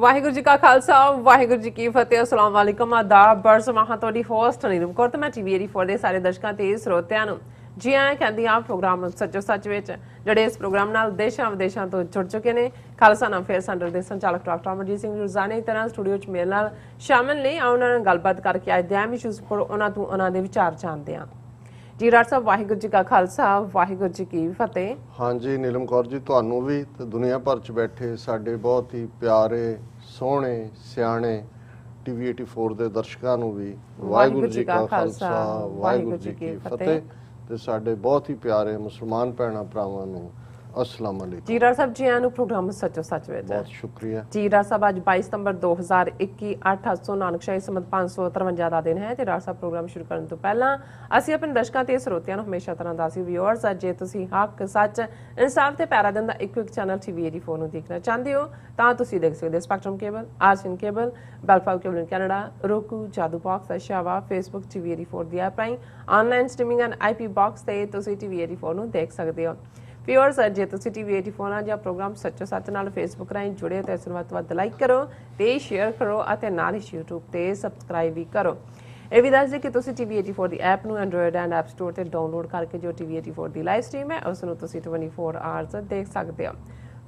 ਵਾਹਿਗੁਰੂ ਜੀ ਕਾ ਖਾਲਸਾ ਵਾਹਿਗੁਰੂ ਜੀ ਕੀ ਫਤਿਹ। ਅਸਲਾਮ ਵਾਲੇਕਮ ਆਦਾਬ ਬਰਸਮਾਹਾਂ ਤੁਹਾਡੀ ਹੋਸਟ ਨੀਲਮ ਕੌਰ ਤੇ ਮੈਂ ਟੀਵੀ 84 ਦੇ ਸਾਰੇ ਦਰਸ਼ਕਾਂ ਤੇ ਸਰੋਤਿਆਂ ਨੂੰ ਜੀ ਆਇਆਂ ਕਹਿੰਦੀ ਆ ਪ੍ਰੋਗਰਾਮ ਸੱਚੋ ਸੱਚ ਵਿੱਚ ਜਿਹੜੇ ਇਸ ਪ੍ਰੋਗਰਾਮ ਨਾਲ ਦੇਸ਼ਾਂ ਵਿਦੇਸ਼ਾਂ ਤੋਂ ਜੁੜ ਚੁੱਕੇ ਨੇ। ਖਾਲਸਾ ਨਾਮ ਫੇਅਰ ਸੈਂਟਰ ਦੇ ਸੰਚਾਲਕ ਡਾਕਟਰ ਅਮਰਜੀਤ ਸਿੰਘ ਰੋਜ਼ਾਨਾ ਦੀ ਤਰ੍ਹਾਂ ਸਟੂਡੀਓ 'ਚ ਮੇਰੇ ਨਾਲ ਸ਼ਾਮਿਲ ਨੇ। ਉਹਨਾਂ ਨਾਲ ਗੱਲਬਾਤ ਕਰਕੇ ਅੱਜ ਦੇ ਅਹਿਮ ਇਸ਼ੂਜ਼ ਪਰ ਉਹਨਾਂ ਤੋਂ ਉਹਨਾਂ ਦੇ ਵਿਚਾਰ ਜਾਣਦੇ ਹਾਂ। ਜੀ ਡਾਕਟਰ ਸਾਹਿਬ ਵਾਹਿਗੁਰੂ ਜੀ ਕਾ ਖਾਲਸਾ ਵਾਹਿਗੁਰੂ ਜੀ ਕੀ ਫਤਿਹ। ਹਾਂਜੀ ਨੀਲਮ ਕੌਰ ਜੀ, ਤੁਹਾਨੂੰ ਵੀ ਤੇ ਦੁਨੀਆ ਭਰ 'ਚ ਬੈਠੇ ਸਾਡੇ ਬਹੁਤ ਹੀ ਪਿਆਰੇ ਸੋਹਣੇ ਸਿਆਣੇ ਟੀਵੀ 84 ਦੇ ਦਰਸ਼ਕਾਂ ਨੂੰ ਵੀ ਵਾਹਿਗੁਰੂ ਜੀ ਕਾ ਖਾਲਸਾ ਵਾਹਿਗੁਰੂ ਜੀ ਕੀ ਫਤਿਹ ਤੇ ਸਾਡੇ ਬਹੁਤ ਹੀ ਪਿਆਰੇ ਮੁਸਲਮਾਨ ਭੈਣਾਂ ਭਰਾਵਾਂ ਨੂੰ अस्सलाम वालेकुम। जी डॉक्टर साहब जी आया प्रोग्राम सचो सच में बहुत शुक्रिया जी। डॉक्टर साहब आज 22 सितंबर 2021 800 नानकशाही संमत 553 ਦਾ ਦਿਨ ਹੈ ਤੇ ਡਾਕਟਰ ਸਾਹਿਬ ਪ੍ਰੋਗਰਾਮ ਸ਼ੁਰੂ ਕਰਨ ਤੋਂ ਪਹਿਲਾਂ ਅਸੀਂ ਆਪਣੇ ਦਰਸ਼ਕਾਂ ਤੇ ਸਰੋਤਿਆਂ ਨੂੰ ਹਮੇਸ਼ਾ ਤਰ੍ਹਾਂ ਦੱਸੀ ਵਿਊਅਰਸ ਜੇ ਤੁਸੀਂ ਹੱਕ ਸੱਚ ਇਨਸਾਫ ਤੇ ਪੈਰਾ ਦਿਨ ਦਾ ਇੱਕ ਚੈਨਲ ਟੀਵੀ 84 ਨੂੰ ਦੇਖਣਾ ਚਾਹੁੰਦੇ ਹੋ ਤਾਂ ਤੁਸੀਂ ਦੇਖ ਸਕਦੇ ਹੋ spectrum cable, RCN cable, Bell Fibe cable in Canada, roku, Jadoo box, Oshawa, Facebook TV 84 ਦੀ ਐਪ ਰਾਹੀਂ online streaming and IP box ਤੇ ਤੁਸੀਂ ਟੀਵੀ 84 ਨੂੰ ਦੇਖ ਸਕਦੇ ਹੋ। ਵਿਊਅਰਸ ਜੇ ਤੁਸੀਂ ਟੀਵੀ 84 ਨਾਲ ਜਾਂ ਪ੍ਰੋਗਰਾਮ ਸੱਚੋ ਸੱਚ ਨਾਲ ਫੇਸਬੁੱਕ ਰਾਹੀਂ ਜੁੜੇ ਹੋ ਤਾਂ ਇਸ ਨੂੰ ਵੱਧ ਤੋਂ ਵੱਧ ਲਾਈਕ ਕਰੋ ਤੇ ਸ਼ੇਅਰ ਕਰੋ ਅਤੇ ਨਾਲ ਹੀ YouTube ਤੇ ਸਬਸਕ੍ਰਾਈਬ ਵੀ ਕਰੋ। ਇਹ ਵੀ ਦੱਸ ਦਿਓ ਕਿ ਤੁਸੀਂ ਟੀਵੀ 84 ਦੀ ਐਪ ਨੂੰ ਐਂਡਰੋਇਡ ਐਂਡ ਐਪ ਸਟੋਰ ਤੇ ਡਾਊਨਲੋਡ ਕਰਕੇ ਜੋ ਟੀਵੀ 84 ਦੀ ਲਾਈਵ ਸਟ੍ਰੀਮ ਹੈ ਉਸ ਨੂੰ ਤੁਸੀਂ 24 ਆਵਰਸ ਦੇਖ ਸਕਦੇ ਹੋ।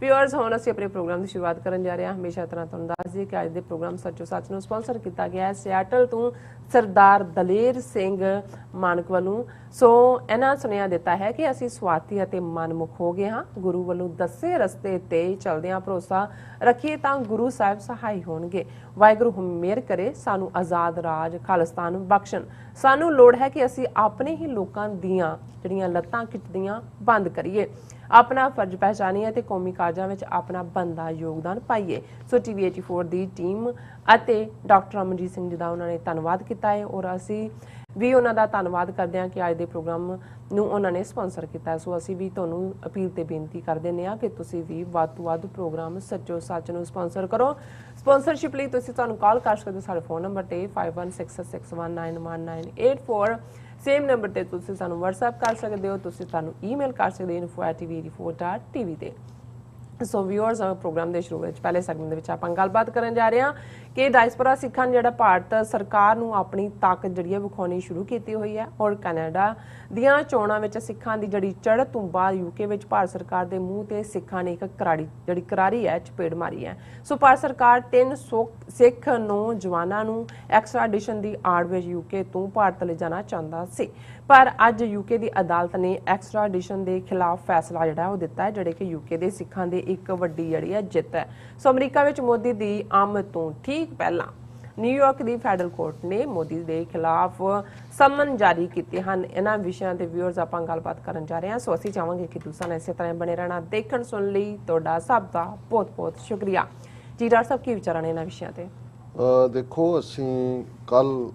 ਵਿਊਅਰਸ ਹੁਣ ਅਸੀਂ ਆਪਣੇ ਪ੍ਰੋਗਰਾਮ ਦੀ ਸ਼ੁਰੂਆਤ ਕਰਨ ਜਾ ਰਹੇ ਹਾਂ। ਹਮੇਸ਼ਾ ਤਰ੍ਹਾਂ ਤੁਹਾਨੂੰ ਦੱਸ ਦਈਏ ਕਿ ਅੱਜ ਦੇ ਪ੍ਰੋਗਰਾਮ ਸੱਚੋ ਸੱਚ ਨੂੰ ਸਪਾਂਸਰ ਕੀਤਾ ਗਿਆ ਹੈ ਸਿਆਟਲ ਤੋਂ ਸਰਦਾਰ ਦਲੇਰ ਸਿੰਘ ਮਾਨਕ ਵੱਲੋਂ। ਸੋ ਇਹਨਾਂ ਸੁਨੇਹਾ ਦਿੱਤਾ ਹੈ ਕਿ ਅਸੀਂ ਸਵਾਰਥੀ ਅਤੇ ਮਨਮੁਖ ਹੋ ਗਏ ਹਾਂ, ਗੁਰੂ ਵੱਲੋਂ ਦੱਸੇ ਰਸਤੇ ਤੇ ਚਲਦਿਆਂ ਭਰੋਸਾ ਰੱਖੀਏ ਤਾਂ ਗੁਰੂ ਸਾਹਿਬ ਸਹਾਈ ਹੋਣਗੇ। ਵਾਹਿਗੁਰੂ ਮਿਹਰ ਕਰੇ, ਸਾਨੂੰ ਆਜ਼ਾਦ ਰਾਜ ਖਾਲਿਸਤਾਨ ਬਖਸ਼ਣ। ਸਾਨੂੰ ਲੋੜ ਹੈ ਕਿ ਅਸੀਂ ਆਪਣੇ ਹੀ ਲੋਕਾਂ ਦੀਆਂ ਜਿਹੜੀਆਂ ਲੱਤਾਂ ਖਿੱਚਦੀਆਂ ਬੰਦ ਕਰੀਏ, ਆਪਣਾ ਫਰਜ਼ ਪਹਿਚਾਨੀਏ ਤੇ ਕੌਮੀ ਕਾਰਜਾਂ ਵਿੱਚ ਆਪਣਾ ਬਣਦਾ ਯੋਗਦਾਨ ਪਾਈਏ। ਸੋ ਟੀਵੀ 84 ਦੀ ਟੀਮ ਅਤੇ ਡਾਕਟਰ ਅਮਰਜੀਤ ਸਿੰਘ ਜੀ ਦਾ ਉਹਨਾਂ ਨੇ ਧੰਨਵਾਦ ਕੀਤਾ ਹੈ ਔਰ ਅਸੀਂ ਵੀ ਉਹਨਾਂ ਦਾ ਧੰਨਵਾਦ ਕਰਦੇ ਹਾਂ ਕਿ ਅੱਜ ਦੇ ਪ੍ਰੋਗਰਾਮ ਨੂੰ ਉਹਨਾਂ ਨੇ ਸਪਾਂਸਰ ਕੀਤਾ। ਸੋ ਅਸੀਂ ਵੀ ਤੁਹਾਨੂੰ ਅਪੀਲ ਤੇ ਬੇਨਤੀ ਕਰ ਦਿੰਦੇ ਹਾਂ ਕਿ ਤੁਸੀਂ ਵੀ ਵੱਧ ਤੋਂ ਵੱਧ ਪ੍ਰੋਗਰਾਮ ਸੱਚੋ ਸੱਚ ਨੂੰ ਸਪਾਂਸਰ ਕਰੋ। ਸਪਾਂਸਰਸ਼ਿਪ ਲਈ ਤੁਸੀਂ ਸਾਨੂੰ ਕਾਲ ਕਰ ਸਕਦੇ ਹੋ ਸਾਡੇ ਫੋਨ ਨੰਬਰ ਤੇ 5166619184। ਸੇਮ ਨੰਬਰ ਤੇ ਤੁਸੀਂ ਸਾਨੂੰ WhatsApp ਕਰ ਸਕਦੇ ਹੋ, ਤੁਸੀਂ ਸਾਨੂੰ ਈਮੇਲ ਕਰ ਸਕਦੇ ਹੋ info@tv84.tv ਤੇ। ਸੋ ਵਿਊਅਰਸ ਪ੍ਰੋਗਰਾਮ ਦੇ ਸ਼ੁਰੂ ਵਿੱਚ ਪਹਿਲੇ ਸੈਗਮੈਂਟ ਦੇ ਵਿੱਚ ਆਪਾਂ ਗੱਲਬਾਤ ਕਰਨ ਜਾ ਰਹੇ ਹਾਂ ਕਿ ਡਾਇਸਪੋਰਾ ਸਿੱਖਾਂ ਨੇ ਜਿਹੜਾ ਭਾਰਤ ਸਰਕਾਰ ਨੂੰ ਆਪਣੀ ਤਾਕਤ ਜਿਹੜੀ ਹੈ ਵਿਖਾਉਣੀ ਸ਼ੁਰੂ ਕੀਤੀ ਹੋਈ ਹੈ ਔਰ ਕੈਨੇਡਾ ਦੀਆਂ ਚੋਣਾਂ ਵਿੱਚ ਸਿੱਖਾਂ ਦੀ ਜਿਹੜੀ ਚੜ੍ਹਤ ਤੋਂ ਬਾਅਦ ਯੂਕੇ ਵਿੱਚ ਭਾਰਤ ਸਰਕਾਰ ਦੇ ਮੂੰਹ ਤੇ ਸਿੱਖਾਂ ਨੇ ਇੱਕ ਕਰਾਰੀ ਹੈ ਚਪੇੜ ਮਾਰੀ ਹੈ। ਸੋ ਭਾਰਤ ਸਰਕਾਰ 3 ਸਿੱਖ ਨੌਜਵਾਨਾਂ ਨੂੰ ਐਕਸਟ੍ਰਾਡੀਸ਼ਨ ਦੀ ਆੜ ਵਿੱਚ ਯੂਕੇ ਤੋਂ ਭਾਰਤ ਲਿਜਾਣਾ ਚਾਹੁੰਦਾ ਸੀ, ਪਰ ਅੱਜ ਯੂਕੇ ਦੀ ਅਦਾਲਤ ਨੇ ਐਕਸਟ੍ਰਾਡੀਸ਼ਨ ਦੇ ਖਿਲਾਫ ਫੈਸਲਾ ਜਿਹੜਾ ਉਹ ਦਿੱਤਾ ਹੈ, ਜਿਹੜੇ ਕਿ ਯੂਕੇ ਦੇ ਸਿੱਖਾਂ ਦੇ ਇੱਕ ਵੱਡੀ ਜਿਹੜੀ ਹੈ ਜਿੱਤ ਹੈ। ਸੋ ਅਮਰੀਕਾ ਵਿੱਚ ਮੋਦੀ ਦੀ ਆਮਦ ਤੋਂ ਠੀਕ ਪਹਿਲਾਂ ਨਿਊਯਾਰਕ ਦੀ ਫੈਡਰਲ ਕੋਰਟ ਨੇ ਮੋਦੀ ਦੇ ਖਿਲਾਫ ਸਮਨ ਜਾਰੀ ਕੀਤੇ ਹਨ। ਇਹਨਾਂ ਵਿਸ਼ਿਆਂ ਤੇ ਵਿਊਅਰਸ ਆਪਾਂ ਗੱਲਬਾਤ ਕਰਨ ਜਾ ਰਹੇ ਹਾਂ। ਸੋ ਅਸੀਂ ਚਾਹਾਂਗੇ ਕਿ ਤੁਸੀਂ ਇਸੇ ਤਰ੍ਹਾਂ ਬਣੇ ਰਹਿਣਾ। ਦੇਖਣ ਸੁਣ ਲਈ ਤੁਹਾਡਾ ਸਭ ਦਾ ਬਹੁਤ ਬਹੁਤ ਸ਼ੁਕਰੀਆ। ਜੀ ਡਾਕਟਰ ਸਾਹਿਬ ਕੀ ਵਿਚਾਰਾਂ ਨੇ ਇਹਨਾਂ ਵਿਸ਼ਿਆਂ ਤੇ? ਦੇਖੋ, ਅਸੀਂ ਕੱਲ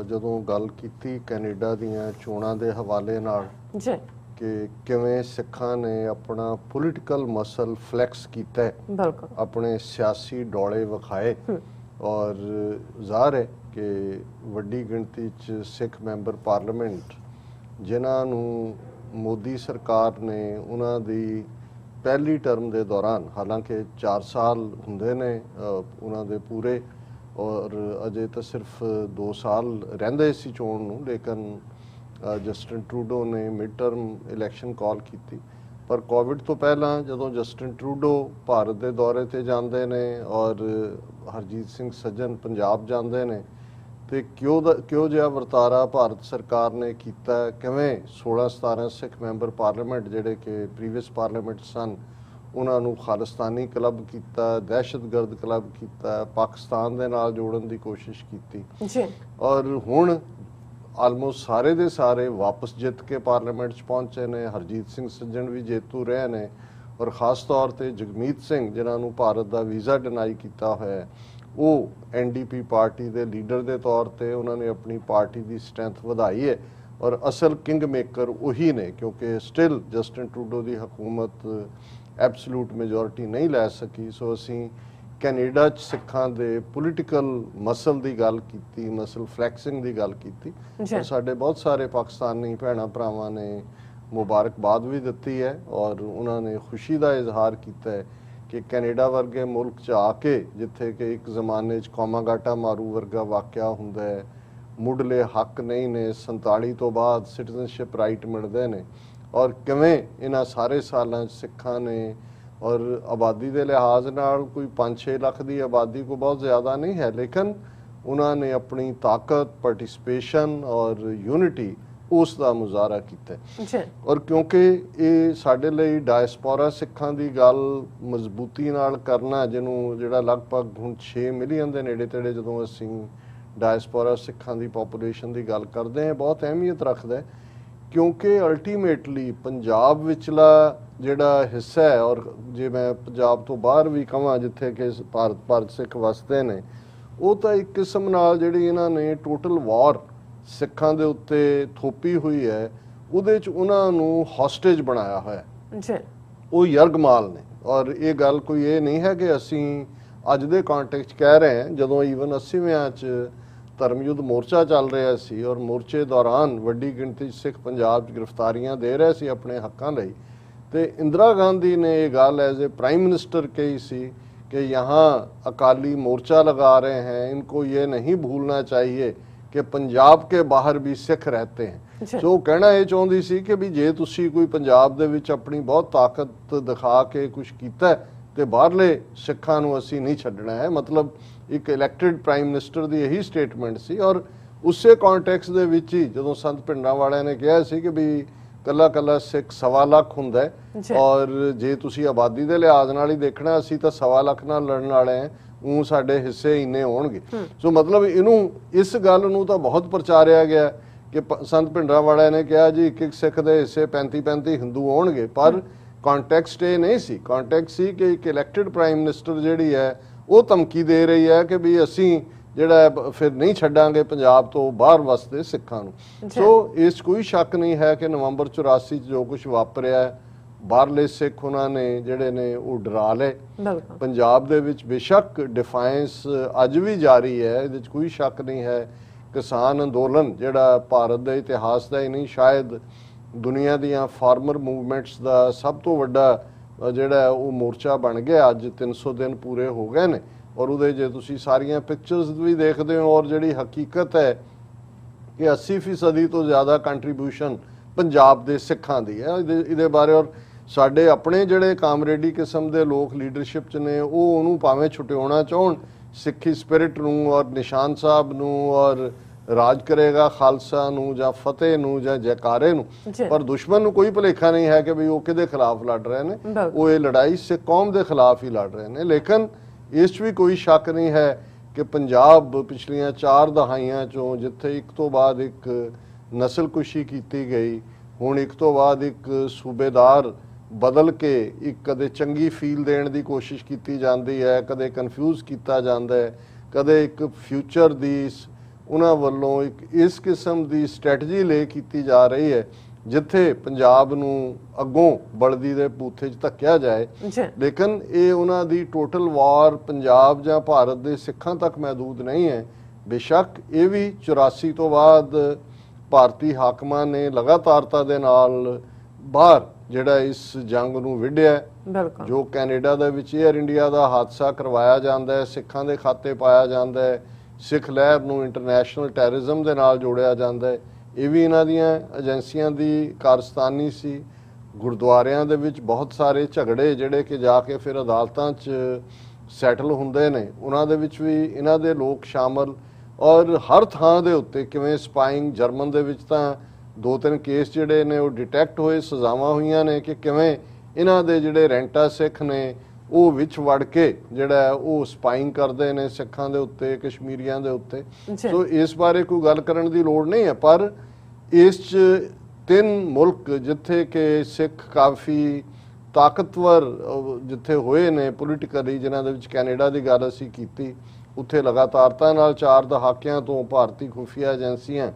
ਜਦੋਂ ਗੱਲ ਕੀਤੀ ਕੈਨੇਡਾ ਦੀਆਂ ਚੋਣਾਂ ਦੇ ਹਵਾਲੇ ਨਾਲ ਜੀ ਕਿ ਕਿਵੇਂ ਸਿੱਖਾਂ ਨੇ ਆਪਣਾ ਪੋਲੀਟੀਕਲ ਮਸਲ ਫਲੈਕਸ ਕੀਤਾ ਹੈ, ਬਿਲਕੁਲ ਆਪਣੇ ਸਿਆਸੀ ਡੋਲੇ ਵਿਖਾਏ ਔਰ ਜ਼ਾਹਰ ਹੈ ਕਿ ਵੱਡੀ ਗਿਣਤੀ 'ਚ ਸਿੱਖ ਮੈਂਬਰ ਪਾਰਲੀਮੈਂਟ ਜਿਨ੍ਹਾਂ ਨੂੰ ਮੋਦੀ ਸਰਕਾਰ ਨੇ ਉਹਨਾਂ ਦੀ ਪਹਿਲੀ ਟਰਮ ਦੇ ਦੌਰਾਨ, ਹਾਲਾਂਕਿ 4 ਸਾਲ ਹੁੰਦੇ ਨੇ ਉਹਨਾਂ ਦੇ ਪੂਰੇ ਔਰ ਅਜੇ ਤਾਂ ਸਿਰਫ 2 ਸਾਲ ਰਹਿੰਦੇ ਸੀ ਚੋਣ ਨੂੰ, ਲੇਕਿਨ ਜਸਟਿਨ ਟਰੂਡੋ ਨੇ ਮਿਡ ਟਰਮ ਇਲੈਕਸ਼ਨ ਕਾਲ ਕੀਤੀ। ਪਰ ਕੋਵਿਡ ਤੋਂ ਪਹਿਲਾਂ ਜਦੋਂ ਜਸਟਿਨ ਟਰੂਡੋ ਭਾਰਤ ਦੇ ਦੌਰੇ ਤੇ ਜਾਂਦੇ ਨੇ ਔਰ ਹਰਜੀਤ ਸਿੰਘ ਸੱਜਣ ਪੰਜਾਬ ਜਾਂਦੇ ਨੇ ਤੇ ਕਿਉਂ ਜਿਹਾ ਵਰਤਾਰਾ ਭਾਰਤ ਸਰਕਾਰ ਨੇ ਕੀਤਾ, ਕਿਵੇਂ 16-17 ਸਿੱਖ ਮੈਂਬਰ ਪਾਰਲੀਮੈਂਟ ਜਿਹੜੇ ਕਿ ਪ੍ਰੀਵੀਅਸ ਪਾਰਲੀਮੈਂਟ ਸਨ ਉਹਨਾਂ ਨੂੰ ਖਾਲਿਸਤਾਨੀ ਕਲੱਬ ਕੀਤਾ, ਦਹਿਸ਼ਤਗਰਦ ਕਲੱਬ ਕੀਤਾ, ਪਾਕਿਸਤਾਨ ਦੇ ਨਾਲ ਜੋੜਨ ਦੀ ਕੋਸ਼ਿਸ਼ ਕੀਤੀ ਔਰ ਹੁਣ ਆਲਮੋਸਟ ਸਾਰੇ ਦੇ ਸਾਰੇ ਵਾਪਸ ਜਿੱਤ ਕੇ ਪਾਰਲੀਮੈਂਟ 'ਚ ਪਹੁੰਚੇ ਨੇ। ਹਰਜੀਤ ਸਿੰਘ ਸੱਜਣ ਵੀ ਜੇਤੂ ਰਹੇ ਨੇ ਔਰ ਖ਼ਾਸ ਤੌਰ ਤੇ ਜਗਮੀਤ ਸਿੰਘ ਜਿਨ੍ਹਾਂ ਨੂੰ ਭਾਰਤ ਦਾ ਵੀਜ਼ਾ ਡਿਨਾਈ ਕੀਤਾ ਹੋਇਆ, ਉਹ NDP ਪਾਰਟੀ ਦੇ ਲੀਡਰ ਦੇ ਤੌਰ ਤੇ ਉਹਨਾਂ ਨੇ ਆਪਣੀ ਪਾਰਟੀ ਦੀ ਸਟਰੈਂਥ ਵਧਾਈ ਹੈ ਔਰ ਅਸਲ ਕਿੰਗ ਮੇਕਰ ਉਹੀ ਨੇ, ਕਿਉਂਕਿ ਸਟਿਲ ਜਸਟਿਨ ਟਰੂਡੋ ਦੀ ਹਕੂਮਤ ਐਬਸੋਲੂਟ ਮੈਜੋਰਿਟੀ ਨਹੀਂ ਲੈ ਸਕੀ। ਸੋ ਅਸੀਂ ਕੈਨੇਡਾ 'ਚ ਸਿੱਖਾਂ ਦੇ ਪੋਲੀਟੀਕਲ ਮਸਲ ਦੀ ਗੱਲ ਕੀਤੀ, ਮਸਲ ਫਲੈਕਸਿੰਗ ਦੀ ਗੱਲ ਕੀਤੀ। ਸਾਡੇ ਬਹੁਤ ਸਾਰੇ ਪਾਕਿਸਤਾਨੀ ਭੈਣਾਂ ਭਰਾਵਾਂ ਨੇ ਮੁਬਾਰਕਬਾਦ ਵੀ ਦਿੱਤੀ ਹੈ ਔਰ ਉਹਨਾਂ ਨੇ ਖੁਸ਼ੀ ਦਾ ਇਜ਼ਹਾਰ ਕੀਤਾ ਹੈ ਕਿ ਕੈਨੇਡਾ ਵਰਗੇ ਮੁਲਕ 'ਚ ਆ ਕੇ ਜਿੱਥੇ ਕਿ ਇੱਕ ਜ਼ਮਾਨੇ 'ਚ ਕੌਮਾਗਾਟਾ ਮਾਰੂ ਵਰਗਾ ਵਾਕਿਆ ਹੁੰਦਾ ਹੈ, ਮੁੱਢਲੇ ਹੱਕ ਨਹੀਂ ਨੇ, 47 ਤੋਂ ਬਾਅਦ ਸਿਟੀਜ਼ਨਸ਼ਿਪ ਰਾਈਟ ਮਿਲਦੇ ਨੇ, ਔਰ ਕਿਵੇਂ ਇਹਨਾਂ ਸਾਰੇ ਸਾਲਾਂ 'ਚ ਸਿੱਖਾਂ ਨੇ, ਔਰ ਆਬਾਦੀ ਦੇ ਲਿਹਾਜ਼ ਨਾਲ ਕੋਈ 5-6 ਲੱਖ ਦੀ ਆਬਾਦੀ ਕੋ ਬਹੁਤ ਜ਼ਿਆਦਾ ਨਹੀਂ ਹੈ, ਲੇਕਿਨ ਉਹਨਾਂ ਨੇ ਆਪਣੀ ਤਾਕਤ, ਪਾਰਟਿਸਿਪੇਸ਼ਨ ਔਰ ਯੂਨਿਟੀ ਉਸ ਦਾ ਮੁਜ਼ਾਹਰਾ ਕੀਤਾ। ਔਰ ਕਿਉਂਕਿ ਇਹ ਸਾਡੇ ਲਈ ਡਾਇਸਪੋਰਾ ਸਿੱਖਾਂ ਦੀ ਗੱਲ ਮਜ਼ਬੂਤੀ ਨਾਲ ਕਰਨਾ, ਜਿਹਨੂੰ ਜਿਹੜਾ ਲਗਭਗ ਹੁਣ 6 ਮਿਲੀਅਨ ਦੇ ਨੇੜੇ ਤੇੜੇ ਜਦੋਂ ਅਸੀਂ ਡਾਇਸਪੋਰਾ ਸਿੱਖਾਂ ਦੀ ਪੋਪੂਲੇਸ਼ਨ ਦੀ ਗੱਲ ਕਰਦੇ ਹਾਂ, ਬਹੁਤ ਅਹਿਮੀਅਤ ਰੱਖਦਾ ਹੈ, ਕਿਉਂਕਿ ਅਲਟੀਮੇਟਲੀ ਪੰਜਾਬ ਵਿਚਲਾ ਜਿਹੜਾ ਹਿੱਸਾ ਹੈ, ਔਰ ਜੇ ਮੈਂ ਪੰਜਾਬ ਤੋਂ ਬਾਹਰ ਵੀ ਕਹਾਂ ਜਿੱਥੇ ਕਿ ਭਾਰਤ ਸਿੱਖ ਵਸਦੇ ਨੇ, ਉਹ ਤਾਂ ਇੱਕ ਕਿਸਮ ਨਾਲ ਜਿਹੜੀ ਇਹਨਾਂ ਨੇ ਟੋਟਲ ਵਾਰ ਸਿੱਖਾਂ ਦੇ ਉੱਤੇ ਥੋਪੀ ਹੋਈ ਹੈ, ਉਹਦੇ 'ਚ ਉਹਨਾਂ ਨੂੰ ਹੌਸਟੇਜ ਬਣਾਇਆ ਹੋਇਆ, ਉਹ ਯਰਗਮਾਲ ਨੇ। ਔਰ ਇਹ ਗੱਲ ਕੋਈ ਇਹ ਨਹੀਂ ਹੈ ਕਿ ਅਸੀਂ ਅੱਜ ਦੇ ਕੰਟੈਕਸਟ ਕਹਿ ਰਹੇ ਹਾਂ, ਜਦੋਂ ਈਵਨ 80ਵਿਆਂ 'ਚ ਧਰਮਯੁੱਧ ਮੋਰਚਾ ਚੱਲ ਰਿਹਾ ਸੀ ਔਰ ਮੋਰਚੇ ਦੌਰਾਨ ਵੱਡੀ ਗਿਣਤੀ 'ਚ ਸਿੱਖ ਪੰਜਾਬ 'ਚ ਗ੍ਰਿਫਤਾਰੀਆਂ ਦੇ ਰਹੇ ਸੀ ਆਪਣੇ ਹੱਕਾਂ ਲਈ, ਤੇ ਇੰਦਰਾ ਗਾਂਧੀ ਨੇ ਇਹ ਗੱਲ ਐਜ਼ ए प्राइम मिनिस्टर कही सी कि यहाँ अकाली मोर्चा लगा रहे हैं, इनको ये नहीं भूलना चाहिए कि पंजाब के बाहर भी सिख रहते हैं। सो कहना ये चाहती सी कि भी जे तुसी कोई पंजाब दे विच अपनी बहुत ताकत दिखा के कुछ कीता है ते बाहरले सिखां नूं असीं नहीं छड्डना है। मतलब एक इलैक्टेड प्राइम मिनिस्टर दी यही स्टेटमेंट सी। और उसे कॉन्टैक्स्ट दे विच ही जदों संत पिंडां वालियां ने कहा सी कि भी कला कला सिख 1.25 लाख हुंदा है, और जे तुसी आबादी दे लिहाज नाल ही देखना असीं तां 1.25 लाख नाल लड़न वाले हैं, ऊँ साडे हिस्से इन्ने होणगे। सो मतलब इनू इस गल नूं तां बहुत प्रचारिया गया कि संत भिंडरां वालियां ने कहा जी एक सिख दे हिस्से 35-35 हिंदू होणगे, पर कॉन्टैक्सट ये नहीं सी। कॉन्टैक्सट सी कि एक इलैक्टेड प्राइम मिनिस्टर जिहड़ी है वो धमकी दे रही है कि भी असीं ਜਿਹੜਾ ਫਿਰ ਨਹੀਂ ਛੱਡਾਂਗੇ ਪੰਜਾਬ ਤੋਂ ਬਾਹਰ ਵਸਦੇ ਸਿੱਖਾਂ ਨੂੰ। ਸੋ ਇਸ ਕੋਈ ਸ਼ੱਕ ਨਹੀਂ ਹੈ ਕਿ ਨਵੰਬਰ 84 ਚ ਜੋ ਕੁਝ ਵਾਪਰਿਆ ਬਾਹਰਲੇ ਸਿੱਖ ਉਹਨਾਂ ਨੇ ਜਿਹੜੇ ਨੇ ਉਹ ਡਰਾ ਲਏ। ਪੰਜਾਬ ਦੇ ਵਿੱਚ ਬੇਸ਼ੱਕ ਡਿਫਾਈਂਸ ਅੱਜ ਵੀ ਜਾਰੀ ਹੈ, ਇਹਦੇ ਵਿੱਚ ਕੋਈ ਸ਼ੱਕ ਨਹੀਂ ਹੈ। ਕਿਸਾਨ ਅੰਦੋਲਨ ਜਿਹੜਾ ਭਾਰਤ ਦੇ ਇਤਿਹਾਸ ਦਾ ਹੀ ਨਹੀਂ ਸ਼ਾਇਦ ਦੁਨੀਆ ਦੀਆਂ ਫਾਰਮਰ ਮੂਵਮੈਂਟਸ ਦਾ ਸਭ ਤੋਂ ਵੱਡਾ ਜਿਹੜਾ ਉਹ ਮੋਰਚਾ ਬਣ ਗਿਆ। ਅੱਜ 300 ਦਿਨ ਪੂਰੇ ਹੋ ਗਏ ਨੇ, और उहदे जे तुसी सारियां पिक्चर्स भी देखते हो, और जिहड़ी हकीकत है कि 80% तो ज़्यादा कंट्रीब्यूशन पंजाब दे सिखां दी है इहदे बारे। और साडे अपने जिहड़े कामरेडी किस्म दे लोग लीडरशिप च ने वो उहनूं भावें छुटियाउणा चाहण सिक्खी स्पिरिट नूं और निशान साहब नूं और राज करेगा खालसा नूं जां फतेह नूं जां जयकारे नूं, पर दुश्मन नूं कोई भुलेखा नहीं है कि भी वो किहदे खिलाफ लड़ रहे ने। वो ये लड़ाई सिख कौम दे खिलाफ ही लड़ रहे ने। लेकिन इस भी कोई शक नहीं है कि पंजाब पिछलियां 4 दहाइयां चों जिथे एक तो बाद एक नस्लकुशी की गई, हुण एक तो बाद एक सूबेदार बदल के एक कदे चंगी फील देने की कोशिश की जाती है, कदे कन्फ्यूज़ किया जाता है, कदे एक फ्यूचर दी उन्हां वल्लों एक इस किस्म की स्ट्रैटजी ले की जा रही है जिथे पंजाब नूं अगों बलदी दे बूथे च धक्या जाए। लेकिन ये उन्हां दी टोटल वार पंजाब जां भारत दे सिखां तक महदूद नहीं है। बेशक ये भी 84 तो बाद भारती हाकमां ने लगातारता दे नाल बाहर जिहड़ा इस जंग नूं विढिया। जो कैनेडा दे विच एयर इंडिया दा हादसा करवाया जांदा है, सिखां दे खाते पाया जांदा है, सिख लहर नूं इंटरनैशनल टैरिज्म दे नाल जोड़िया जांदा है, ਇਹ ਵੀ ਇਹਨਾਂ ਦੀਆਂ ਏਜੰਸੀਆਂ ਦੀ ਕਾਰਸਤਾਨੀ ਸੀ। ਗੁਰਦੁਆਰਿਆਂ ਦੇ ਵਿੱਚ ਬਹੁਤ ਸਾਰੇ ਝਗੜੇ ਜਿਹੜੇ ਕਿ ਜਾ ਕੇ ਫਿਰ ਅਦਾਲਤਾਂ 'ਚ ਸੈਟਲ ਹੁੰਦੇ ਨੇ, ਉਹਨਾਂ ਦੇ ਵਿੱਚ ਵੀ ਇਹਨਾਂ ਦੇ ਲੋਕ ਸ਼ਾਮਲ। ਔਰ ਹਰ ਥਾਂ ਦੇ ਉੱਤੇ ਕਿਵੇਂ ਸਪਾਈਂਗ, ਜਰਮਨ ਦੇ ਵਿੱਚ ਤਾਂ 2-3 ਕੇਸ ਜਿਹੜੇ ਨੇ ਉਹ ਡਿਟੈਕਟ ਹੋਏ, ਸਜ਼ਾਵਾਂ ਹੋਈਆਂ ਨੇ ਕਿ ਕਿਵੇਂ ਇਹਨਾਂ ਦੇ ਜਿਹੜੇ ਰੈਂਟਾ ਸਿੱਖ ਨੇ ਉਹ ਵਿੱਚ ਵੜ ਕੇ ਜਿਹੜਾ ਉਹ ਸਪਾਈਂਗ ਕਰਦੇ ਨੇ ਸਿੱਖਾਂ ਦੇ ਉੱਤੇ, ਕਸ਼ਮੀਰੀਆਂ ਦੇ ਉੱਤੇ। ਸੋ ਇਸ ਬਾਰੇ ਕੋਈ ਗੱਲ ਕਰਨ ਦੀ ਲੋੜ ਨਹੀਂ ਹੈ। ਪਰ ਇਸ 'ਚ 3 ਮੁਲਕ ਜਿੱਥੇ ਕਿ ਸਿੱਖ ਕਾਫੀ ਤਾਕਤਵਰ ਜਿੱਥੇ ਹੋਏ ਨੇ ਪੋਲੀਟੀਕਲੀ, ਜਿਨ੍ਹਾਂ ਦੇ ਵਿੱਚ ਕੈਨੇਡਾ ਦੀ ਗੱਲ ਅਸੀਂ ਕੀਤੀ, ਉੱਥੇ ਲਗਾਤਾਰਤਾ ਨਾਲ 4 ਦਹਾਕਿਆਂ ਤੋਂ ਭਾਰਤੀ ਖੁਫੀਆ ਏਜੰਸੀਆਂ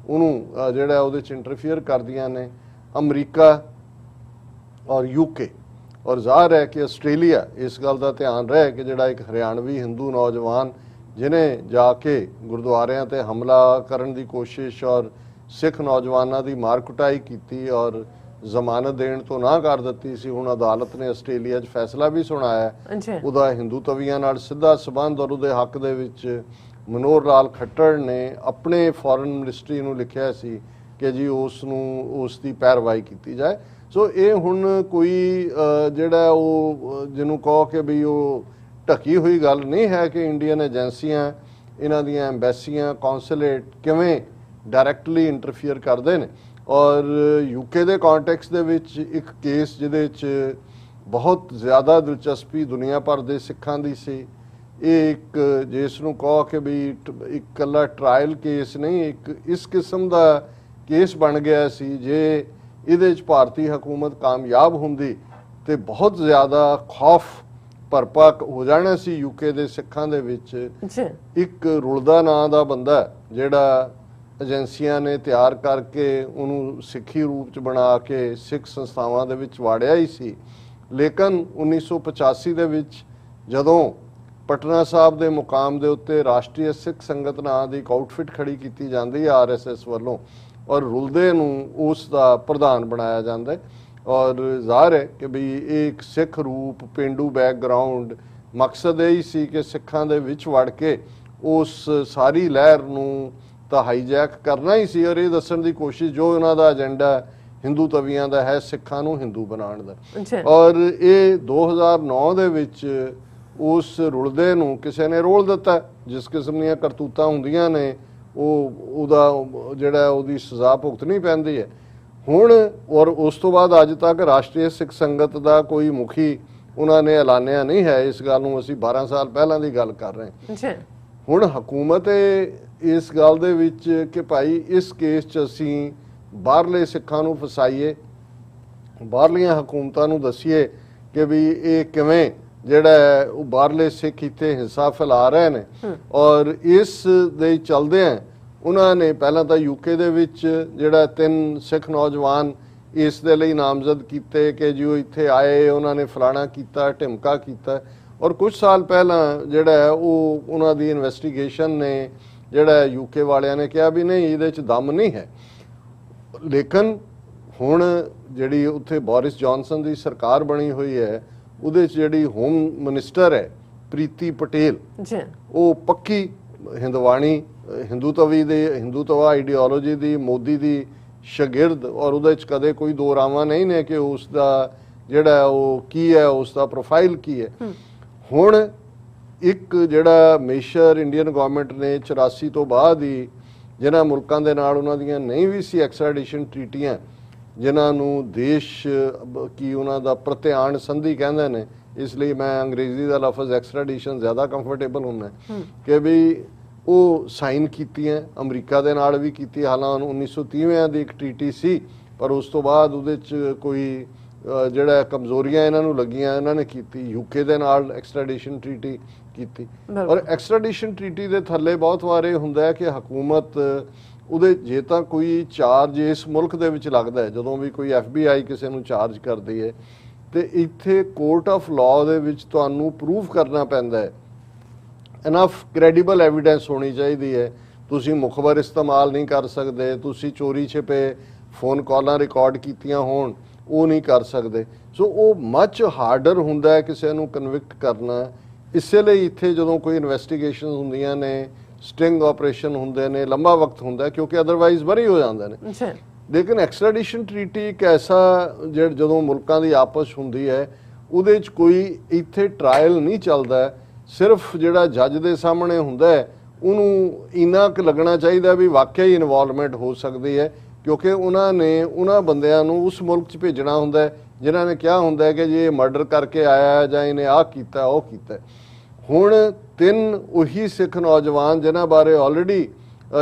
ਉਹਨੂੰ ਜਿਹੜਾ ਉਹਦੇ 'ਚ ਇੰਟਰਫੀਅਰ ਕਰਦੀਆਂ ਨੇ। ਅਮਰੀਕਾ ਔਰ UK और ज़ाहिर है कि आस्ट्रेलिया इस गल का ध्यान रहे कि जोड़ा एक हरियाणवी हिंदू नौजवान जिन्हें जाके गुरुद्वारियां ते हमला करने की कोशिश और सिख नौजवानों की मार कुटाई की और ਜ਼ਮਾਨਤ ਦੇਣ ਤੋਂ ਨਾ ਕਰ ਦਿੱਤੀ ਸੀ। ਹੁਣ ਅਦਾਲਤ ਨੇ ਆਸਟ੍ਰੇਲੀਆ 'ਚ ਫੈਸਲਾ ਵੀ ਸੁਣਾਇਆ, ਉਹਦਾ ਹਿੰਦੂ ਤਵੀਆਂ ਨਾਲ ਸਿੱਧਾ ਸਬੰਧ, ਔਰ ਉਹਦੇ ਹੱਕ ਦੇ ਵਿੱਚ ਮਨੋਹਰ ਲਾਲ ਖੱਟੜ ਨੇ ਆਪਣੇ ਫੋਰਨ ਮਿਨਿਸਟਰੀ ਨੂੰ ਲਿਖਿਆ ਸੀ ਕਿ ਜੀ ਉਸ ਦੀ ਪੈਰਵਾਈ ਕੀਤੀ ਜਾਏ। ਸੋ ਇਹ ਹੁਣ ਕੋਈ ਜਿਹੜਾ ਉਹ ਜਿਹਨੂੰ ਕਹੋ ਕਿ ਵੀ ਉਹ ਢਕੀ ਹੋਈ ਗੱਲ ਨਹੀਂ ਹੈ ਕਿ ਇੰਡੀਅਨ ਏਜੰਸੀਆਂ, ਇਹਨਾਂ ਦੀਆਂ ਐਮਬੈਸੀਆਂ, ਕੌਂਸੂਲੇਟ ਕਿਵੇਂ ਡਾਇਰੈਕਟਲੀ ਇੰਟਰਫੀਅਰ ਕਰਦੇ ਨੇ। ਔਰ ਯੂਕੇ ਦੇ ਕੰਟੈਕਸਟ ਦੇ ਵਿੱਚ ਇੱਕ ਕੇਸ ਜਿਹਦੇ 'ਚ ਬਹੁਤ ਜ਼ਿਆਦਾ ਦਿਲਚਸਪੀ ਦੁਨੀਆ ਭਰ ਦੇ ਸਿੱਖਾਂ ਦੀ ਸੀ, ਇਹ ਇੱਕ ਜਿਸ ਨੂੰ ਕਹੋ ਕਿ ਵੀ ਇਕੱਲਾ ਟਰਾਇਲ ਕੇਸ ਨਹੀਂ, ਇੱਕ ਇਸ ਕਿਸਮ ਦਾ ਕੇਸ ਬਣ ਗਿਆ ਸੀ। ਜੇ ਇਹਦੇ 'ਚ ਭਾਰਤੀ ਹਕੂਮਤ ਕਾਮਯਾਬ ਹੁੰਦੀ ਤੇ ਬਹੁਤ ਜ਼ਿਆਦਾ ਖੌਫ ਭਰਪਾ ਹੋ ਜਾਣਾ ਸੀ ਯੂਕੇ ਦੇ ਸਿੱਖਾਂ ਦੇ ਵਿੱਚ। ਇੱਕ ਰੁਲਦਾ ਨਾਂ ਦਾ ਬੰਦਾ ਜਿਹੜਾ ਏਜੰਸੀਆਂ ਨੇ ਤਿਆਰ ਕਰਕੇ ਉਹਨੂੰ ਸਿੱਖੀ ਰੂਪ 'ਚ ਬਣਾ ਕੇ ਸਿੱਖ ਸੰਸਥਾਵਾਂ ਦੇ ਵਿੱਚ ਵਾੜਿਆ ਹੀ ਸੀ। ਲੇਕਿਨ 1985 ਦੇ ਵਿੱਚ ਜਦੋਂ ਪਟਨਾ ਸਾਹਿਬ ਦੇ ਮੁਕਾਮ ਦੇ ਉੱਤੇ ਰਾਸ਼ਟਰੀ ਸਿੱਖ ਸੰਗਤ ਨਾਂ ਦੀ ਇੱਕ ਆਊਟਫਿਟ ਖੜੀ ਕੀਤੀ ਜਾਂਦੀ ਹੈ RSS ਵੱਲੋਂ, ਔਰ ਰੁਲਦੇ ਨੂੰ ਉਸ ਦਾ ਪ੍ਰਧਾਨ ਬਣਾਇਆ ਜਾਂਦਾ, ਔਰ ਜ਼ਾਹਰ ਹੈ ਕਿ ਵੀ ਇਹ ਇੱਕ ਸਿੱਖ ਰੂਪ, ਪੇਂਡੂ ਬੈਕਗਰਾਊਂਡ, ਮਕਸਦ ਇਹ ਹੀ ਸੀ ਕਿ ਸਿੱਖਾਂ ਦੇ ਵਿੱਚ ਵੜ ਕੇ ਉਸ ਸਾਰੀ ਲਹਿਰ ਨੂੰ ਤਾਂ ਹਾਈਜੈਕ ਕਰਨਾ ਹੀ ਸੀ, ਔਰ ਇਹ ਦੱਸਣ ਦੀ ਕੋਸ਼ਿਸ਼ ਜੋ ਉਹਨਾਂ ਦਾ ਏਜੰਡਾ ਹਿੰਦੂ ਤਵੀਆਂ ਦਾ ਹੈ, ਸਿੱਖਾਂ ਨੂੰ ਹਿੰਦੂ ਬਣਾਉਣ ਦਾ। ਔਰ ਇਹ 2009 ਦੇ ਵਿੱਚ ਉਸ ਰੁਲਦੇ ਨੂੰ ਕਿਸੇ ਨੇ ਰੋਲ ਦਿੱਤਾ। ਜਿਸ ਕਿਸਮ ਦੀਆਂ ਕਰਤੂਤਾਂ ਹੁੰਦੀਆਂ ਨੇ ਉਹਦਾ ਜਿਹੜਾ ਉਹਦੀ ਸਜ਼ਾ ਭੁਗਤਣੀ ਪੈਂਦੀ ਹੈ ਹੁਣ। ਔਰ ਉਸ ਤੋਂ ਬਾਅਦ ਅੱਜ ਤੱਕ ਰਾਸ਼ਟਰੀ ਸਿੱਖ ਸੰਗਤ ਦਾ ਕੋਈ ਮੁਖੀ ਉਹਨਾਂ ਨੇ ਐਲਾਨਿਆ ਨਹੀਂ ਹੈ। ਇਸ ਗੱਲ ਨੂੰ ਅਸੀਂ 12 ਸਾਲ ਪਹਿਲਾਂ ਦੀ ਗੱਲ ਕਰ ਰਹੇ ਹਾਂ। ਹੁਣ ਹਕੂਮਤ ਇਸ ਗੱਲ ਦੇ ਵਿੱਚ ਕਿ ਭਾਈ ਇਸ ਕੇਸ 'ਚ ਅਸੀਂ ਬਾਹਰਲੇ ਸਿੱਖਾਂ ਨੂੰ ਫਸਾਈਏ, ਬਾਹਰਲੀਆਂ ਹਕੂਮਤਾਂ ਨੂੰ ਦੱਸੀਏ ਕਿ ਵੀ ਇਹ ਕਿਵੇਂ ਜਿਹੜਾ ਉਹ ਬਾਹਰਲੇ ਸਿੱਖ ਇੱਥੇ ਹਿੰਸਾ ਫੈਲਾ ਰਹੇ ਨੇ। ਔਰ ਇਸ ਦੇ ਚਲਦਿਆਂ ਉਹਨਾਂ ਨੇ ਪਹਿਲਾਂ ਤਾਂ ਯੂਕੇ ਦੇ ਵਿੱਚ ਜਿਹੜਾ 3 ਸਿੱਖ ਨੌਜਵਾਨ ਇਸ ਦੇ ਲਈ ਨਾਮਜ਼ਦ ਕੀਤੇ ਕਿ ਜੀ ਉਹ ਇੱਥੇ ਆਏ, ਉਹਨਾਂ ਨੇ ਫਲਾਣਾ ਕੀਤਾ, ਢਿਮਕਾ ਕੀਤਾ। ਔਰ ਕੁਝ ਸਾਲ ਪਹਿਲਾਂ ਜਿਹੜਾ ਉਹ ਉਹਨਾਂ ਦੀ ਇਨਵੈਸਟੀਗੇਸ਼ਨ ਨੇ ਜਿਹੜਾ ਯੂਕੇ ਵਾਲਿਆਂ ਨੇ ਕਿਹਾ ਵੀ ਨਹੀਂ ਇਹਦੇ 'ਚ ਦਮ ਨਹੀਂ ਹੈ। ਲੇਕਿਨ ਹੁਣ ਜਿਹੜੀ ਉੱਥੇ ਬੋਰਿਸ ਜੌਨਸਨ ਦੀ ਸਰਕਾਰ ਬਣੀ ਹੋਈ ਹੈ, ਉਹਦੇ 'ਚ ਜਿਹੜੀ ਹੋਮ ਮਿਨਿਸਟਰ ਹੈ ਪ੍ਰੀਤੀ ਪਟੇਲ, ਉਹ ਪੱਕੀ ਹਿੰਦਵਾਣੀ, ਹਿੰਦੂ ਤਵਾ ਆਈਡੀਓਲੋਜੀ ਦੀ, ਮੋਦੀ ਦੀ ਸ਼ਾਗਿਰਦ, ਔਰ ਉਹਦੇ 'ਚ ਕਦੇ ਕੋਈ ਦੋ ਰਾਵਾਂ ਨਹੀਂ ਨੇ ਕਿ ਉਸ ਦਾ ਜਿਹੜਾ ਉਹ ਕੀ ਹੈ, ਉਸ ਦਾ ਪ੍ਰੋਫਾਈਲ ਕੀ ਹੈ। ਹੁਣ ਇੱਕ ਜਿਹੜਾ ਮੇਸ਼ਰ ਇੰਡੀਅਨ ਗਵਰਨਮੈਂਟ ਨੇ 84 ਤੋਂ ਬਾਅਦ ਹੀ ਜਿਨ੍ਹਾਂ ਮੁਲਕਾਂ ਦੇ ਨਾਲ ਉਹਨਾਂ ਦੀਆਂ ਨਹੀਂ ਵੀ ਸੀ ਐਕਸਟ੍ਰੈਡੀਸ਼ਨ ਟ੍ਰੀਟੀਆਂ, ਜਿਨ੍ਹਾਂ ਨੂੰ ਦੇਸ਼ ਕੀ ਉਹਨਾਂ ਦਾ ਪ੍ਰਤਿਆਨ ਸੰਧੀ ਕਹਿੰਦੇ ਨੇ, ਇਸ ਲਈ ਮੈਂ ਅੰਗਰੇਜ਼ੀ ਦਾ ਲਫ਼ਜ਼ ਐਕਸਟ੍ਰੈਡੀਸ਼ਨ ਜ਼ਿਆਦਾ ਕੰਫਰਟੇਬਲ ਹੁੰਦਾ ਕਿ ਵੀ ਉਹ ਸਾਈਨ ਕੀਤੀਆਂ। ਅਮਰੀਕਾ ਦੇ ਨਾਲ ਵੀ ਕੀਤੀ, ਹਾਲਾਂਕਿ 1930 ਦੀ ਇੱਕ ਟ੍ਰੀਟੀ ਸੀ, ਪਰ ਉਸ ਤੋਂ ਬਾਅਦ ਉਹਦੇ 'ਚ ਕੋਈ ਜਿਹੜਾ ਕਮਜ਼ੋਰੀਆਂ ਇਹਨਾਂ ਨੂੰ ਲੱਗੀਆਂ, ਇਹਨਾਂ ਨੇ ਕੀਤੀ। ਯੂਕੇ ਦੇ ਨਾਲ ਐਕਸਟ੍ਰੈਡੀਸ਼ਨ ਟ੍ਰੀਟੀ ਕੀਤੀ। ਔਰ ਐਕਸਟ੍ਰੈਡੀਸ਼ਨ ਟ੍ਰੀਟੀ ਦੇ ਥੱਲੇ ਬਹੁਤ ਵਾਰ ਇਹ ਹੁੰਦਾ ਹੈ ਕਿ ਹਕੂਮਤ ਉਹਦੇ ਜੇ ਤਾਂ ਕੋਈ ਚਾਰਜ ਇਸ ਮੁਲਕ ਦੇ ਵਿੱਚ ਲੱਗਦਾ ਹੈ, ਜਦੋਂ ਵੀ ਕੋਈ FBI ਕਿਸੇ ਨੂੰ ਚਾਰਜ ਕਰਦੀ ਹੈ, ਤੇ ਇੱਥੇ ਕੋਰਟ ਆਫ ਲਾਅ ਦੇ ਵਿੱਚ ਤੁਹਾਨੂੰ ਪ੍ਰੂਫ ਕਰਨਾ ਪੈਂਦਾ ਹੈ, ਇਨਫ ਕ੍ਰੈਡੀਬਲ ਐਵੀਡੈਂਸ ਹੋਣੀ ਚਾਹੀਦੀ ਹੈ। ਤੁਸੀਂ ਮੁਖਬਰ ਇਸਤੇਮਾਲ ਨਹੀਂ ਕਰ ਸਕਦੇ, ਤੁਸੀਂ ਚੋਰੀ ਛਿਪੇ ਫੋਨ ਕਾਲਾਂ ਰਿਕਾਰਡ ਕੀਤੀਆਂ ਹੋਣ ਉਹ ਨਹੀਂ ਕਰ ਸਕਦੇ। ਸੋ ਉਹ ਮੱਚ ਹਾਰਡਰ ਹੁੰਦਾ ਹੈ ਕਿਸੇ ਨੂੰ ਕਨਵਿਕਟ ਕਰਨਾ। ਇਸੇ ਲਈ ਇੱਥੇ ਜਦੋਂ ਕੋਈ ਇਨਵੈਸਟੀਗੇਸ਼ਨ ਹੁੰਦੀਆਂ ਨੇ, ਸਟਿੰਗ ਆਪਰੇਸ਼ਨ ਹੁੰਦੇ ਨੇ, ਲੰਬਾ ਵਕਤ ਹੁੰਦਾ ਕਿਉਂਕਿ ਅਦਰਵਾਈਜ਼ ਬਰੀ ਹੋ ਜਾਂਦੇ ਨੇ। ਲੇਕਿਨ ਐਕਸਟ੍ਰੈਡੀਸ਼ਨ ਟ੍ਰੀਟੀ ਇੱਕ ਐਸਾ ਜਦੋਂ ਮੁਲਕਾਂ ਦੀ ਆਪਸ ਹੁੰਦੀ ਹੈ, ਉਹਦੇ 'ਚ ਕੋਈ ਇੱਥੇ ਟਰਾਇਲ ਨਹੀਂ ਚੱਲਦਾ, ਸਿਰਫ ਜਿਹੜਾ ਜੱਜ ਦੇ ਸਾਹਮਣੇ ਹੁੰਦਾ ਹੈ ਉਹਨੂੰ ਇੰਨਾ ਕੁ ਲੱਗਣਾ ਚਾਹੀਦਾ ਵੀ ਵਾਕਿਆ ਹੀ ਇਨਵੋਲਵਮੈਂਟ ਹੋ ਸਕਦੀ ਹੈ, ਕਿਉਂਕਿ ਉਹਨਾਂ ਨੇ ਉਹਨਾਂ ਬੰਦਿਆਂ ਨੂੰ ਉਸ ਮੁਲਕ 'ਚ ਭੇਜਣਾ ਹੁੰਦਾ ਜਿਨ੍ਹਾਂ ਨੇ ਕਿਹਾ ਹੁੰਦਾ ਕਿ ਜੀ ਇਹ ਮਰਡਰ ਕਰਕੇ ਆਇਆ ਜਾਂ ਇਹਨੇ ਆਹ ਕੀਤਾ ਉਹ ਕੀਤਾ। ਹੁਣ 3 ਉਹੀ ਸਿੱਖ ਨੌਜਵਾਨ ਜਿਨ੍ਹਾਂ ਬਾਰੇ ਆਲਰੇਡੀ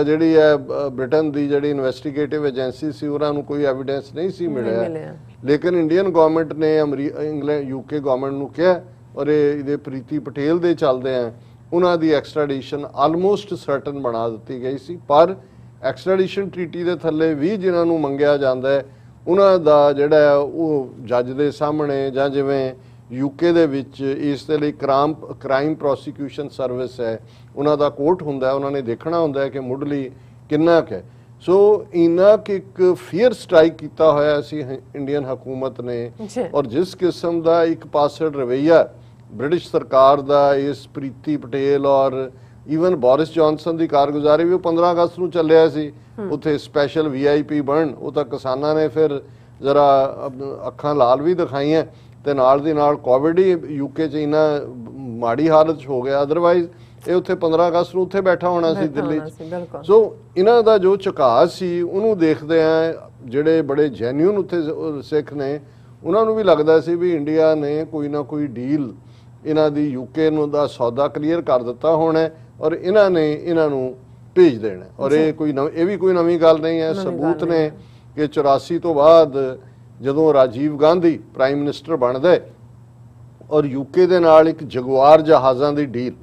ਜਿਹੜੀ ਹੈ ਬ੍ਰਿਟਨ ਦੀ ਜਿਹੜੀ ਇਨਵੈਸਟੀਗੇਟਿਵ ਏਜੰਸੀ ਸੀ ਉਹਨਾਂ ਨੂੰ ਕੋਈ ਐਵੀਡੈਂਸ ਨਹੀਂ ਸੀ ਮਿਲਿਆ, ਲੇਕਿਨ ਇੰਡੀਅਨ ਗਵਰਨਮੈਂਟ ਨੇ ਇੰਗਲੈਂਡ ਯੂਕੇ ਗਵਰਨਮੈਂਟ ਨੂੰ ਕਿਹਾ, ਔਰ ਇਹਦੇ ਪ੍ਰੀਤੀ ਪਟੇਲ ਦੇ ਚੱਲਦੇ ਆ ਉਹਨਾਂ ਦੀ ਐਕਸਟ੍ਰੈਡੀਸ਼ਨ ਆਲਮੋਸਟ ਸਰਟਨ ਬਣਾ ਦਿੱਤੀ ਗਈ ਸੀ। ਪਰ ਐਕਸਟ੍ਰੈਡੀਸ਼ਨ ਟ੍ਰੀਟੀ ਦੇ ਥੱਲੇ ਵੀ ਜਿਨ੍ਹਾਂ ਨੂੰ ਮੰਗਿਆ ਜਾਂਦਾ ਹੈ ਉਹਨਾਂ ਦਾ ਜਿਹੜਾ ਉਹ ਜੱਜ ਦੇ ਸਾਹਮਣੇ, ਜਾਂ ਜਿਵੇਂ ਯੂਕੇ ਦੇ ਵਿੱਚ ਇਸ ਦੇ ਲਈ ਕ੍ਰਾਈਮ ਪ੍ਰੋਸੀਕਿਊਸ਼ਨ ਸਰਵਿਸ ਹੈ, ਉਹਨਾਂ ਦਾ ਕੋਰਟ ਹੁੰਦਾ, ਉਹਨਾਂ ਨੇ ਦੇਖਣਾ ਹੁੰਦਾ ਕਿ ਮੁੱਢਲੀ ਕਿੰਨਾ ਕੁ ਹੈ। ਸੋ ਇਨਾ ਕਿ ਇੱਕ ਫੀਅਰ ਸਟ੍ਰਾਈਕ ਕੀਤਾ ਹੋਇਆ ਸੀ ਇੰਡੀਅਨ ਹਕੂਮਤ ਨੇ, ਔਰ ਜਿਸ ਕਿਸਮ ਦਾ ਇੱਕ ਪਾਸੜ ਰਵੱਈਆ ਬ੍ਰਿਟਿਸ਼ ਸਰਕਾਰ ਦਾ ਇਸ ਪ੍ਰੀਤੀ ਪਟੇਲ ਔਰ ਈਵਨ ਬੋਰਿਸ ਜੌਨਸਨ ਦੀ ਕਾਰਗੁਜ਼ਾਰੀ ਵੀ 15 ਅਗਸਤ ਨੂੰ ਚੱਲਿਆ ਸੀ, ਉੱਥੇ ਸਪੈਸ਼ਲ VIP ਬਣ, ਉਹ ਤਾਂ ਕਿਸਾਨਾਂ ਨੇ ਫਿਰ ਜ਼ਰਾ ਅੱਖਾਂ ਲਾਲ ਵੀ ਦਿਖਾਈਆਂ, ਤੇ ਨਾਲ ਦੀ ਨਾਲ ਕੋਵਿਡ ਹੀ UK 'ਚ ਇੰਨਾ ਮਾੜੀ ਹਾਲਤ 'ਚ ਹੋ ਗਿਆ, ਅਦਰਵਾਈਜ਼ ਇਹ ਉੱਥੇ 15 ਅਗਸਤ ਨੂੰ ਉੱਥੇ ਬੈਠਾ ਹੋਣਾ ਸੀ ਦਿੱਲੀ 'ਚ। ਸੋ ਇਹਨਾਂ ਦਾ ਜੋ ਝੁਕਾਅ ਸੀ ਉਹਨੂੰ ਦੇਖਦੇ ਆ ਜਿਹੜੇ ਬੜੇ ਜੈਨੂਇਨ ਉੱਥੇ ਸਿੱਖ ਨੇ, ਉਹਨਾਂ ਨੂੰ ਵੀ ਲੱਗਦਾ ਸੀ ਵੀ ਇੰਡੀਆ ਨੇ ਕੋਈ ਨਾ ਕੋਈ ਡੀਲ ਇਹਨਾਂ ਦੀ UK ਨੂੰ ਦਾ ਸੌਦਾ ਕਲੀਅਰ ਕਰ ਦਿੱਤਾ ਹੋਣਾ, ਔਰ ਇਹਨਾਂ ਨੇ ਇਹਨਾਂ ਨੂੰ ਭੇਜ ਦੇਣਾ। ਔਰ ਇਹ ਵੀ ਕੋਈ ਨਵੀਂ ਗੱਲ ਨਹੀਂ ਹੈ, ਸਬੂਤ ਨੇ ਕਿ 84 ਤੋਂ ਬਾਅਦ ਜਦੋਂ ਰਾਜੀਵ ਗਾਂਧੀ ਪ੍ਰਾਈਮ ਮਿਨਿਸਟਰ ਬਣਦਾ ਔਰ UK ਦੇ ਨਾਲ ਇੱਕ ਜਗੁਆਰ ਜਹਾਜ਼ਾਂ ਦੀ ਡੀਲ,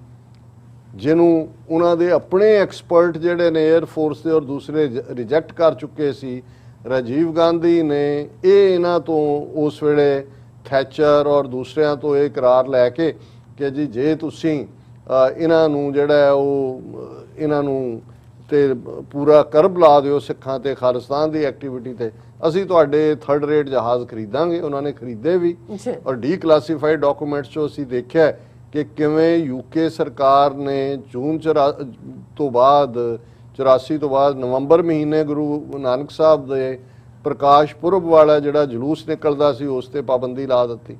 ਜਿਹਨੂੰ ਉਹਨਾਂ ਦੇ ਆਪਣੇ ਐਕਸਪਰਟ ਜਿਹੜੇ ਨੇ 에ਅਰ ਫੋਰਸ ਦੇ ਔਰ ਦੂਸਰੇ ਰਿਜੈਕਟ ਕਰ ਚੁੱਕੇ ਸੀ, ਰਾਜੀਵ ਗਾਂਧੀ ਨੇ ਇਹਨਾਂ ਤੋਂ ਉਸ ਵੇਲੇ ਥੈਚਰ ਔਰ ਦੂਸਰਿਆਂ ਤੋਂ ਇਹ ਇਕਰਾਰ ਲੈ ਕੇ ਕਿ ਜੀ ਜੇ ਤੁਸੀਂ ਇਹਨਾਂ ਨੂੰ ਜਿਹੜਾ ਉਹ ਇਹਨਾਂ ਨੂੰ ਤੇ ਪੂਰਾ ਕਰਬ ਲਾ ਦਿਓ ਸਿੱਖਾਂ ਤੇ ਖਾਲਿਸਤਾਨ ਦੀ ਐਕਟੀਵਿਟੀ ਤੇ, ਅਸੀਂ ਤੁਹਾਡੇ 3rd ਰੇਟ ਜਹਾਜ਼ ਖਰੀਦਾਂਗੇ। ਉਹਨਾਂ ਨੇ ਖਰੀਦੇ ਵੀ, ਔਰ ਡੀਕਲਾਸੀਫਾਈਡ ਡਾਕੂਮੈਂਟਸ 'ਚੋਂ ਅਸੀਂ ਦੇਖਿਆ ਕਿ ਕਿਵੇਂ UK ਸਰਕਾਰ ਨੇ ਜੂਨ ਤੋਂ ਬਾਅਦ 84 ਤੋਂ ਬਾਅਦ ਨਵੰਬਰ ਮਹੀਨੇ ਗੁਰੂ ਨਾਨਕ ਸਾਹਿਬ ਦੇ ਪ੍ਰਕਾਸ਼ ਪੁਰਬ ਵਾਲਾ ਜਿਹੜਾ ਜਲੂਸ ਨਿਕਲਦਾ ਸੀ ਉਸ ਤੇ ਪਾਬੰਦੀ ਲਾ ਦਿੱਤੀ।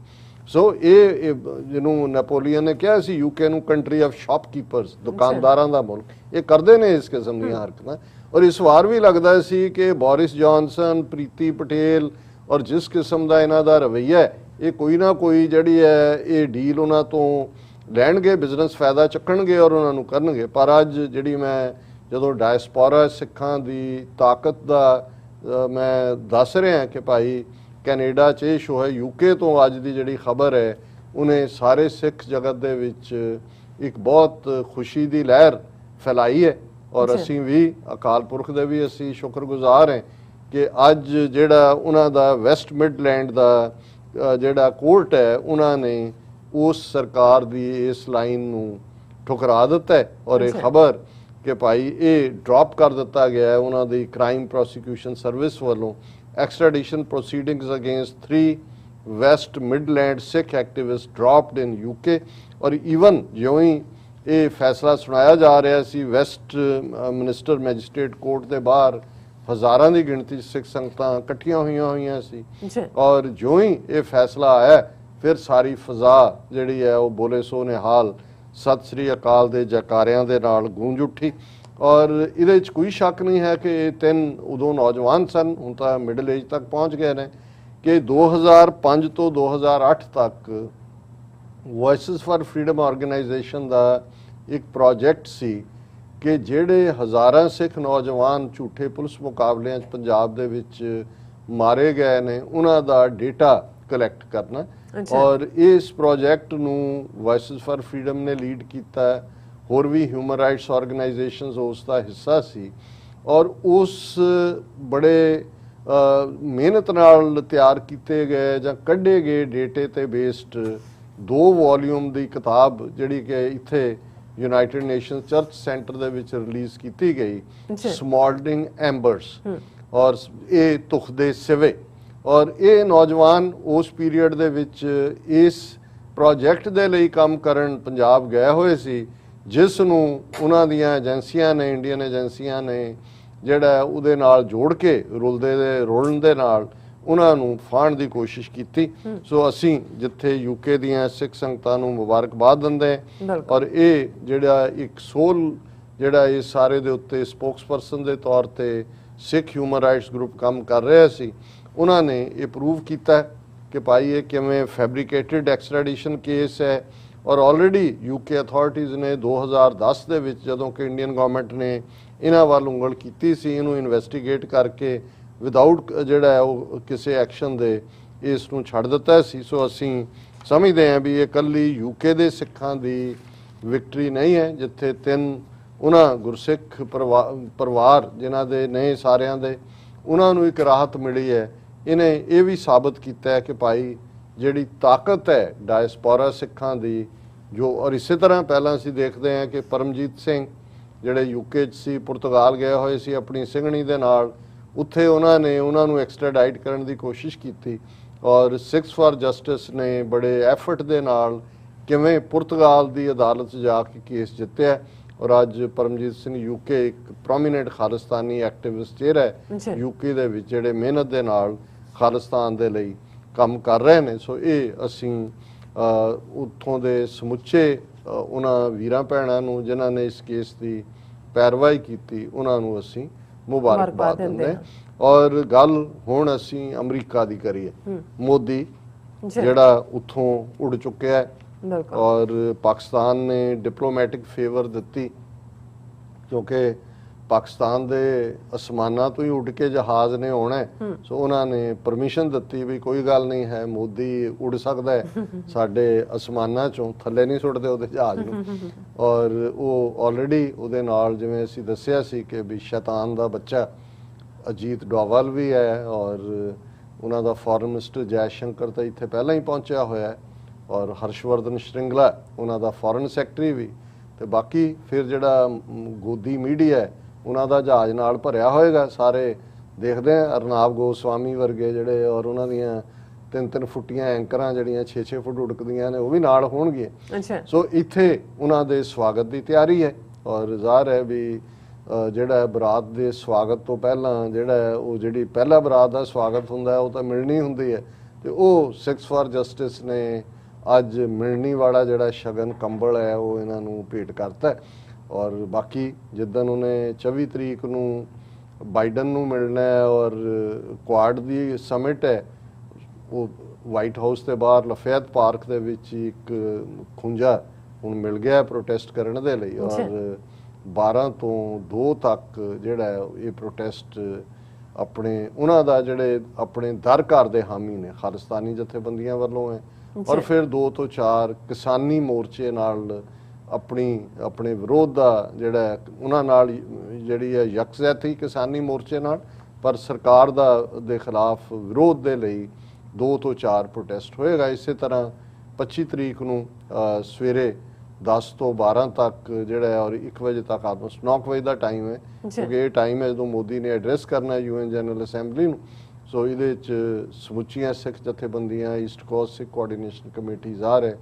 ਸੋ ਇਹ ਜਿਹਨੂੰ ਨੈਪੋਲੀਅਨ ਨੇ ਕਿਹਾ ਸੀ UK ਨੂੰ ਕੰਟਰੀ ਆਫ ਸ਼ਾਪਕੀਪਰਸ, ਦੁਕਾਨਦਾਰਾਂ ਦਾ ਮੁਲਕ, ਇਹ ਕਰਦੇ ਨੇ ਇਸ ਕਿਸਮ ਦੀਆਂ ਹਰਕਤਾਂ। ਔਰ ਇਸ ਵਾਰ ਵੀ ਲੱਗਦਾ ਸੀ ਕਿ ਬੋਰਿਸ ਜੌਨਸਨ, ਪ੍ਰੀਤੀ ਪਟੇਲ ਔਰ ਜਿਸ ਕਿਸਮ ਦਾ ਇਹਨਾਂ ਦਾ ਰਵੱਈਆ ਇਹ ਕੋਈ ਨਾ ਕੋਈ ਜਿਹੜੀ ਹੈ ਇਹ ਡੀਲ ਉਹਨਾਂ ਤੋਂ ਲੈਣਗੇ, ਬਿਜ਼ਨਸ ਫਾਇਦਾ ਚੱਕਣਗੇ ਔਰ ਉਹਨਾਂ ਨੂੰ ਕਰਨਗੇ। ਪਰ ਅੱਜ ਜਿਹੜੀ ਮੈਂ ਜਦੋਂ ਡਾਇਸਪੋਰਾ ਸਿੱਖਾਂ ਦੀ ਤਾਕਤ ਦਾ ਮੈਂ ਦੱਸ ਰਿਹਾ ਕਿ ਭਾਈ ਕੈਨੇਡਾ 'ਚ ਇਹ ਸ਼ੋ ਹੈ, UK ਤੋਂ ਅੱਜ ਦੀ ਜਿਹੜੀ ਖਬਰ ਹੈ ਉਹਨੇ ਸਾਰੇ ਸਿੱਖ ਜਗਤ ਦੇ ਵਿੱਚ ਇੱਕ ਬਹੁਤ ਖੁਸ਼ੀ ਦੀ ਲਹਿਰ ਫੈਲਾਈ ਹੈ। ਔਰ ਅਸੀਂ ਵੀ ਅਕਾਲ ਪੁਰਖ ਦੇ ਵੀ ਅਸੀਂ ਸ਼ੁਕਰਗੁਜ਼ਾਰ ਹਾਂ ਕਿ ਅੱਜ ਜਿਹੜਾ ਉਹਨਾਂ ਦਾ ਵੈਸਟ ਮਿਡਲੈਂਡ ਦਾ ਜਿਹੜਾ ਕੋਰਟ ਹੈ ਉਹਨਾਂ ਨੇ ਉਸ ਸਰਕਾਰ ਦੀ ਇਸ ਲਾਈਨ ਨੂੰ ਠੁਕਰਾ ਦਿੱਤਾ ਹੈ, ਔਰ ਇਹ ਖਬਰ ਕਿ ਭਾਈ ਇਹ ਡ੍ਰੌਪ ਕਰ ਦਿੱਤਾ ਗਿਆ ਹੈ ਉਹਨਾਂ ਦੀ ਕ੍ਰਾਈਮ ਪ੍ਰੋਸੀਕਿਊਸ਼ਨ ਸਰਵਿਸ ਵੱਲੋਂ। extradition proceedings against 3 West Midland Sikh activists dropped in UK। और even ਜਿਉਂ ਹੀ ਇਹ ਫੈਸਲਾ ਸੁਣਾਇਆ ਜਾ ਰਿਹਾ ਸੀ ਵੈਸਟ ਮਿਨਿਸਟਰ ਮੈਜਿਸਟ੍ਰੇਟ ਕੋਰਟ ਦੇ ਬਾਹਰ ਹਜ਼ਾਰਾਂ ਦੀ ਗਿਣਤੀ 'ਚ ਸਿੱਖ ਸੰਗਤਾਂ ਇਕੱਠੀਆਂ ਹੋਈਆਂ ਸੀ, ਔਰ ਜਿਉਂ ਹੀ ਇਹ ਫੈਸਲਾ ਆਇਆ ਫਿਰ ਸਾਰੀ ਫਜ਼ਾ ਜਿਹੜੀ ਹੈ ਉਹ ਬੋਲੇ ਸੋ ਨਿਹਾਲ ਸਤਿ ਸ੍ਰੀ ਅਕਾਲ ਦੇ ਜੈਕਾਰਿਆਂ ਦੇ ਨਾਲ ਗੂੰਜ ਉੱਠੀ। ਔਰ ਇਹਦੇ ਵਿੱਚ ਕੋਈ ਸ਼ੱਕ ਨਹੀਂ ਹੈ ਕਿ ਇਹ 3 ਉਦੋਂ ਨੌਜਵਾਨ ਸਨ, ਹੁਣ ਤਾਂ ਮਿਡਲ ਏਜ ਤੱਕ ਪਹੁੰਚ ਗਏ ਨੇ, ਕਿ 2005 ਤੋਂ 2008 ਤੱਕ ਵੌਇਸਿਸ ਫਾਰ ਫਰੀडम ਆਰਗੇਨਾਈਜੇਸ਼ਨ ਦਾ ਇੱਕ ਪ੍ਰੋਜੈਕਟ ਸੀ ਕਿ ਜਿਹੜੇ ਹਜ਼ਾਰਾਂ ਸਿੱਖ ਨੌਜਵਾਨ ਝੂਠੇ ਪੁਲਿਸ ਮੁਕਾਬਲਿਆਂ 'ਚ ਪੰਜਾਬ ਦੇ ਵਿੱਚ ਮਾਰੇ ਗਏ ਨੇ ਉਹਨਾਂ ਦਾ ਡੇਟਾ ਕਲੈਕਟ ਕਰਨਾ। ਔਰ ਇਸ ਪ੍ਰੋਜੈਕਟ ਨੂੰ ਵੌਇਸਿਸ ਫਾਰ ਫਰੀडम ਨੇ ਲੀਡ ਕੀਤਾ, ਹੋਰ ਵੀ ਹਿਊਮਨ ਰਾਈਟਸ ਆਰਗੇਨਾਈਜੇਸ਼ਨਸ ਉਸ ਦਾ ਹਿੱਸਾ ਸੀ, ਔਰ ਉਸ ਬੜੇ ਮਿਹਨਤ ਨਾਲ ਤਿਆਰ ਕੀਤੇ ਗਏ ਜਾਂ ਕੱਢੇ ਗਏ ਡੇਟੇ ਤੇ ਬੇਸਡ 2 ਵੋਲੀਅਮ ਦੀ ਕਿਤਾਬ ਜਿਹੜੀ ਕਿ ਇੱਥੇ ਯੂਨਾਈਟਿਡ ਨੇਸ਼ਨਸ ਚਰਚ ਸੈਂਟਰ ਦੇ ਵਿੱਚ ਰਿਲੀਜ਼ ਕੀਤੀ ਗਈ, ਸਮੋਲਡਰਿੰਗ ਐਂਬਰਸ, ਔਰ ਇਹ ਧੁਖਦੇ ਸਿਵੇ। ਔਰ ਇਹ ਨੌਜਵਾਨ ਉਸ ਪੀਰੀਅਡ ਦੇ ਵਿੱਚ ਇਸ ਪ੍ਰੋਜੈਕਟ ਦੇ ਲਈ ਕੰਮ ਕਰਨ ਪੰਜਾਬ ਗਏ ਹੋਏ ਸੀ, ਜਿਸ ਨੂੰ ਉਹਨਾਂ ਦੀਆਂ ਏਜੰਸੀਆਂ ਨੇ, ਇੰਡੀਅਨ ਏਜੰਸੀਆਂ ਨੇ ਜਿਹੜਾ ਉਹਦੇ ਨਾਲ ਜੋੜ ਕੇ ਰੋਲਣ ਦੇ ਨਾਲ ਉਹਨਾਂ ਨੂੰ ਫਾੜਨ ਦੀ ਕੋਸ਼ਿਸ਼ ਕੀਤੀ। ਸੋ ਅਸੀਂ ਜਿੱਥੇ UK ਦੀਆਂ ਸਿੱਖ ਸੰਗਤਾਂ ਨੂੰ ਮੁਬਾਰਕਬਾਦ ਦਿੰਦੇ ਔਰ ਇਹ ਜਿਹੜਾ ਇੱਕ ਸੋਲ ਜਿਹੜਾ ਇਸ ਸਾਰੇ ਦੇ ਉੱਤੇ ਸਪੋਕਸਪਰਸਨ ਦੇ ਤੌਰ ਤੇ ਸਿੱਖ ਹਿਊਮਨ ਰਾਈਟਸ ਗਰੁੱਪ ਕੰਮ ਕਰ ਰਿਹਾ ਸੀ, ਉਹਨਾਂ ਨੇ ਇਹ ਪ੍ਰੂਵ ਕੀਤਾ ਕਿ ਭਾਈ ਇਹ ਕਿਵੇਂ ਫੈਬਰੀਕੇਟਿਡ ਐਕਸਟ੍ਰੈਡੀਸ਼ਨ ਕੇਸ ਹੈ। ਔਰ ਆਲਰੇਡੀ UK ਅਥਾਰਟੀਜ਼ ਨੇ 2010 ਦੇ ਵਿੱਚ ਜਦੋਂ ਕਿ ਇੰਡੀਅਨ ਗਵਰਨਮੈਂਟ ਨੇ ਇਹਨਾਂ ਵੱਲ ਉਂਗਲ ਕੀਤੀ ਸੀ, ਇਹਨੂੰ ਇਨਵੈਸਟੀਗੇਟ ਕਰਕੇ ਵਿਦਆਊਟ ਜਿਹੜਾ ਹੈ ਉਹ ਕਿਸੇ ਐਕਸ਼ਨ ਦੇ ਇਸ ਨੂੰ ਛੱਡ ਦਿੱਤਾ ਸੀ। ਸੋ ਅਸੀਂ ਸਮਝਦੇ ਹਾਂ ਵੀ ਇਹ ਇਕੱਲੀ UK ਦੇ ਸਿੱਖਾਂ ਦੀ ਵਿਕਟਰੀ ਨਹੀਂ ਹੈ, ਜਿੱਥੇ 3 ਉਹਨਾਂ ਗੁਰਸਿੱਖ ਪਰਿਵਾਰ ਜਿਨ੍ਹਾਂ ਦੇ ਨਹੀਂ ਸਾਰਿਆਂ ਦੇ ਉਹਨਾਂ ਨੂੰ ਇੱਕ ਰਾਹਤ ਮਿਲੀ ਹੈ। ਇਹਨੇ ਇਹ ਵੀ ਸਾਬਤ ਕੀਤਾ ਹੈ ਕਿ ਭਾਈ ਜਿਹੜੀ ਤਾਕਤ ਹੈ ਡਾਇਸਪੋਰਾ ਸਿੱਖਾਂ ਦੀ ਜੋ, ਔਰ ਇਸੇ ਤਰ੍ਹਾਂ ਪਹਿਲਾਂ ਅਸੀਂ ਦੇਖਦੇ ਹਾਂ ਕਿ ਪਰਮਜੀਤ ਸਿੰਘ ਜਿਹੜੇ ਯੂਕੇ 'ਚ ਸੀ, ਪੁਰਤਗਾਲ ਗਏ ਹੋਏ ਸੀ ਆਪਣੀ ਸਿੰਘਣੀ ਦੇ ਨਾਲ, ਉੱਥੇ ਉਹਨਾਂ ਨੇ ਉਹਨਾਂ ਨੂੰ ਐਕਸਟ੍ਰੈਡਾਈਟ ਕਰਨ ਦੀ ਕੋਸ਼ਿਸ਼ ਕੀਤੀ ਔਰ ਸਿਕਸ ਫਾਰ ਜਸਟਿਸ ਨੇ ਬੜੇ ਐਫਰਟ ਦੇ ਨਾਲ ਕਿਵੇਂ ਪੁਰਤਗਾਲ ਦੀ ਅਦਾਲਤ 'ਚ ਜਾ ਕੇ ਕੇਸ ਜਿੱਤਿਆ ਔਰ ਅੱਜ ਪਰਮਜੀਤ ਸਿੰਘ ਯੂਕੇ ਇੱਕ ਪ੍ਰੋਮੀਨੈਂਟ ਖਾਲਿਸਤਾਨੀ ਐਕਟਿਵਿਸਟ ਚਿਹਰਾ ਹੈ ਯੂਕੇ ਦੇ ਵਿੱਚ, ਜਿਹੜੇ ਮਿਹਨਤ ਦੇ ਨਾਲ ਖਾਲਿਸਤਾਨ ਦੇ ਲਈ ਕੰਮ ਕਰ ਰਹੇ ਨੇ। ਸੋ ਇਹ ਅਸੀਂ ਉੱਥੋਂ ਦੇ ਸਮੁੱਚੇ ਉਹਨਾਂ ਵੀਰਾਂ ਭੈਣਾਂ ਨੂੰ ਜਿਨ੍ਹਾਂ ਨੇ ਇਸ ਕੇਸ ਦੀ ਪੈਰਵਾਈ ਕੀਤੀ ਉਹਨਾਂ ਨੂੰ ਅਸੀਂ ਮੁਬਾਰਕਬਾਦ ਦਿੰਦੇ ਹਾਂ। ਔਰ ਗੱਲ ਹੁਣ ਅਸੀਂ ਅਮਰੀਕਾ ਦੀ ਕਰੀਏ। ਮੋਦੀ ਜਿਹੜਾ ਉੱਥੋਂ ਉੱਡ ਚੁੱਕਿਆ ਹੈ ਔਰ ਪਾਕਿਸਤਾਨ ਨੇ ਡਿਪਲੋਮੈਟਿਕ ਫੇਵਰ ਦਿੱਤੀ ਕਿਉਂਕਿ ਪਾਕਿਸਤਾਨ ਦੇ ਅਸਮਾਨਾਂ ਤੋਂ ਹੀ ਉੱਡ ਕੇ ਜਹਾਜ਼ ਨੇ ਆਉਣਾ, ਸੋ ਉਹਨਾਂ ਨੇ ਪਰਮਿਸ਼ਨ ਦਿੱਤੀ ਵੀ ਕੋਈ ਗੱਲ ਨਹੀਂ ਹੈ, ਮੋਦੀ ਉੱਡ ਸਕਦਾ ਹੈ ਸਾਡੇ ਅਸਮਾਨਾਂ ਚੋਂ, ਥੱਲੇ ਨਹੀਂ ਸੁੱਟਦੇ ਉਹਦੇ ਜਹਾਜ਼ ਨੂੰ। ਔਰ ਉਹ ਆਲਰੇਡੀ ਉਹਦੇ ਨਾਲ ਜਿਵੇਂ ਅਸੀਂ ਦੱਸਿਆ ਸੀ ਕਿ ਵੀ ਸ਼ੈਤਾਨ ਦਾ ਬੱਚਾ ਅਜੀਤ ਡੋਵਾਲ ਵੀ ਹੈ ਔਰ ਉਹਨਾਂ ਦਾ ਫੋਰਨ ਮਿਨਿਸਟਰ ਜੈ ਸ਼ੰਕਰ ਤਾਂ ਇੱਥੇ ਪਹਿਲਾਂ ਹੀ ਪਹੁੰਚਿਆ ਹੋਇਆ ਹੈ ਔਰ ਹਰਸ਼ਵਰਧਨ ਸ਼੍ਰਿੰਗਲਾ ਉਹਨਾਂ ਦਾ ਫੋਰਨ ਸੈਕਟਰੀ ਵੀ, ਤੇ ਬਾਕੀ ਫਿਰ ਜਿਹੜਾ ਗੋਦੀ ਮੀਡੀਆ ਹੈ ਉਹਨਾਂ ਦਾ ਜਹਾਜ਼ ਨਾਲ ਭਰਿਆ ਹੋਏਗਾ। ਸਾਰੇ ਦੇਖਦੇ ਆ ਅਰਨਾਬ ਗੋਸਵਾਮੀ ਵਰਗੇ ਜਿਹੜੇ ਔਰ ਉਹਨਾਂ ਦੀਆਂ 3-3 ਫੁੱਟੀਆਂ ਐਂਕਰਾਂ ਜਿਹੜੀਆਂ 6-6 ਫੁੱਟ ਉੜਕਦੀਆਂ ਨੇ ਉਹ ਵੀ ਨਾਲ ਹੋਣਗੇ। ਸੋ ਇੱਥੇ ਉਹਨਾਂ ਦੇ ਸਵਾਗਤ ਦੀ ਤਿਆਰੀ ਹੈ ਔਰ ਜ਼ਾਹਰ ਹੈ ਵੀ ਜਿਹੜਾ ਬਰਾਤ ਦੇ ਸਵਾਗਤ ਤੋਂ ਪਹਿਲਾਂ ਜਿਹੜਾ ਉਹ ਜਿਹੜੀ ਪਹਿਲਾ ਬਰਾਤ ਦਾ ਸਵਾਗਤ ਹੁੰਦਾ ਉਹ ਤਾਂ ਮਿਲਣੀ ਹੁੰਦੀ ਹੈ, ਤੇ ਉਹ ਸਿਕਸ ਫਾਰ ਜਸਟਿਸ ਨੇ ਅੱਜ ਮਿਲਣੀ ਵਾਲਾ ਜਿਹੜਾ ਸ਼ਗਨ ਕੰਬਲ ਹੈ ਉਹ ਇਹਨਾਂ ਨੂੰ ਭੇਟ ਕਰਤਾ। ਔਰ ਬਾਕੀ ਜਿੱਦਣ ਉਹਨੇ 24 ਤਰੀਕ ਨੂੰ ਬਾਈਡਨ ਨੂੰ ਮਿਲਣਾ ਹੈ ਔਰ ਕੁਆਡ ਦੀ ਸਮਿਟ ਹੈ, ਉਹ ਵਾਈਟ ਹਾਊਸ ਦੇ ਬਾਹਰ ਲਫੈਤ ਪਾਰਕ ਦੇ ਵਿੱਚ ਇੱਕ ਖੁੰਝਾ ਹੁਣ ਮਿਲ ਗਿਆ ਪ੍ਰੋਟੈਸਟ ਕਰਨ ਦੇ ਲਈ ਔਰ 12 ਤੋਂ 2 ਤੱਕ ਜਿਹੜਾ ਇਹ ਪ੍ਰੋਟੈਸਟ ਆਪਣੇ ਉਹਨਾਂ ਦਾ ਜਿਹੜੇ ਆਪਣੇ ਦਰ ਘਰ ਦੇ ਹਾਮੀ ਨੇ ਖਾਲਿਸਤਾਨੀ ਜਥੇਬੰਦੀਆਂ ਵੱਲੋਂ ਹੈ ਔਰ ਫਿਰ 2 ਤੋਂ 4 ਕਿਸਾਨੀ ਮੋਰਚੇ ਨਾਲ ਆਪਣੇ ਵਿਰੋਧ ਦਾ ਜਿਹੜਾ ਉਹਨਾਂ ਨਾਲ ਜਿਹੜੀ ਹੈ ਯਕਜਹਿਤੀ ਕਿਸਾਨੀ ਮੋਰਚੇ ਨਾਲ, ਪਰ ਸਰਕਾਰ ਦੇ ਖਿਲਾਫ ਵਿਰੋਧ ਦੇ ਲਈ 2 ਤੋਂ 4 ਪ੍ਰੋਟੈਸਟ ਹੋਏਗਾ। ਇਸੇ ਤਰ੍ਹਾਂ 25 ਤਰੀਕ ਨੂੰ ਸਵੇਰੇ 10 ਤੋਂ 12 ਤੱਕ ਜਿਹੜਾ ਔਰ 1 ਵਜੇ ਤੱਕ ਆਲਮੋਸਟ 9 ਵਜੇ ਦਾ ਟਾਈਮ ਹੈ ਕਿਉਂਕਿ ਇਹ ਟਾਈਮ ਹੈ ਜਦੋਂ ਮੋਦੀ ਨੇ ਐਡਰੈਸ ਕਰਨਾ UN ਜਨਰਲ ਅਸੈਂਬਲੀ ਨੂੰ। ਸੋ ਇਹਦੇ 'ਚ ਸਮੁੱਚੀਆਂ ਸਿੱਖ ਜਥੇਬੰਦੀਆਂ, ਈਸਟ ਕੋਸਟ ਸਿੱਖ ਕੋਆਰਡੀਨੇਸ਼ਨ ਕਮੇਟੀ ਜ਼ਾਹਰ ਹੈ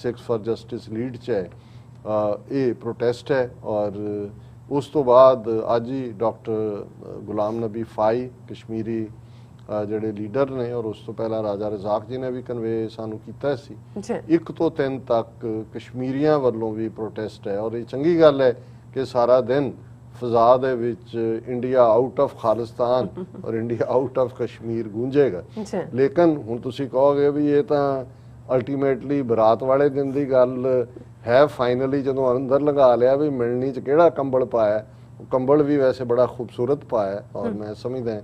ਸਿਕਸ ਫਾਰ ਜਸਟਿਸ ਲੀਡ 'ਚ ਹੈ ਇਹ ਪ੍ਰੋਟੈਸਟ ਹੈ। ਔਰ ਉਸ ਤੋਂ ਬਾਅਦ ਅੱਜ ਹੀ ਡਾਕਟਰ ਗੁਲਾਮ ਨਬੀ ਫਾਈ ਕਸ਼ਮੀਰੀ ਜਿਹੜੇ ਲੀਡਰ ਨੇ ਔਰ ਉਸ ਤੋਂ ਪਹਿਲਾਂ ਰਾਜਾ ਰਜ਼ਾਕ ਜੀ ਨੇ ਵੀ ਕਨਵੇ ਸਾਨੂੰ ਕੀਤਾ ਸੀ 1 ਤੋਂ 3 ਤੱਕ ਕਸ਼ਮੀਰੀਆਂ ਵੱਲੋਂ ਵੀ ਪ੍ਰੋਟੈਸਟ ਹੈ। ਔਰ ਇਹ ਚੰਗੀ ਗੱਲ ਹੈ ਕਿ ਸਾਰਾ ਦਿਨ ਫਜ਼ਾ ਦੇ ਵਿੱਚ ਇੰਡੀਆ ਆਊਟ ਆਫ ਖਾਲਿਸਤਾਨ ਔਰ ਇੰਡੀਆ ਆਊਟ ਆਫ ਕਸ਼ਮੀਰ ਗੂੰਜੇਗਾ। ਲੇਕਿਨ ਹੁਣ ਤੁਸੀਂ ਕਹੋਗੇ ਵੀ ਇਹ ਤਾਂ ਅਲਟੀਮੇਟਲੀ ਬਰਾਤ ਵਾਲੇ ਦਿਨ ਦੀ ਗੱਲ ਹੈ, ਫਾਈਨਲੀ ਜਦੋਂ ਅੰਦਰ ਲਗਾ ਲਿਆ ਵੀ ਮਿਲਣੀ 'ਚ ਕਿਹੜਾ ਕੰਬਲ ਪਾਇਆ, ਉਹ ਕੰਬਲ ਵੀ ਵੈਸੇ ਬੜਾ ਖੂਬਸੂਰਤ ਪਾਇਆ ਔਰ ਮੈਂ ਸਮਝਦਾ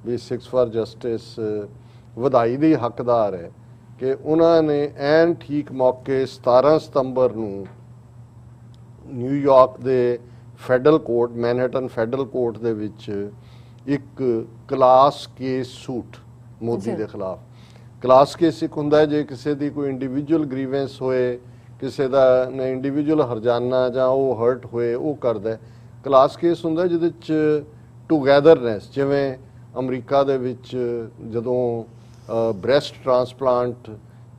ਵੀ ਸਿਕਸ ਫਾਰ ਜਸਟਿਸ ਵਧਾਈ ਦੀ ਹੱਕਦਾਰ ਹੈ ਕਿ ਉਹਨਾਂ ਨੇ ਐਨ ਠੀਕ ਮੌਕੇ 17 ਸਤੰਬਰ ਨੂੰ ਨਿਊਯਾਰਕ ਦੇ federal court, Manhattan federal court ਦੇ ਵਿੱਚ ਇੱਕ ਕਲਾਸ ਕੇਸ ਸੂਟ ਮੋਦੀ ਦੇ ਖਿਲਾਫ। ਕਲਾਸ ਕੇਸ ਇੱਕ ਹੁੰਦਾ ਜੇ ਕਿਸੇ ਦੀ ਕੋਈ ਇੰਡੀਵਿਜੂਅਲ ਗ੍ਰੀਵੈਂਸ ਹੋਏ, ਕਿਸੇ ਦਾ ਇੰਡੀਵਿਜੂਅਲ ਹਰਜਾਨਾ ਜਾਂ ਉਹ ਹਰਟ ਹੋਏ ਉਹ ਕਰਦਾ। ਕਲਾਸ ਕੇਸ ਹੁੰਦਾ ਜਿਹਦੇ 'ਚ ਟੂਗੈਦਰਨੈਸ, ਜਿਵੇਂ ਅਮਰੀਕਾ ਦੇ ਵਿੱਚ ਜਦੋਂ ਬ੍ਰੈਸਟ ਟ੍ਰਾਂਸਪਲਾਂਟ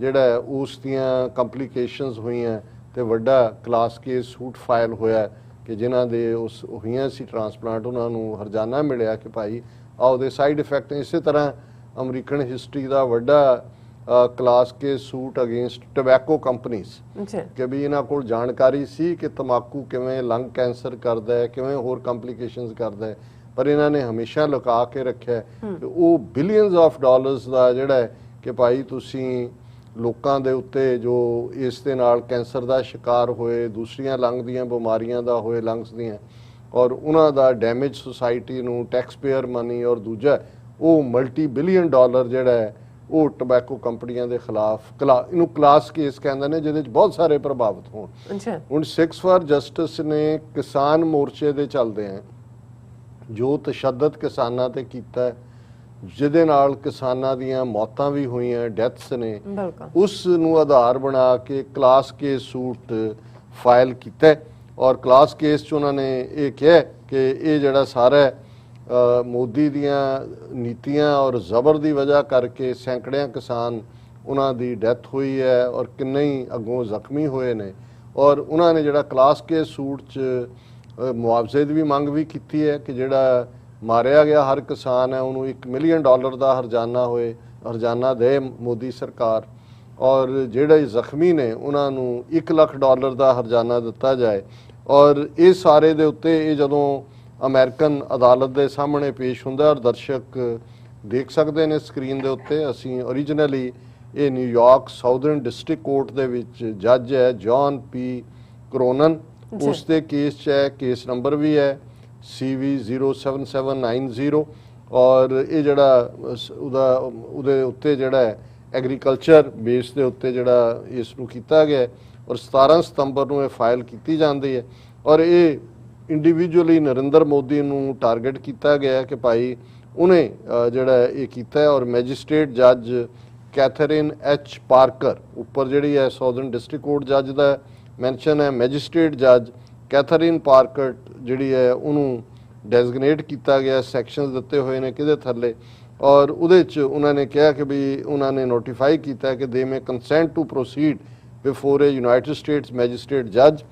ਜਿਹੜਾ ਉਸ ਦੀਆਂ ਕੰਪਲੀਕੇਸ਼ਨਸ ਹੋਈਆਂ ਤੇ ਵੱਡਾ ਕਲਾਸ ਕੇਸ ਸੂਟ ਫਾਈਲ ਹੋਇਆ ਕਿ ਜਿਨ੍ਹਾਂ ਦੇ ਉਸ ਹੋਈਆਂ ਸੀ ਟ੍ਰਾਂਸਪਲਾਂਟ, ਉਹਨਾਂ ਨੂੰ ਹਰਜਾਨਾ ਮਿਲਿਆ ਕਿ ਭਾਈ ਆਹ ਉਹਦੇ ਸਾਈਡ ਇਫੈਕਟ। ਇਸੇ ਤਰ੍ਹਾਂ ਅਮਰੀਕਨ ਹਿਸਟਰੀ ਦਾ ਵੱਡਾ class case suit against tobacco companies ਕਿ ਵੀ ਇਹਨਾਂ ਕੋਲ ਜਾਣਕਾਰੀ ਸੀ ਕਿ ਤੰਬਾਕੂ ਕਿਵੇਂ ਲੰਗ ਕੈਂਸਰ ਕਰਦਾ ਹੈ, ਕਿਵੇਂ ਹੋਰ ਕੰਪਲੀਕੇਸ਼ਨਸ ਕਰਦਾ ਹੈ, ਪਰ ਇਹਨਾਂ ਨੇ ਹਮੇਸ਼ਾ ਲੁਕਾ ਕੇ ਰੱਖਿਆ। ਉਹ ਬਿਲੀਅਨਸ ਆਫ ਡਾਲਰਸ ਦਾ ਜਿਹੜਾ ਹੈ ਕਿ ਭਾਈ ਤੁਸੀਂ ਲੋਕਾਂ ਦੇ ਉੱਤੇ ਜੋ ਇਸ ਦੇ ਨਾਲ ਕੈਂਸਰ ਦਾ ਸ਼ਿਕਾਰ ਹੋਏ, ਦੂਸਰੀਆਂ ਲੰਗ ਦੀਆਂ ਬਿਮਾਰੀਆਂ ਦਾ ਹੋਏ, ਲੰਗਸ ਦੀਆਂ, ਔਰ ਉਹਨਾਂ ਦਾ ਡੈਮੇਜ ਸੁਸਾਇਟੀ ਨੂੰ ਟੈਕਸ ਪੇਅਰ ਮਨੀ, ਔਰ ਦੂਜਾ ਉਹ ਮਲਟੀ ਬਿਲੀਅਨ ਡਾਲਰ ਜਿਹੜਾ ਹੈ ਉਹ ਟੋਬੈਕੋ ਕੰਪਨੀਆਂ ਦੇ ਖਿਲਾਫ ਇਹਨੂੰ ਕਲਾਸ ਕੇਸ ਕਹਿੰਦੇ ਨੇ ਜਿਹਦੇ 'ਚ ਬਹੁਤ ਸਾਰੇ ਪ੍ਰਭਾਵਿਤ ਹੋਣ। ਹੁਣ ਸਿਕਸ ਫਾਰ ਜਸਟਿਸ ਨੇ ਕਿਸਾਨ ਮੋਰਚੇ ਦੇ ਚੱਲਦੇ ਆ ਜੋ ਤਸ਼ੱਦਦ ਕਿਸਾਨਾਂ ਤੇ ਕੀਤਾ, ਜਿਹਦੇ ਨਾਲ ਕਿਸਾਨਾਂ ਦੀਆਂ ਮੌਤਾਂ ਵੀ ਹੋਈਆਂ, ਡੈਥਸ ਨੇ, ਉਸ ਨੂੰ ਆਧਾਰ ਬਣਾ ਕੇ ਕਲਾਸ ਕੇਸ ਸੂਟ ਫਾਈਲ ਕੀਤਾ ਔਰ ਕਲਾਸ ਕੇਸ 'ਚ ਉਹਨਾਂ ਨੇ ਇਹ ਕਿਹਾ ਕਿ ਇਹ ਜਿਹੜਾ ਸਾਰਾ ਮੋਦੀ ਦੀਆਂ ਨੀਤੀਆਂ ਔਰ ਜ਼ਬਰ ਦੀ ਵਜ੍ਹਾ ਕਰਕੇ ਸੈਂਕੜਿਆਂ ਕਿਸਾਨ ਉਹਨਾਂ ਦੀ ਡੈਥ ਹੋਈ ਹੈ ਔਰ ਕਿੰਨੇ ਹੀ ਅੱਗੋਂ ਜ਼ਖਮੀ ਹੋਏ ਨੇ। ਔਰ ਉਹਨਾਂ ਨੇ ਜਿਹੜਾ ਕਲਾਸ ਕੇਸ ਸੂਟ 'ਚ ਮੁਆਵਜ਼ੇ ਦੀ ਵੀ ਮੰਗ ਵੀ ਕੀਤੀ ਹੈ ਕਿ ਜਿਹੜਾ ਮਾਰਿਆ ਗਿਆ ਹਰ ਕਿਸਾਨ ਹੈ ਉਹਨੂੰ $1 ਮਿਲੀਅਨ ਦਾ ਹਰਜਾਨਾ ਦੇ ਮੋਦੀ ਸਰਕਾਰ, ਔਰ ਜਿਹੜੇ ਜ਼ਖਮੀ ਨੇ ਉਹਨਾਂ ਨੂੰ $1 ਲੱਖ ਦਾ ਹਰਜਾਨਾ ਦਿੱਤਾ ਜਾਏ। ਔਰ ਇਹ ਸਾਰੇ ਦੇ ਉੱਤੇ ਇਹ ਜਦੋਂ ਅਮਰੀਕਨ ਅਦਾਲਤ ਦੇ ਸਾਹਮਣੇ ਪੇਸ਼ ਹੁੰਦਾ ਔਰ ਦਰਸ਼ਕ ਦੇਖ ਸਕਦੇ ਨੇ ਸਕਰੀਨ ਦੇ ਉੱਤੇ, ਅਸੀਂ ਓਰੀਜਨਲੀ ਇਹ ਨਿਊਯਾਰਕ ਸਾਊਦਰਨ ਡਿਸਟ੍ਰਿਕਟ ਕੋਰਟ ਦੇ ਵਿੱਚ ਜੱਜ ਹੈ ਜੌਨ ਪੀ ਕਰੋਨਨ, ਉਸ ਦੇ ਕੇਸ 'ਚ ਹੈ, ਕੇਸ ਨੰਬਰ ਵੀ ਹੈ CV 07790। ਔਰ ਇਹ ਜਿਹੜਾ ਉਹਦੇ ਉੱਤੇ ਜਿਹੜਾ ਐਗਰੀਕਲਚਰ ਬੇਸ ਦੇ ਉੱਤੇ ਜਿਹੜਾ ਇਸ ਨੂੰ ਕੀਤਾ ਗਿਆ ਔਰ 17 ਸਤੰਬਰ ਨੂੰ ਇਹ ਫਾਈਲ ਕੀਤੀ ਜਾਂਦੀ ਹੈ। ਔਰ ਇਹ ਇੰਡੀਵਿਜੂਅਲੀ ਨਰਿੰਦਰ ਮੋਦੀ ਨੂੰ ਟਾਰਗੇਟ ਕੀਤਾ ਗਿਆ ਕਿ ਭਾਈ ਉਹਨੇ ਜਿਹੜਾ ਇਹ ਕੀਤਾ ਹੈ। ਔਰ ਮੈਜਿਸਟ੍ਰੇਟ ਜੱਜ ਕੈਥਰੀਨ H ਪਾਰਕਰ ਉੱਪਰ ਜਿਹੜੀ ਹੈ ਸਾਊਦਰਨ ਡਿਸਟ੍ਰਿਕਟ ਕੋਰਟ ਜੱਜ ਦਾ ਮੈਂਸ਼ਨ ਹੈ, ਮੈਜਿਸਟ੍ਰੇਟ ਜੱਜ ਕੈਥਰੀਨ ਪਾਰਕਰ ਜਿਹੜੀ ਹੈ ਉਹਨੂੰ ਡੈਜ਼ਿਗਨੇਟ ਕੀਤਾ ਗਿਆ, ਸੈਕਸ਼ਨਸ ਦਿੱਤੇ ਹੋਏ ਨੇ ਕਿਹਦੇ ਥੱਲੇ। ਔਰ ਉਹਦੇ 'ਚ ਉਹਨਾਂ ਨੇ ਕਿਹਾ ਕਿ ਵੀ ਉਹਨਾਂ ਨੇ ਨੋਟੀਫਾਈ ਕੀਤਾ ਕਿ they may consent to proceed before a United States magistrate ਜੱਜ,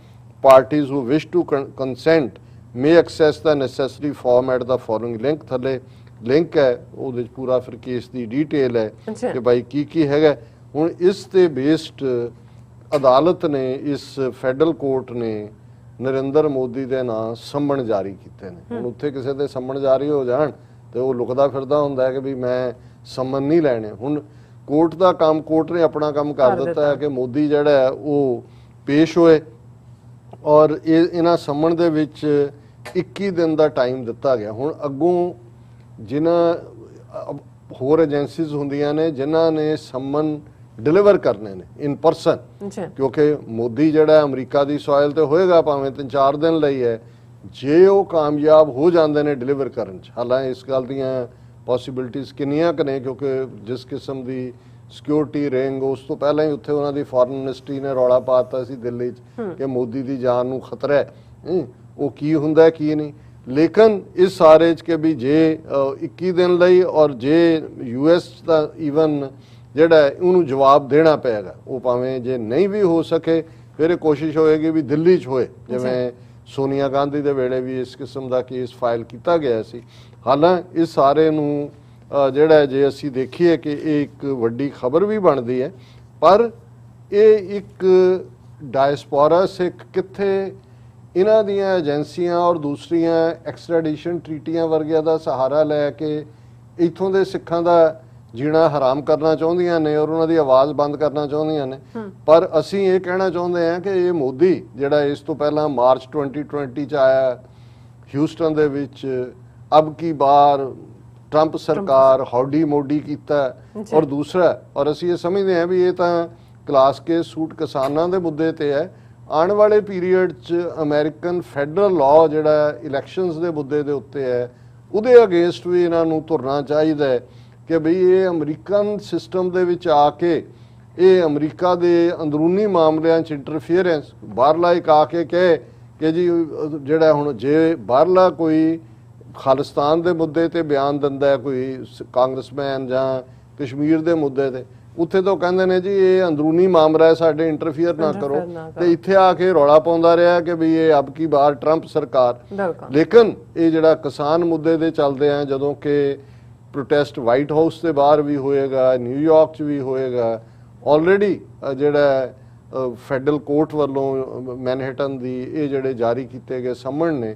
parties who wish to consent may access the necessary form at the following link, ਥੱਲੇ ਲਿੰਕ ਹੈ ਉਹਦੇ 'ਚ ਪੂਰਾ ਫਿਰ ਕੇਸ ਦੀ ਡੀਟੇਲ ਹੈ ਕਿ ਭਾਈ ਕੀ ਹੈਗਾ। ਹੁਣ ਇਸ ਤੇ ਬੇਸਡ ਅਦਾਲਤ ਨੇ, ਇਸ ਫੈਡਰਲ ਕੋਰਟ ਨੇ ਨਰਿੰਦਰ ਮੋਦੀ ਦੇ ਨਾਂ ਸੰਮਣ ਜਾਰੀ ਕੀਤੇ ਨੇ। ਹੁਣ ਉੱਥੇ ਕਿਸੇ ਦੇ ਸੰਮਣ ਜਾਰੀ ਹੋ ਜਾਣ ਤੇ ਉਹ ਲੁਕਦਾ ਫਿਰਦਾ ਹੁੰਦਾ ਹੈ ਕਿ ਵੀ ਮੈਂ ਸੰਮਣ ਨਹੀਂ ਲੈਣੇ। ਹੁਣ ਕੋਰਟ ਦਾ ਕੰਮ, ਕੋਰਟ ਨੇ ਆਪਣਾ ਕੰਮ ਕਰ ਦਿੱਤਾ ਹੈ ਕਿ ਮੋਦੀ ਜਿਹੜਾ ਹੈ ਉਹ ਪੇਸ਼ ਹੋਏ ਔਰ ਇਹਨਾਂ ਸੰਮਣ ਦੇ ਵਿੱਚ 21 ਦਿਨ ਦਾ ਟਾਈਮ ਦਿੱਤਾ ਗਿਆ। ਹੁਣ ਅੱਗੋਂ ਜਿਨ੍ਹਾਂ ਹੋਰ ਏਜੰਸੀਜ਼ ਹੁੰਦੀਆਂ ਨੇ ਜਿਨ੍ਹਾਂ ਨੇ ਸੰਮਨ ਡਿਲੀਵਰ ਕਰਨੇ ਨੇ ਇਨ ਪਰਸਨ, ਕਿਉਂਕਿ ਮੋਦੀ ਜਿਹੜਾ ਅਮਰੀਕਾ ਦੀ ਸੋਇਲ ਤੇ ਹੋਏਗਾ ਭਾਵੇਂ 3-4 ਦਿਨ ਲਈ ਹੈ, ਜੇ ਉਹ ਕਾਮਯਾਬ ਹੋ ਜਾਂਦੇ ਨੇ ਡਿਲੀਵਰ ਕਰਨ 'ਚ, ਹਾਲਾਂਕਿ ਇਸ ਗੱਲ ਦੀਆਂ ਪੋਸੀਬਿਲਿਟੀਜ਼ ਕਿੰਨੀਆਂ ਕੁ ਨੇ ਕਿਉਂਕਿ ਜਿਸ ਕਿਸਮ ਦੀ ਸਿਕਿਉਰਿਟੀ ਰਿੰਗ, ਉਸ ਤੋਂ ਪਹਿਲਾਂ ਹੀ ਉੱਥੇ ਉਹਨਾਂ ਦੀ ਫੋਰਨ ਮਿਨਿਸਟਰੀ ਨੇ ਰੌਲਾ ਪਾ ਦਿੱਤਾ ਸੀ ਦਿੱਲੀ 'ਚ ਕਿ ਮੋਦੀ ਦੀ ਜਾਨ ਨੂੰ ਖਤਰਾ ਹੈ, ਉਹ ਕੀ ਹੁੰਦਾ ਕੀ ਨਹੀਂ। ਲੇਕਿਨ ਇਸ ਸਾਰੇ 'ਚ ਕਿ ਵੀ ਜੇ 21 ਦਿਨ ਲਈ ਔਰ ਜੇ US ਦਾ ਈਵਨ ਜਿਹੜਾ ਉਹਨੂੰ ਜਵਾਬ ਦੇਣਾ ਪਏਗਾ, ਉਹ ਭਾਵੇਂ ਜੇ ਨਹੀਂ ਵੀ ਹੋ ਸਕੇ ਫਿਰ ਇਹ ਕੋਸ਼ਿਸ਼ ਹੋਏਗੀ ਵੀ ਦਿੱਲੀ 'ਚ ਹੋਏ, ਜਿਵੇਂ ਸੋਨੀਆ ਗਾਂਧੀ ਦੇ ਵੇਲੇ ਵੀ ਇਸ ਕਿਸਮ ਦਾ ਕੇਸ ਫਾਈਲ ਕੀਤਾ ਗਿਆ ਸੀ। ਹਾਲਾਂਕਿ ਇਸ ਸਾਰੇ ਨੂੰ ਜਿਹੜਾ ਜੇ ਅਸੀਂ ਦੇਖੀਏ ਕਿ ਇਹ ਇੱਕ ਵੱਡੀ ਖਬਰ ਵੀ ਬਣਦੀ ਹੈ, ਪਰ ਇਹ ਇੱਕ ਡਾਇਸਪੋਰਾ ਸਿੱਖ ਕਿੱਥੇ ਇਹਨਾਂ ਦੀਆਂ ਏਜੰਸੀਆਂ ਔਰ ਦੂਸਰੀਆਂ ਐਕਸਟ੍ਰੈਡੀਸ਼ਨ ਟ੍ਰੀਟੀਆਂ ਵਰਗਿਆਂ ਦਾ ਸਹਾਰਾ ਲੈ ਕੇ ਇੱਥੋਂ ਦੇ ਸਿੱਖਾਂ ਦਾ ਜੀਣਾ ਹਰਾਮ ਕਰਨਾ ਚਾਹੁੰਦੀਆਂ ਨੇ ਔਰ ਉਹਨਾਂ ਦੀ ਆਵਾਜ਼ ਬੰਦ ਕਰਨਾ ਚਾਹੁੰਦੀਆਂ ਨੇ। ਪਰ ਅਸੀਂ ਇਹ ਕਹਿਣਾ ਚਾਹੁੰਦੇ ਹਾਂ ਕਿ ਇਹ ਮੋਦੀ ਜਿਹੜਾ ਇਸ ਤੋਂ ਪਹਿਲਾਂ ਮਾਰਚ 2020 ਚ ਆਇਆ ਹਿਊਸਟਨ ਦੇ ਵਿੱਚ, ਅਬ ਕੀ ਬਾਰ ਟਰੰਪ ਸਰਕਾਰ ਹੌਡੀ ਮੋਡੀ ਕੀਤਾ, ਔਰ ਦੂਸਰਾ ਔਰ ਅਸੀਂ ਇਹ ਸਮਝਦੇ ਹਾਂ ਵੀ ਇਹ ਤਾਂ ਕਲਾਸ ਕੇ ਸੂਟ ਕਿਸਾਨਾਂ ਦੇ ਮੁੱਦੇ ਤੇ ਹੈ। ਆਉਣ ਵਾਲੇ ਪੀਰੀਅਡ 'ਚ ਅਮਰੀਕਨ ਫੈਡਰਲ ਲਾਅ ਜਿਹੜਾ ਇਲੈਕਸ਼ਨਸ ਦੇ ਮੁੱਦੇ ਦੇ ਉੱਤੇ ਹੈ, ਉਹਦੇ ਅਗੇਂਸਟ ਵੀ ਇਹਨਾਂ ਨੂੰ ਤੁਰਨਾ ਚਾਹੀਦਾ ਹੈ ਕਿ ਬਈ ਇਹ ਅਮਰੀਕਨ ਸਿਸਟਮ ਦੇ ਵਿੱਚ ਆ ਕੇ ਇਹ ਅਮਰੀਕਾ ਦੇ ਅੰਦਰੂਨੀ ਮਾਮਲਿਆਂ 'ਚ ਇੰਟਰਫੀਅਰੈਂਸ, ਬਾਹਰਲਾ ਇੱਕ ਆ ਕੇ ਕਹੇ ਕਿ ਜੀ ਜਿਹੜਾ ਹੁਣ ਜੇ ਬਾਹਰਲਾ ਕੋਈ ਖਾਲਿਸਤਾਨ ਦੇ ਮੁੱਦੇ ਤੇ ਬਿਆਨ ਦਿੰਦਾ ਹੈ ਕੋਈ ਕਾਂਗਰਸਮੈਨ ਜਾਂ ਕਸ਼ਮੀਰ ਦੇ ਮੁੱਦੇ ਤੇ, ਉੱਥੇ ਤੋਂ ਕਹਿੰਦੇ ਨੇ ਜੀ ਇਹ ਅੰਦਰੂਨੀ ਮਾਮਲਾ ਹੈ ਸਾਡੇ ਇੰਟਰਫੀਅਰ ਨਾ ਕਰੋ, ਤੇ ਇੱਥੇ ਆ ਕੇ ਰੌਲਾ ਪਾਉਂਦਾ ਰਿਹਾ ਕਿ ਵੀ ਇਹ ਅਬ ਕੀ ਬਾਰ ਟਰੰਪ ਸਰਕਾਰ। ਲੇਕਿਨ ਇਹ ਜਿਹੜਾ ਕਿਸਾਨ ਮੁੱਦੇ ਦੇ ਚੱਲਦੇ ਆ, ਜਦੋਂ ਕਿ ਪ੍ਰੋਟੈਸਟ ਵਾਈਟ ਹਾਊਸ ਦੇ ਬਾਹਰ ਵੀ ਹੋਏਗਾ, ਨਿਊਯਾਰਕ 'ਚ ਵੀ ਹੋਏਗਾ, ਆਲਰੇਡੀ ਜਿਹੜਾ ਫੈਡਰਲ ਕੋਰਟ ਵੱਲੋਂ ਮੈਨਹਟਨ ਦੀ ਇਹ ਜਿਹੜੇ ਜਾਰੀ ਕੀਤੇ ਗਏ ਸੰਮਣ ਨੇ,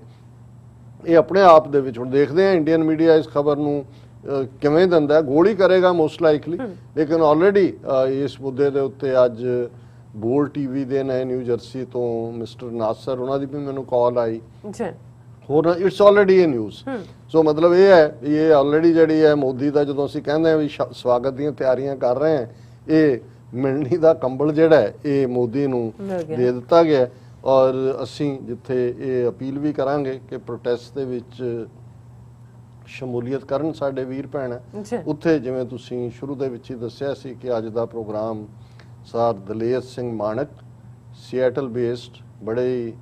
ਇਹ ਆਪਣੇ ਆਪ ਦੇ ਵਿੱਚ ਹੁਣ ਦੇਖਦੇ ਆ ਇੰਡੀਅਨ ਮੀਡੀਆ ਇਸ ਖਬਰ ਨੂੰ ਕਿਵੇਂ ਦਿੰਦਾ, ਗੋਲੀ ਕਰੇਗਾ ਮੋਸਟ ਲਾਈਕਲੀ। ਲੇਕਿਨ ਆਲਰੇਡੀ ਇਸ ਮੁੱਦੇ ਦੇ ਉੱਤੇ ਅੱਜ ਬੋਲ TV ਦੇ ਨੇ ਨਿਊ ਜਰਸੀ ਤੋਂ ਮਿਸਟਰ ਨਾਸਰ, ਉਹਨਾਂ ਦੀ ਵੀ ਮੈਨੂੰ ਕਾਲ ਆਈ, ਹੋਰ ਇਟਸ ਆਲਰੇਡੀ ਇਹ ਨਿਊਜ਼। ਸੋ ਮਤਲਬ ਇਹ ਹੈ ਇਹ ਆਲਰੇਡੀ ਜਿਹੜੀ ਹੈ ਮੋਦੀ ਦਾ, ਜਦੋਂ ਅਸੀਂ ਕਹਿੰਦੇ ਹਾਂ ਵੀ ਸਵਾਗਤ ਦੀਆਂ ਤਿਆਰੀਆਂ ਕਰ ਰਹੇ ਹਾਂ, ਇਹ ਮਿਲਣੀ ਦਾ ਕੰਬਲ ਜਿਹੜਾ ਹੈ ਇਹ ਮੋਦੀ ਨੂੰ ਦੇ ਦਿੱਤਾ ਗਿਆ। ਔਰ ਅਸੀਂ ਜਿੱਥੇ ਇਹ ਅਪੀਲ ਵੀ ਕਰਾਂਗੇ ਕਿ ਪ੍ਰੋਟੈਸਟ ਦੇ ਵਿੱਚ ਸ਼ਮੂਲੀਅਤ ਕਰਨ ਸਾਡੇ ਵੀਰ ਭੈਣ, ਉੱਥੇ ਜਿਵੇਂ ਤੁਸੀਂ ਸ਼ੁਰੂ ਦੇ ਵਿੱਚ ਹੀ ਦੱਸਿਆ ਸੀ ਕਿ ਅੱਜ ਦਾ programme sir Daler Singh Manak, ਸਿਐਟਲ based ਬੜੇ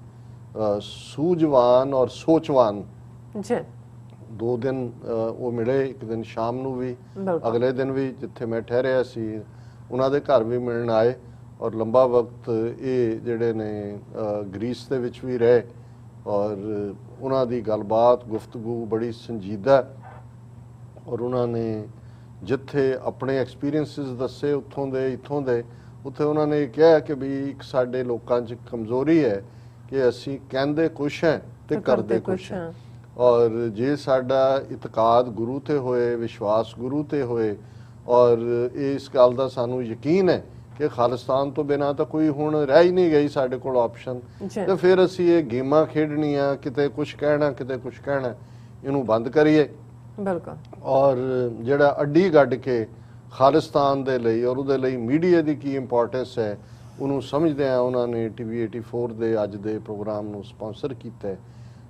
ਸੂਝਵਾਨ ਔਰ ਸੋਚਵਾਨ ਜੀ 2 ਦਿਨ ਉਹ ਮਿਲੇ, ਇੱਕ ਦਿਨ ਸ਼ਾਮ ਨੂੰ ਵੀ, ਬਿਲਕੁਲ ਅਗਲੇ ਦਿਨ ਵੀ ਜਿੱਥੇ ਮੈਂ ਠਹਿਰਿਆ ਸੀ ਉਹਨਾਂ ਦੇ ਘਰ ਵੀ ਮਿਲਣ ਆਏ ਔਰ ਲੰਬਾ ਵਕਤ ਇਹ ਜਿਹੜੇ ਨੇ ਗ੍ਰੀਸ ਦੇ ਵਿੱਚ ਵੀ ਰਹੇ ਔਰ ਉਹਨਾਂ ਦੀ ਗੱਲਬਾਤ ਗੁਫ਼ਤਗੂ ਬੜੀ ਸੰਜੀਦਾ ਔਰ ਉਹਨਾਂ ਨੇ ਜਿੱਥੇ ਆਪਣੇ ਐਕਸਪੀਰੀਐਂਸਿਸ ਦੱਸੇ ਉੱਥੋਂ ਦੇ ਇੱਥੋਂ ਦੇ, ਉੱਥੇ ਉਹਨਾਂ ਨੇ ਕਿਹਾ ਕਿ ਵੀ ਇੱਕ ਸਾਡੇ ਲੋਕਾਂ 'ਚ ਕਮਜ਼ੋਰੀ ਹੈ ਕਿ ਅਸੀਂ ਕਹਿੰਦੇ ਕੁਛ ਹੈ ਤੇ ਕਰਦੇ ਕੁਛ ਹੈ ਔਰ ਜੇ ਸਾਡਾ ਇਤਕਾਦ ਗੁਰੂ ਤੇ ਹੋਏ, ਵਿਸ਼ਵਾਸ ਗੁਰੂ ਤੇ ਹੋਏ ਔਰ ਇਸ ਗੱਲ ਦਾ ਸਾਨੂੰ ਯਕੀਨ ਹੈ ਕਿ ਖਾਲਿਸਤਾਨ ਤੋਂ ਬਿਨਾਂ ਤਾਂ ਕੋਈ ਹੁਣ ਰਹਿ ਹੀ ਨਹੀਂ ਗਈ ਸਾਡੇ ਕੋਲ ਆਪਸ਼ਨ, ਤੇ ਫਿਰ ਅਸੀਂ ਇਹ ਗੇਮਾਂ ਖੇਡਣੀਆਂ, ਕਿਤੇ ਕੁਛ ਕਹਿਣਾ ਕਿਤੇ ਕੁਛ ਕਹਿਣਾ, ਇਹਨੂੰ ਬੰਦ ਕਰੀਏ। ਬਿਲਕੁਲ ਔਰ ਜਿਹੜਾ ਅੱਡੀ ਗੱਡ ਕੇ ਖਾਲਿਸਤਾਨ ਦੇ ਲਈ ਔਰ ਉਹਦੇ ਲਈ ਮੀਡੀਆ ਦੀ ਕੀ ਇੰਪੋਰਟੈਂਸ ਹੈ ਉਹਨੂੰ ਸਮਝਦਿਆਂ ਉਹਨਾਂ ਨੇ TV 84 ਦੇ ਅੱਜ ਦੇ ਪ੍ਰੋਗਰਾਮ ਨੂੰ ਸਪਾਂਸਰ ਕੀਤਾ।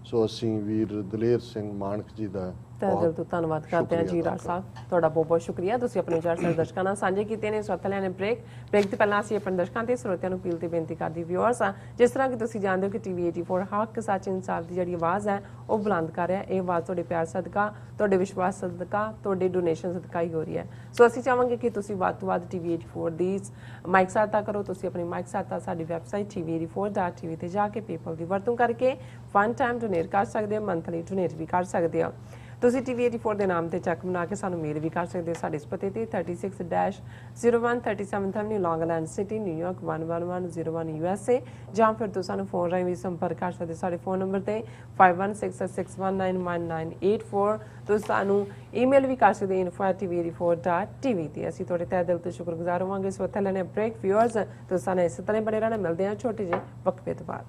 ਸੋ ਅਸੀਂ ਵੀਰ ਦਲੇਰ ਸਿੰਘ ਮਾਨਕ ਜੀ ਦਾ ਤਹਿ ਦਿਲ ਤੋਂ ਧੰਨਵਾਦ ਕਰਦੇ ਹਾਂ ਜੀ ਰਾਜ ਸਾਹਿਬ, ਤੁਹਾਡਾ ਬਹੁਤ ਬਹੁਤ ਸ਼ੁਕਰੀਆ। ਤੁਸੀਂ ਆਪਣੇ ਵਿਚਾਰ ਸਾਡੇ ਦਰਸ਼ਕਾਂ ਨਾਲ ਸਾਂਝੇ ਕੀਤੇ ਨੇ। ਸਵਤਲਿਆਂ ਨੇ ਬ੍ਰੇਕ ਤੋਂ ਪਹਿਲਾਂ ਅਸੀਂ ਆਪਣੇ ਦਰਸ਼ਕਾਂ ਤੇ ਸਰੋਤਿਆਂ ਨੂੰ ਅਪੀਲ ਤੇ ਬੇਨਤੀ ਕਰਦੀ ਵਿਊਅਰਸ ਆ, ਜਿਸ ਤਰ੍ਹਾਂ ਕਿ ਤੁਸੀਂ ਜਾਣਦੇ ਹੋ ਕਿ TV 84 ਹੱਕ ਸੱਚ ਇਨਸਾਫ ਦੀ ਜਿਹੜੀ ਆਵਾਜ਼ ਹੈ ਉਹ ਬੁਲੰਦ ਕਰ ਰਿਹਾ। ਇਹ ਆਵਾਜ਼ ਤੁਹਾਡੇ ਪਿਆਰ ਸਦਕਾ, ਤੁਹਾਡੇ ਵਿਸ਼ਵਾਸ ਸਦਕਾ, ਤੁਹਾਡੇ ਡੋਨੇਸ਼ਨ ਸਦਕਾ ਹੀ ਹੋ ਰਹੀ ਹੈ। ਸੋ ਅਸੀਂ ਚਾਹਾਂਗੇ ਕਿ ਤੁਸੀਂ ਵੱਧ ਤੋਂ ਵੱਧ TV 84 ਦੀ ਮਾਈਕ ਸਹਾਇਤਾ ਕਰੋ। ਤੁਸੀਂ ਆਪਣੀ ਮਾਈਕ ਸਹਾਇਤਾ ਸਾਡੀ ਵੈਬਸਾਈਟ tv84.tv ਤੇ ਜਾ ਕੇ ਪੇਪਲ ਦੀ ਵਰਤੋਂ ਕਰਕੇ ਵਨ ਟਾਈਮ ਡੋਨੇਟ ਕਰ ਸਕਦੇ ਹੋ, ਮੰਥਲੀ ਡੋਨੇਟ ਵੀ ਕਰ ਸਕਦੇ ਹੋ। ਤੁਸੀਂ TV 84 ਦੇ ਨਾਮ ਤੇ ਚੈੱਕ ਬਣਾ ਕੇ ਸਾਨੂੰ ਮੇਲ ਵੀ ਕਰ ਸਕਦੇ ਹੋ ਸਾਡੇ ਇਸ ਪਤੇ ਤੇ 36-01 37th Avenue, Long Island City, New York 11101 USA, ਜਾਂ ਫਿਰ ਤੁਸੀਂ ਸਾਨੂੰ ਫੋਨ ਰਾਹੀਂ ਵੀ ਸੰਪਰਕ ਕਰ ਸਕਦੇ ਸਾਡੇ ਫੋਨ ਨੰਬਰ ਤੇ 5166191984। ਤੁਸੀਂ ਸਾਨੂੰ ਈਮੇਲ ਵੀ ਕਰ ਸਕਦੇ info@tv84.tv ਤੇ। ਅਸੀਂ ਤੁਹਾਡੇ ਤਹਿ ਦਿਲ ਤੋਂ ਸ਼ੁਕਰਗੁਜ਼ਾਰ ਹੋਵਾਂਗੇ। ਸੋ ਇੱਥੇ ਲੈਣੇ ਬ੍ਰੇਕ ਵਿਊਅਰਸ, ਤੁਸੀਂ ਸਾਨੂੰ ਇਸੇ ਤਰ੍ਹਾਂ ਬਣੇ ਰਹਿਣਾ। ਮਿਲਦੇ ਹਾਂ ਛੋਟੇ ਜਿਹੇ ਵਕਫੇ ਤੋਂ ਬਾਅਦ।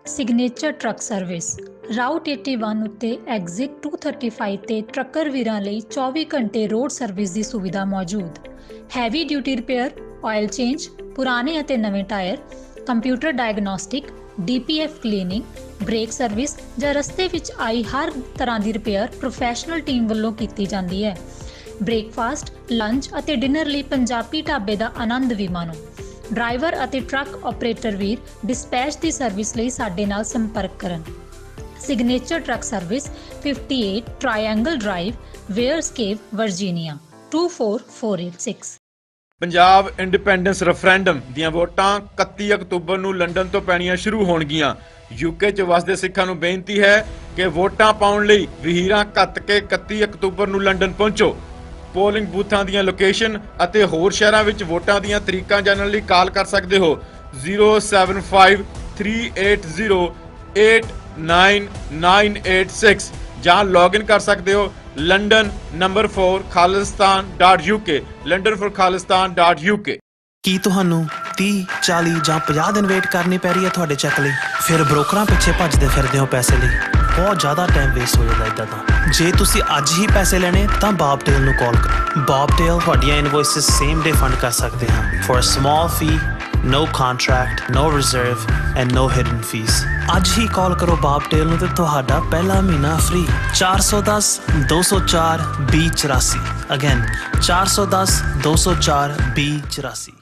ਸਿਗਨੇਚਰ ਟਰੱਕ ਸਰਵਿਸ ਰਾਊਟ 81 ਉੱਤੇ ਐਗਜ਼ਿਟ 235 ਤੇ ਟਰੱਕਰ ਵੀਰਾਂ ਲਈ 24 ਘੰਟੇ ਰੋਡ ਸਰਵਿਸ ਦੀ ਸੁਵਿਧਾ ਮੌਜੂਦ। Heavy duty repair, oil change, ਪੁਰਾਣੇ ਅਤੇ ਨਵੇਂ tyre, computer diagnostic, DPF cleaning, brake service ਜਾਂ ਰਸਤੇ ਵਿੱਚ ਆਈ ਹਰ ਤਰ੍ਹਾਂ ਦੀ ਰਿਪੇਅਰ ਪ੍ਰੋਫੈਸ਼ਨਲ ਟੀਮ ਵੱਲੋਂ ਕੀਤੀ ਜਾਂਦੀ ਹੈ। ਬ੍ਰੇਕਫਾਸਟ, ਲੰਚ ਅਤੇ ਡਿਨਰ ਲਈ ਪੰਜਾਬੀ ਢਾਬੇ ਦਾ ਆਨੰਦ ਵੀ ਮਾਣੋ। ਡਰਾਈਵਰ ਅਤੇ ਟਰੱਕ ਆਪਰੇਟਰ ਵੀਰ ਡਿਸਪੈਚ ਦੀ ਸਰਵਿਸ ਲਈ ਸਾਡੇ ਨਾਲ ਸੰਪਰਕ ਕਰਨ। Signature truck Service 58 triangle drive, wares cave, Virginia 24486। Punjab independence referendum ਦੀਆਂ ਵੋਟਾਂ 31 ਅਕਤੂਬਰ ਨੂੰ ਲੰਡਨ ਤੋਂ ਪੈਣੀਆਂ ਸ਼ੁਰੂ ਹੋਣਗੀਆਂ। UK 'ਚ ਵਸਦੇ ਸਿੱਖਾਂ ਨੂੰ ਬੇਨਤੀ ਹੈ ਕਿ ਵੋਟਾਂ ਪਾਉਣ ਲਈ ਵਹੀਰਾਂ ਘੱਤ ਕੇ 31 ਅਕਤੂਬਰ ਨੂੰ ਲੰਡਨ ਪਹੁੰਚੋ। ਪੋਲਿੰਗ ਬੂਥਾਂ ਦੀਆਂ ਲੋਕੇਸ਼ਨ ਅਤੇ ਹੋਰ ਸ਼ਹਿਰਾਂ ਵਿੱਚ ਵੋਟਾਂ ਦੀਆਂ ਤਰੀਕਾਂ ਜਾਣਨ ਲਈ ਕਾਲ ਕਰ ਸਕਦੇ ਹੋ 07538089986 ਜਾਂ ਲੌਗਇਨ ਕਰ ਸਕਦੇ ਹੋ london4khalistan.uk london4khalistan.uk। ਕੀ ਤੁਹਾਨੂੰ 30, 40 ਜਾਂ 50 ਦਿਨ ਵੇਟ ਕਰਨੀ ਪੈ ਰਹੀ ਹੈ ਤੁਹਾਡੇ ਚੈੱਕ ਲਈ? ਫਿਰ ਬ੍ਰੋਕਰਾਂ ਪਿੱਛੇ ਭੱਜਦੇ ਫਿਰਦੇ ਹੋ ਪੈਸੇ ਲਈ। ਬਹੁਤ ਜ਼ਿਆਦਾ ਟਾਈਮ ਵੇਸਟ ਹੋ ਜਾਂਦਾ ਇੱਦਾਂ ਤਾਂ। ਜੇ ਤੁਸੀਂ ਅੱਜ ਹੀ ਪੈਸੇ ਲੈਣੇ ਤਾਂ ਬੌਬਟੇਲ ਨੂੰ ਕਾਲ ਕਰੋ। ਬੌਬਟੇਲ ਤੁਹਾਡੀਆਂ ਇਨਵੌਇਸਿਸ ਸੇਮ ਡੇ ਫੰਡ ਕਰ ਸਕਦੇ ਹਨ for a small fee, no contract, no reserve and no hidden fees। ਅੱਜ ਹੀ ਕਾਲ ਕਰੋ ਬੌਬਟੇਲ ਨੂੰ ਤੇ ਤੁਹਾਡਾ ਪਹਿਲਾ ਮਹੀਨਾ ਫ੍ਰੀ। 410 204 2084। ਅਗੇਨ 410 204 2084।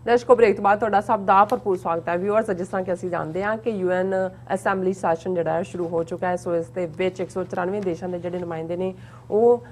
ਦਰਸ਼ਕੋ ਬ੍ਰੇਕ ਤੋਂ ਬਾਅਦ ਤੁਹਾਡਾ ਸਭ ਦਾ ਭਰਪੂਰ ਸਵਾਗਤ ਹੈ ਵਿਊਅਰਸ। ਜਿਸ ਤਰ੍ਹਾਂ ਕਿ ਅਸੀਂ ਜਾਣਦੇ ਹਾਂ ਕਿ UN ਅਸੈਂਬਲੀ ਸੈਸ਼ਨ ਜਿਹੜਾ ਹੈ ਸ਼ੁਰੂ ਹੋ ਚੁੱਕਾ ਹੈ। ਸੋ ਇਸ ਦੇ ਵਿੱਚ 194 ਦੇਸ਼ਾਂ ਦੇ ਜਿਹੜੇ ਨੁਮਾਇੰਦੇ ਨੇ ਉਹ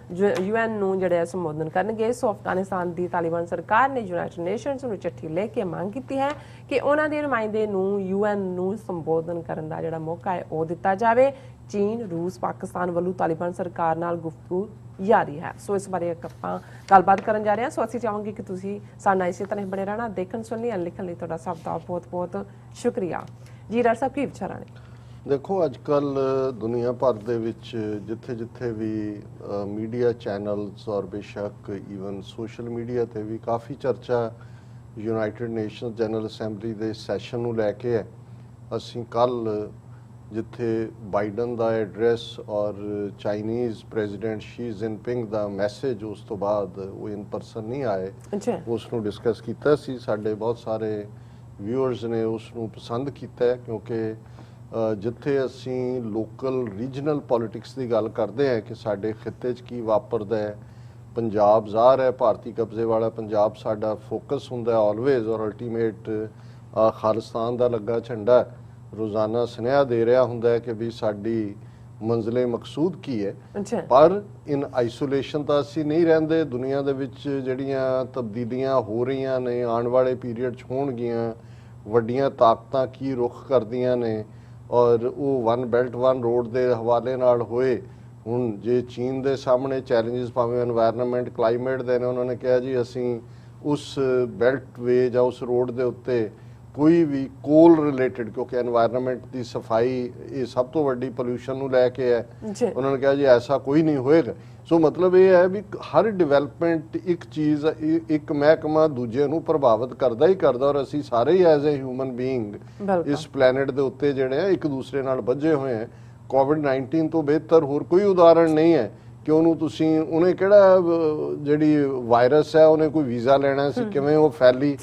UN ਨੂੰ ਜਿਹੜੇ ਸੰਬੋਧਨ ਕਰਨਗੇ। ਸੋ ਅਫਗਾਨਿਸਤਾਨ ਦੀ ਤਾਲਿਬਾਨ ਸਰਕਾਰ ਨੇ ਯੂਨਾਈਟਿਡ ਨੇਸ਼ਨਸ ਨੂੰ ਚਿੱਠੀ ਲਿਖ ਕੇ ਮੰਗ ਕੀਤੀ ਹੈ ਕਿ ਉਹਨਾਂ ਦੇ ਨੁਮਾਇੰਦੇ ਨੂੰ UN ਨੂੰ ਸੰਬੋਧਨ ਕਰਨ ਦਾ ਜਿਹੜਾ ਮੌਕਾ ਹੈ ਉਹ ਦਿੱਤਾ ਜਾਵੇ। ਚੀਨ, ਰੂਸ, ਪਾਕਿਸਤਾਨ ਵੱਲੋਂ ਤਾਲਿਬਾਨ ਸਰਕਾਰ ਨਾਲ ਗੁਫ਼ਤਗੂ ਜਾਰੀ ਹੈ। ਸੋ ਇਸ ਬਾਰੇ ਆਪਾਂ ਗੱਲਬਾਤ ਕਰਨ ਜਾ ਰਹੇ ਹਾਂ। ਸੋ ਅਸੀਂ ਚਾਹਾਂਗੇ ਕਿ ਤੁਸੀਂ ਸਾਡੇ ਨਾਲ ਇਸੇ ਤਰ੍ਹਾਂ ਬਣੇ ਰਹਿਣਾ। ਦੇਖਣ, ਸੁਣਨ, ਲਿਖਣ ਲਈ ਤੁਹਾਡਾ ਸਭ ਦਾ ਬਹੁਤ ਬਹੁਤ ਸ਼ੁਕਰੀਆ ਜੀ। ਡਾਕਟਰ ਸਾਹਿਬ ਕੀ ਵਿਚਾਰਾਂ ਨੇ? ਦੇਖੋ, ਅੱਜ ਕੱਲ ਦੁਨੀਆ ਭਰ ਦੇ ਵਿੱਚ ਜਿੱਥੇ ਜਿੱਥੇ ਵੀ ਮੀਡੀਆ ਚੈਨਲਸ ਔਰ ਬੇਸ਼ੱਕ ਈਵਨ ਸੋਸ਼ਲ ਮੀਡੀਆ ਤੇ ਵੀ ਕਾਫੀ ਚਰਚਾ ਯੂਨਾਈਟਿਡ ਨੇਸ਼ਨਸ ਜਨਰਲ ਅਸੈਂਬਲੀ ਦੇ ਸੈਸ਼ਨ ਨੂੰ ਲੈ ਕੇ ਹੈ। ਅਸੀਂ ਕੱਲ ਜਿੱਥੇ ਬਾਈਡਨ ਦਾ ਐਡਰੈਸ ਔਰ ਚਾਈਨੀਜ਼ ਪ੍ਰੈਜ਼ੀਡੈਂਟ ਸ਼ੀ ਜਿਨਪਿੰਗ ਦਾ ਮੈਸੇਜ ਉਸ ਤੋਂ ਬਾਅਦ ਉਹ ਇਨ ਪਰਸਨ ਨਹੀਂ ਆਏ, ਉਸ ਨੂੰ ਡਿਸਕਸ ਕੀਤਾ ਸੀ। ਸਾਡੇ ਬਹੁਤ ਸਾਰੇ ਵਿਊਅਰਸ ਨੇ ਉਸ ਨੂੰ ਪਸੰਦ ਕੀਤਾ ਕਿਉਂਕਿ ਜਿੱਥੇ ਅਸੀਂ ਲੋਕਲ ਰੀਜਨਲ ਪੋਲਿਟਿਕਸ ਦੀ ਗੱਲ ਕਰਦੇ ਹਾਂ ਕਿ ਸਾਡੇ ਖਿੱਤੇ 'ਚ ਕੀ ਵਾਪਰਦਾ ਹੈ। ਪੰਜਾਬ ਜ਼ਾਹਰ ਹੈ ਭਾਰਤੀ ਕਬਜ਼ੇ ਵਾਲਾ ਪੰਜਾਬ ਸਾਡਾ ਫੋਕਸ ਹੁੰਦਾ ਆਲਵੇਜ਼, ਔਰ ਅਲਟੀਮੇਟ ਖਾਲਿਸਤਾਨ ਦਾ ਲੱਗਾ ਝੰਡਾ ਰੋਜ਼ਾਨਾ ਸੁਨੇਹਾ ਦੇ ਰਿਹਾ ਹੁੰਦਾ ਹੈ ਕਿ ਵੀ ਸਾਡੀ ਮੰਜ਼ਿਲੇ ਮਕਸੂਦ ਕੀ ਹੈ। ਪਰ ਇਨ ਆਈਸੋਲੇਸ਼ਨ ਤਾਂ ਅਸੀਂ ਨਹੀਂ ਰਹਿੰਦੇ। ਦੁਨੀਆ ਦੇ ਵਿੱਚ ਜਿਹੜੀਆਂ ਤਬਦੀਲੀਆਂ ਹੋ ਰਹੀਆਂ ਨੇ ਆਉਣ ਵਾਲੇ ਪੀਰੀਅਡ 'ਚ ਹੋਣਗੀਆਂ, ਵੱਡੀਆਂ ਤਾਕਤਾਂ ਕੀ ਰੁਖ ਕਰਦੀਆਂ ਨੇ, ਔਰ ਉਹ ਵਨ ਬੈਲਟ ਵਨ ਰੋਡ ਦੇ ਹਵਾਲੇ ਨਾਲ ਹੋਏ। ਹੁਣ ਜੇ ਚੀਨ ਦੇ ਸਾਹਮਣੇ ਚੈਲੰਜਸ ਭਾਵੇਂ এনवायरमेंट ਕਲਾਈਮੇਟ ਦੇ ਨੇ, ਉਹਨਾਂ ਨੇ ਕਿਹਾ ਜੀ ਅਸੀਂ ਉਸ ਬੈਲਟ ਵੇ ਜਾਂ ਉਸ ਰੋਡ ਦੇ ਉੱਤੇ ਕੋਈ ਵੀ ਕੋਲ ਰਿਲੇਟਡ, ਕਿਉਂਕਿ এনवायरमेंट ਦੀ ਸਫਾਈ ਇਹ ਸਭ ਤੋਂ ਵੱਡੀ ਪੋਲਿਊਸ਼ਨ ਨੂੰ ਲੈ ਕੇ ਹੈ, ਉਹਨਾਂ ਨੇ ਕਿਹਾ ਜੀ ਐਸਾ ਕੋਈ ਨਹੀਂ ਹੋਏਗਾ। ਸੋ ਮਤਲਬ ਇਹ ਹੈ ਵੀ ਹਰ ਡਿਵੈਲਪਮੈਂਟ ਇੱਕ ਚੀਜ਼ ਇੱਕ ਮਹਿਕਮਾ ਦੂਜੇ ਨੂੰ ਪ੍ਰਭਾਵਿਤ ਕਰਦਾ ਹੀ ਕਰਦਾ, ਔਰ ਅਸੀਂ ਸਾਰੇ ਹੀ ਐਜ਼ ਏ ਹਿਊਮਨ ਬੀਇੰਗ ਇਸ ਪਲੈਨਟ ਦੇ ਉੱਤੇ ਜਿਹੜੇ ਆ ਇੱਕ ਦੂਸਰੇ ਨਾਲ ਬੱਝੇ ਹੋਏ ਆ। ਕੋਵਿਡ-19 ਤੋਂ ਬਿਹਤਰ ਹੋਰ ਕੋਈ ਉਦਾਹਰਣ ਨਹੀਂ ਹੈ ਕਿ ਉਹਨੂੰ ਤੁਸੀਂ ਉਹਨੇ ਕਿਹੜਾ ਜਿਹੜੀ ਵਾਇਰਸ ਹੈ ਉਹਨੇ ਕੋਈ ਵੀਜ਼ਾ ਲੈਣਾ ਸੀ, ਕਿਵੇਂ ਉਹ ਫੈਲੀ,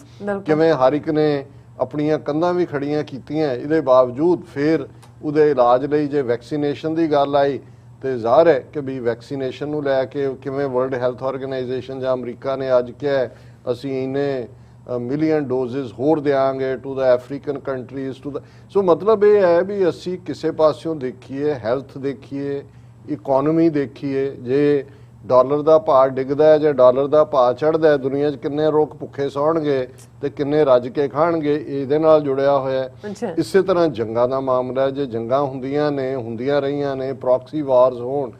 ਕਿਵੇਂ ਹਰ ਇੱਕ ਨੇ ਆਪਣੀਆਂ ਕੰਧਾਂ ਵੀ ਖੜੀਆਂ ਕੀਤੀਆਂ। ਇਹਦੇ ਬਾਵਜੂਦ ਫਿਰ ਉਹਦੇ ਇਲਾਜ ਲਈ ਜੇ ਵੈਕਸੀਨੇਸ਼ਨ ਦੀ ਗੱਲ ਆਈ ਤੇ ਜ਼ਾਹਰ ਹੈ ਕਿ ਵੀ ਵੈਕਸੀਨੇਸ਼ਨ ਨੂੰ ਲੈ ਕੇ ਕਿਵੇਂ ਵਰਲਡ ਹੈਲਥ ਆਰਗੇਨਾਈਜੇਸ਼ਨ ਜਾਂ ਅਮਰੀਕਾ ਨੇ ਅੱਜ ਕਿਹਾ ਅਸੀਂ ਇੰਨੇ ਮਿਲੀਅਨ ਡੋਜ਼ਸ ਹੋਰ ਦਿਆਂਗੇ to the African countries to the. So ਮਤਲਬ ਇਹ ਹੈ ਵੀ ਅਸੀਂ ਕਿਸੇ ਪਾਸਿਓਂ ਦੇਖੀਏ, ਹੈਲਥ ਦੇਖੀਏ, ਇਕੋਨਮੀ ਦੇਖੀਏ, ਜੇ ਡਾਲਰ ਦਾ ਭਾਅ ਡਿੱਗਦਾ ਹੈ ਜਾਂ ਡਾਲਰ ਦਾ ਭਾਅ ਚੜ੍ਹਦਾ ਹੈ, ਦੁਨੀਆ 'ਚ ਕਿੰਨੇ ਲੋਕ ਭੁੱਖੇ ਸੌਣਗੇ ਤੇ ਕਿੰਨੇ ਰੱਜ ਕੇ ਖਾਣਗੇ, ਇਹਦੇ ਨਾਲ ਜੁੜਿਆ ਹੋਇਆ ਹੈ। ਇਸੇ ਤਰ੍ਹਾਂ ਜੰਗਾਂ ਦਾ ਮਾਮਲਾ ਹੈ, ਜੇ ਜੰਗਾਂ ਹੁੰਦੀਆਂ ਰਹੀਆਂ ਨੇ, ਪ੍ਰੋਕਸੀ ਵਾਰਸ ਹੋਣ,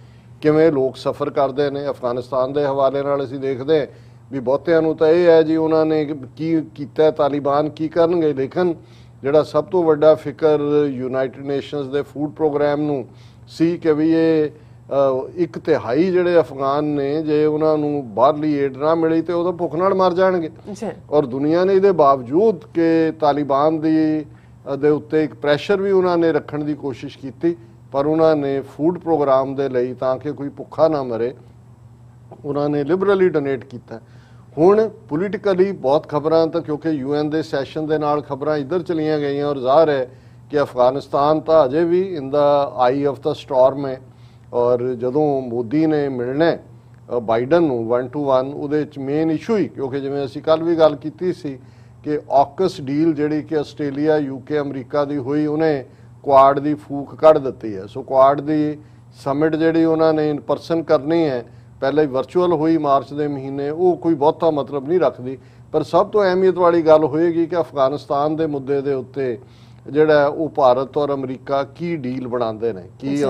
ਕਿਵੇਂ ਲੋਕ ਸਫਰ ਕਰਦੇ ਨੇ। ਅਫਗਾਨਿਸਤਾਨ ਦੇ ਹਵਾਲੇ ਨਾਲ ਅਸੀਂ ਦੇਖਦੇ ਵੀ ਬਹੁਤਿਆਂ ਨੂੰ ਤਾਂ ਇਹ ਹੈ ਜੀ ਉਹਨਾਂ ਨੇ ਕੀ ਕੀਤਾ, ਤਾਲਿਬਾਨ ਕੀ ਕਰਨਗੇ। ਲੇਕਿਨ ਜਿਹੜਾ ਸਭ ਤੋਂ ਵੱਡਾ ਫਿਕਰ ਯੂਨਾਈਟਿਡ ਨੇਸ਼ਨਸ ਦੇ ਫੂਡ ਪ੍ਰੋਗਰਾਮ ਨੂੰ ਸੀ ਕਿ ਵੀ ਇਹ 1/3 ਜਿਹੜੇ ਅਫਗਾਨ ਨੇ ਜੇ ਉਹਨਾਂ ਨੂੰ ਬਾਹਰਲੀ ਏਡ ਨਾ ਮਿਲੀ ਤੇ ਉਹ ਤਾਂ ਭੁੱਖ ਨਾਲ ਮਰ ਜਾਣਗੇ। ਔਰ ਦੁਨੀਆ ਨੇ ਇਹਦੇ ਬਾਵਜੂਦ ਕਿ ਤਾਲਿਬਾਨ ਦੇ ਉੱਤੇ ਇੱਕ ਪ੍ਰੈਸ਼ਰ ਵੀ ਉਹਨਾਂ ਨੇ ਰੱਖਣ ਦੀ ਕੋਸ਼ਿਸ਼ ਕੀਤੀ, ਪਰ ਉਹਨਾਂ ਨੇ ਫੂਡ ਪ੍ਰੋਗਰਾਮ ਦੇ ਲਈ ਤਾਂ ਕਿ ਕੋਈ ਭੁੱਖਾ ਨਾ ਮਰੇ ਉਹਨਾਂ ਨੇ ਲਿਬਰਲੀ ਡੋਨੇਟ ਕੀਤਾ। ਹੁਣ ਪੋਲੀਟੀਕਲੀ ਬਹੁਤ ਖਬਰਾਂ ਤਾਂ ਕਿਉਂਕਿ UN ਦੇ ਸੈਸ਼ਨ ਦੇ ਨਾਲ ਖਬਰਾਂ ਇੱਧਰ ਚਲੀਆਂ ਗਈਆਂ, ਔਰ ਜ਼ਾਹਰ ਹੈ ਕਿ ਅਫਗਾਨਿਸਤਾਨ ਤਾਂ ਅਜੇ ਵੀ ਇਨ ਦਾ ਆਈ ਆਫ ਦਾ ਸਟਾਰਮ ਹੈ। ਔਰ ਜਦੋਂ ਮੋਦੀ ਨੇ ਮਿਲਣਾ ਬਾਈਡਨ ਨੂੰ 1 to 1, ਉਹਦੇ ਵਿੱਚ ਮੇਨ ਇਸ਼ੂ ਹੀ ਕਿਉਂਕਿ ਜਿਵੇਂ ਅਸੀਂ ਕੱਲ ਵੀ ਗੱਲ ਕੀਤੀ ਸੀ ਕਿ ਆਕਸ ਡੀਲ ਜਿਹੜੀ ਕਿ ਆਸਟ੍ਰੇਲੀਆ, UK, ਅਮਰੀਕਾ ਦੀ ਹੋਈ, ਉਹਨੇ ਕੁਆਡ ਦੀ ਫੂਕ ਕੱਢ ਦਿੱਤੀ ਹੈ। ਸੋ ਕੁਆਡ ਦੀ ਸਮਿਟ ਜਿਹੜੀ ਉਹਨਾਂ ਨੇ ਇਨ ਪਰਸਨ ਕਰਨੀ ਹੈ, ਪਹਿਲਾਂ ਹੀ ਵਰਚੁਅਲ ਹੋਈ ਮਾਰਚ ਦੇ ਮਹੀਨੇ, ਉਹ ਕੋਈ ਬਹੁਤਾ ਮਤਲਬ ਨਹੀਂ ਰੱਖਦੀ। ਪਰ ਸਭ ਤੋਂ ਅਹਿਮੀਅਤ ਵਾਲੀ ਗੱਲ ਹੋਏਗੀ ਕਿ ਅਫਗਾਨਿਸਤਾਨ ਦੇ ਮੁੱਦੇ ਦੇ ਉੱਤੇ ਜਿਹੜਾ ਉਹ ਭਾਰਤ ਔਰ ਅਮਰੀਕਾ ਕੀ ਡੀਲ ਬਣਾਉਂਦੇ ਨੇ, ਕੀ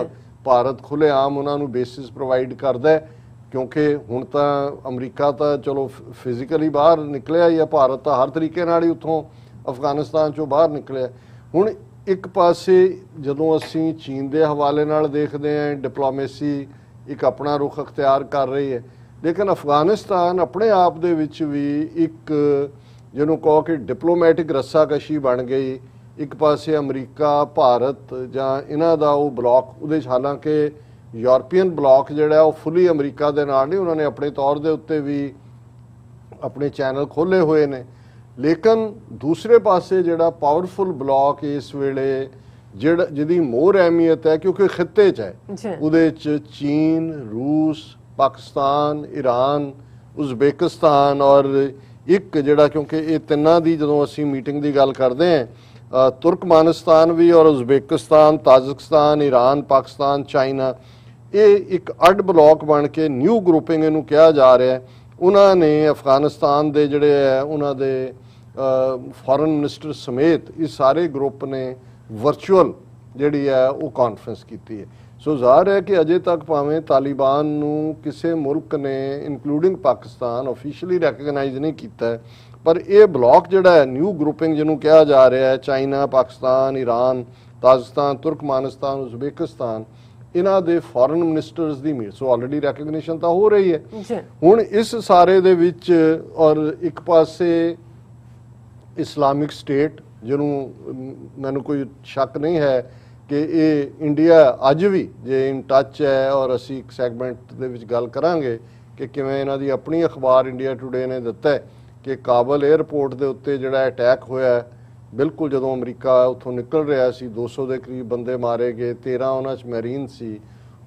ਭਾਰਤ ਖੁੱਲ੍ਹੇਆਮ ਉਹਨਾਂ ਨੂੰ ਬੇਸਿਸ ਪ੍ਰੋਵਾਈਡ ਕਰਦਾ ਹੈ। ਕਿਉਂਕਿ ਹੁਣ ਤਾਂ ਅਮਰੀਕਾ ਤਾਂ ਚਲੋ ਫਿਜ਼ੀਕਲੀ ਬਾਹਰ ਨਿਕਲਿਆ ਹੀ ਆ, ਭਾਰਤ ਤਾਂ ਹਰ ਤਰੀਕੇ ਨਾਲ ਹੀ ਉੱਥੋਂ ਅਫਗਾਨਿਸਤਾਨ 'ਚੋਂ ਬਾਹਰ ਨਿਕਲਿਆ। ਹੁਣ ਇੱਕ ਪਾਸੇ ਜਦੋਂ ਅਸੀਂ ਚੀਨ ਦੇ ਹਵਾਲੇ ਨਾਲ ਦੇਖਦੇ ਹਾਂ, ਡਿਪਲੋਮੇਸੀ ਇੱਕ ਆਪਣਾ ਰੁਖ ਅਖਤਿਆਰ ਕਰ ਰਹੀ ਹੈ, ਲੇਕਿਨ ਅਫਗਾਨਿਸਤਾਨ ਆਪਣੇ ਆਪ ਦੇ ਵਿੱਚ ਵੀ ਇੱਕ ਜਿਹਨੂੰ ਕਹੋ ਕਿ ਡਿਪਲੋਮੈਟਿਕ ਰੱਸਾਕਸ਼ੀ ਬਣ ਗਈ। ਇੱਕ ਪਾਸੇ ਅਮਰੀਕਾ, ਭਾਰਤ ਜਾਂ ਇਹਨਾਂ ਦਾ ਉਹ ਬਲਾਕ, ਉਹਦੇ 'ਚ ਹਾਲਾਂਕਿ ਯੂਰਪੀਅਨ ਬਲਾਕ ਜਿਹੜਾ ਉਹ ਫੁੱਲੀ ਅਮਰੀਕਾ ਦੇ ਨਾਲ ਨਹੀਂ, ਉਹਨਾਂ ਨੇ ਆਪਣੇ ਤੌਰ ਦੇ ਉੱਤੇ ਵੀ ਆਪਣੇ ਚੈਨਲ ਖੋਲ੍ਹੇ ਹੋਏ ਨੇ। ਲੇਕਿਨ ਦੂਸਰੇ ਪਾਸੇ ਜਿਹੜਾ ਪਾਵਰਫੁਲ ਬਲਾਕ ਇਸ ਵੇਲੇ ਜਿਹਦੀ ਮੋਰ ਅਹਿਮੀਅਤ ਹੈ ਕਿਉਂਕਿ ਖਿੱਤੇ 'ਚ ਹੈ, ਉਹਦੇ 'ਚ ਚੀਨ, ਰੂਸ, ਪਾਕਿਸਤਾਨ, ਈਰਾਨ, ਉਜ਼ਬੇਕਿਸਤਾਨ ਔਰ ਇੱਕ ਜਿਹੜਾ ਕਿਉਂਕਿ ਇਹ ਤਿੰਨਾਂ ਦੀ ਜਦੋਂ ਅਸੀਂ ਮੀਟਿੰਗ ਦੀ ਗੱਲ ਕਰਦੇ ਹਾਂ, ਤੁਰਕਮਾਨਿਸਤਾਨ ਵੀ ਔਰ Uzbekistan, Tajikistan, Iran, Pakistan, China, ਇਹ ਇੱਕ ਅੱਡ ਬਲਾਕ ਬਣ ਕੇ ਨਿਊ ਗਰੁੱਪਿੰਗ ਇਹਨੂੰ ਕਿਹਾ ਜਾ ਰਿਹਾ। ਉਹਨਾਂ ਨੇ ਅਫਗਾਨਿਸਤਾਨ ਦੇ ਜਿਹੜੇ ਹੈ ਉਹਨਾਂ ਦੇ ਫੋਰਨ ਮਿਨਿਸਟਰ ਸਮੇਤ ਇਸ ਸਾਰੇ ਗਰੁੱਪ ਨੇ ਵਰਚੁਅਲ ਜਿਹੜੀ ਹੈ ਉਹ ਕਾਨਫਰੰਸ ਕੀਤੀ ਹੈ। ਸੋ ਜ਼ਾਹਰ ਹੈ ਕਿ ਅਜੇ ਤੱਕ ਭਾਵੇਂ ਤਾਲਿਬਾਨ ਨੂੰ ਕਿਸੇ ਮੁਲਕ ਨੇ ਇਨਕਲੂਡਿੰਗ ਪਾਕਿਸਤਾਨ ਆਫੀਸ਼ੀਅਲੀ ਰੈਕਗਨਾਈਜ਼ ਨਹੀਂ ਕੀਤਾ, ਪਰ ਇਹ ਬਲਾਕ ਜਿਹੜਾ ਹੈ ਨਿਊ ਗਰੁੱਪਿੰਗ ਜਿਹਨੂੰ ਕਿਹਾ ਜਾ ਰਿਹਾ ਹੈ, China, Pakistan, Iran, Tajikistan, Turkmenistan, Uzbekistan, ਇਹਨਾਂ ਦੇ ਫੋਰਨ ਮਿਨਿਸਟਰਸ ਦੀ ਮੀਟ। ਸੋ ਆਲਰੇਡੀ ਰੈਕਗਨੀਸ਼ਨ ਤਾਂ ਹੋ ਰਹੀ ਹੈ। ਹੁਣ ਇਸ ਸਾਰੇ ਦੇ ਵਿੱਚ ਔਰ ਇੱਕ ਪਾਸੇ ਇਸਲਾਮਿਕ ਸਟੇਟ ਜਿਹਨੂੰ ਮੈਨੂੰ ਕੋਈ ਸ਼ੱਕ ਨਹੀਂ ਹੈ ਕਿ ਇਹ ਇੰਡੀਆ ਅੱਜ ਵੀ ਜੇ ਇਨ ਟੱਚ ਹੈ, ਔਰ ਅਸੀਂ ਇੱਕ ਸੈਗਮੈਂਟ ਦੇ ਵਿੱਚ ਗੱਲ ਕਰਾਂਗੇ ਕਿ ਕਿਵੇਂ ਇਹਨਾਂ ਦੀ ਆਪਣੀ ਅਖਬਾਰ ਇੰਡੀਆ ਟੁਡੇ ਨੇ ਦਿੱਤਾ ਹੈ ਕਿ ਕਾਬਲ 에ਅਰਪੋਰਟ ਦੇ ਉੱਤੇ ਜਿਹੜਾ ਅਟੈਕ ਹੋਇਆ ਬਿਲਕੁਲ ਜਦੋਂ ਅਮਰੀਕਾ ਉੱਥੋਂ ਨਿਕਲ ਰਿਹਾ ਸੀ 200 ਦੇ ਕਰੀਬ ਬੰਦੇ ਮਾਰੇ ਗਏ, 13 ਉਹਨਾਂ 'ਚ ਮੈਰੀਨ ਸੀ।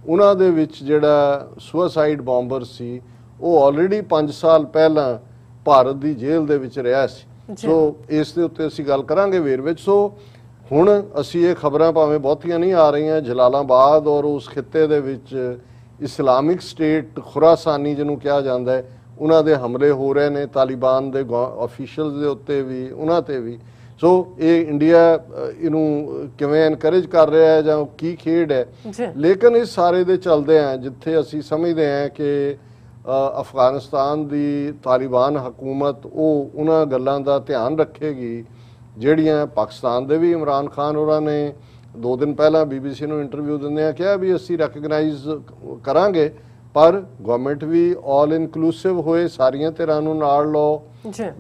ਉਹਨਾਂ ਦੇ ਵਿੱਚ ਜਿਹੜਾ ਸੁਸਾਈਡ ਬੰਬਰ ਸੀ ਉਹ ਆਲਰੇਡੀ 5 ਸਾਲ ਪਹਿਲਾਂ ਭਾਰਤ ਦੀ ਜੇਲ੍ਹ ਦੇ ਵਿੱਚ ਰਿਹਾ ਸੀ। ਸੋ ਇਸ ਦੇ ਉੱਤੇ ਅਸੀਂ ਗੱਲ ਕਰਾਂਗੇ ਵੇਰ ਵਿੱਚ। ਸੋ ਹੁਣ ਅਸੀਂ ਇਹ ਖਬਰਾਂ ਭਾਵੇਂ ਬਹੁਤੀਆਂ ਨਹੀਂ ਆ ਰਹੀਆਂ, ਜਲਾਲਾਬਾਦ ਔਰ ਉਸ ਖਿੱਤੇ ਦੇ ਵਿੱਚ ਇਸਲਾਮਿਕ ਸਟੇਟ ਖੁਰਾਸਾਨੀ ਜਿਹਨੂੰ ਕਿਹਾ ਜਾਂਦਾ ਹੈ ਉਹਨਾਂ ਦੇ ਹਮਲੇ ਹੋ ਰਹੇ ਨੇ, ਤਾਲਿਬਾਨ ਦੇ ਆਫੀਸ਼ੀਅਲਸ ਦੇ ਉੱਤੇ ਵੀ, ਉਹਨਾਂ ਤੇ ਵੀ। ਸੋ ਇਹ ਇੰਡੀਆ ਇਹਨੂੰ ਕਿਵੇਂ ਐਨਕਰੇਜ ਕਰ ਰਿਹਾ ਹੈ ਜਾਂ ਕੀ ਖੇਡ ਹੈ, ਲੇਕਿਨ ਇਸ ਸਾਰੇ ਦੇ ਚੱਲਦੇ ਆ ਜਿੱਥੇ ਅਸੀਂ ਸਮਝਦੇ ਹਾਂ ਕਿ ਅਫਗਾਨਿਸਤਾਨ ਦੀ ਤਾਲਿਬਾਨ ਹਕੂਮਤ ਉਹ ਉਹਨਾਂ ਗੱਲਾਂ ਦਾ ਧਿਆਨ ਰੱਖੇਗੀ ਜਿਹੜੀਆਂ ਪਾਕਿਸਤਾਨ ਦੇ ਵੀ ਇਮਰਾਨ ਖਾਨ ਹੋਰਾਂ ਨੇ 2 ਦਿਨ ਪਹਿਲਾਂ BBC ਨੂੰ ਇੰਟਰਵਿਊ ਦਿੰਦਿਆਂ ਕਿਹਾ ਵੀ ਅਸੀਂ ਰੈਕਗਨਾਈਜ਼ ਕਰਾਂਗੇ, ਪਰ ਗਵਰਨਮੈਂਟ ਵੀ ਆਲ ਇਨਕਲੂਸਿਵ ਹੋਏ, ਸਾਰੀਆਂ ਧਿਰਾਂ ਨੂੰ ਨਾਲ ਲਓ।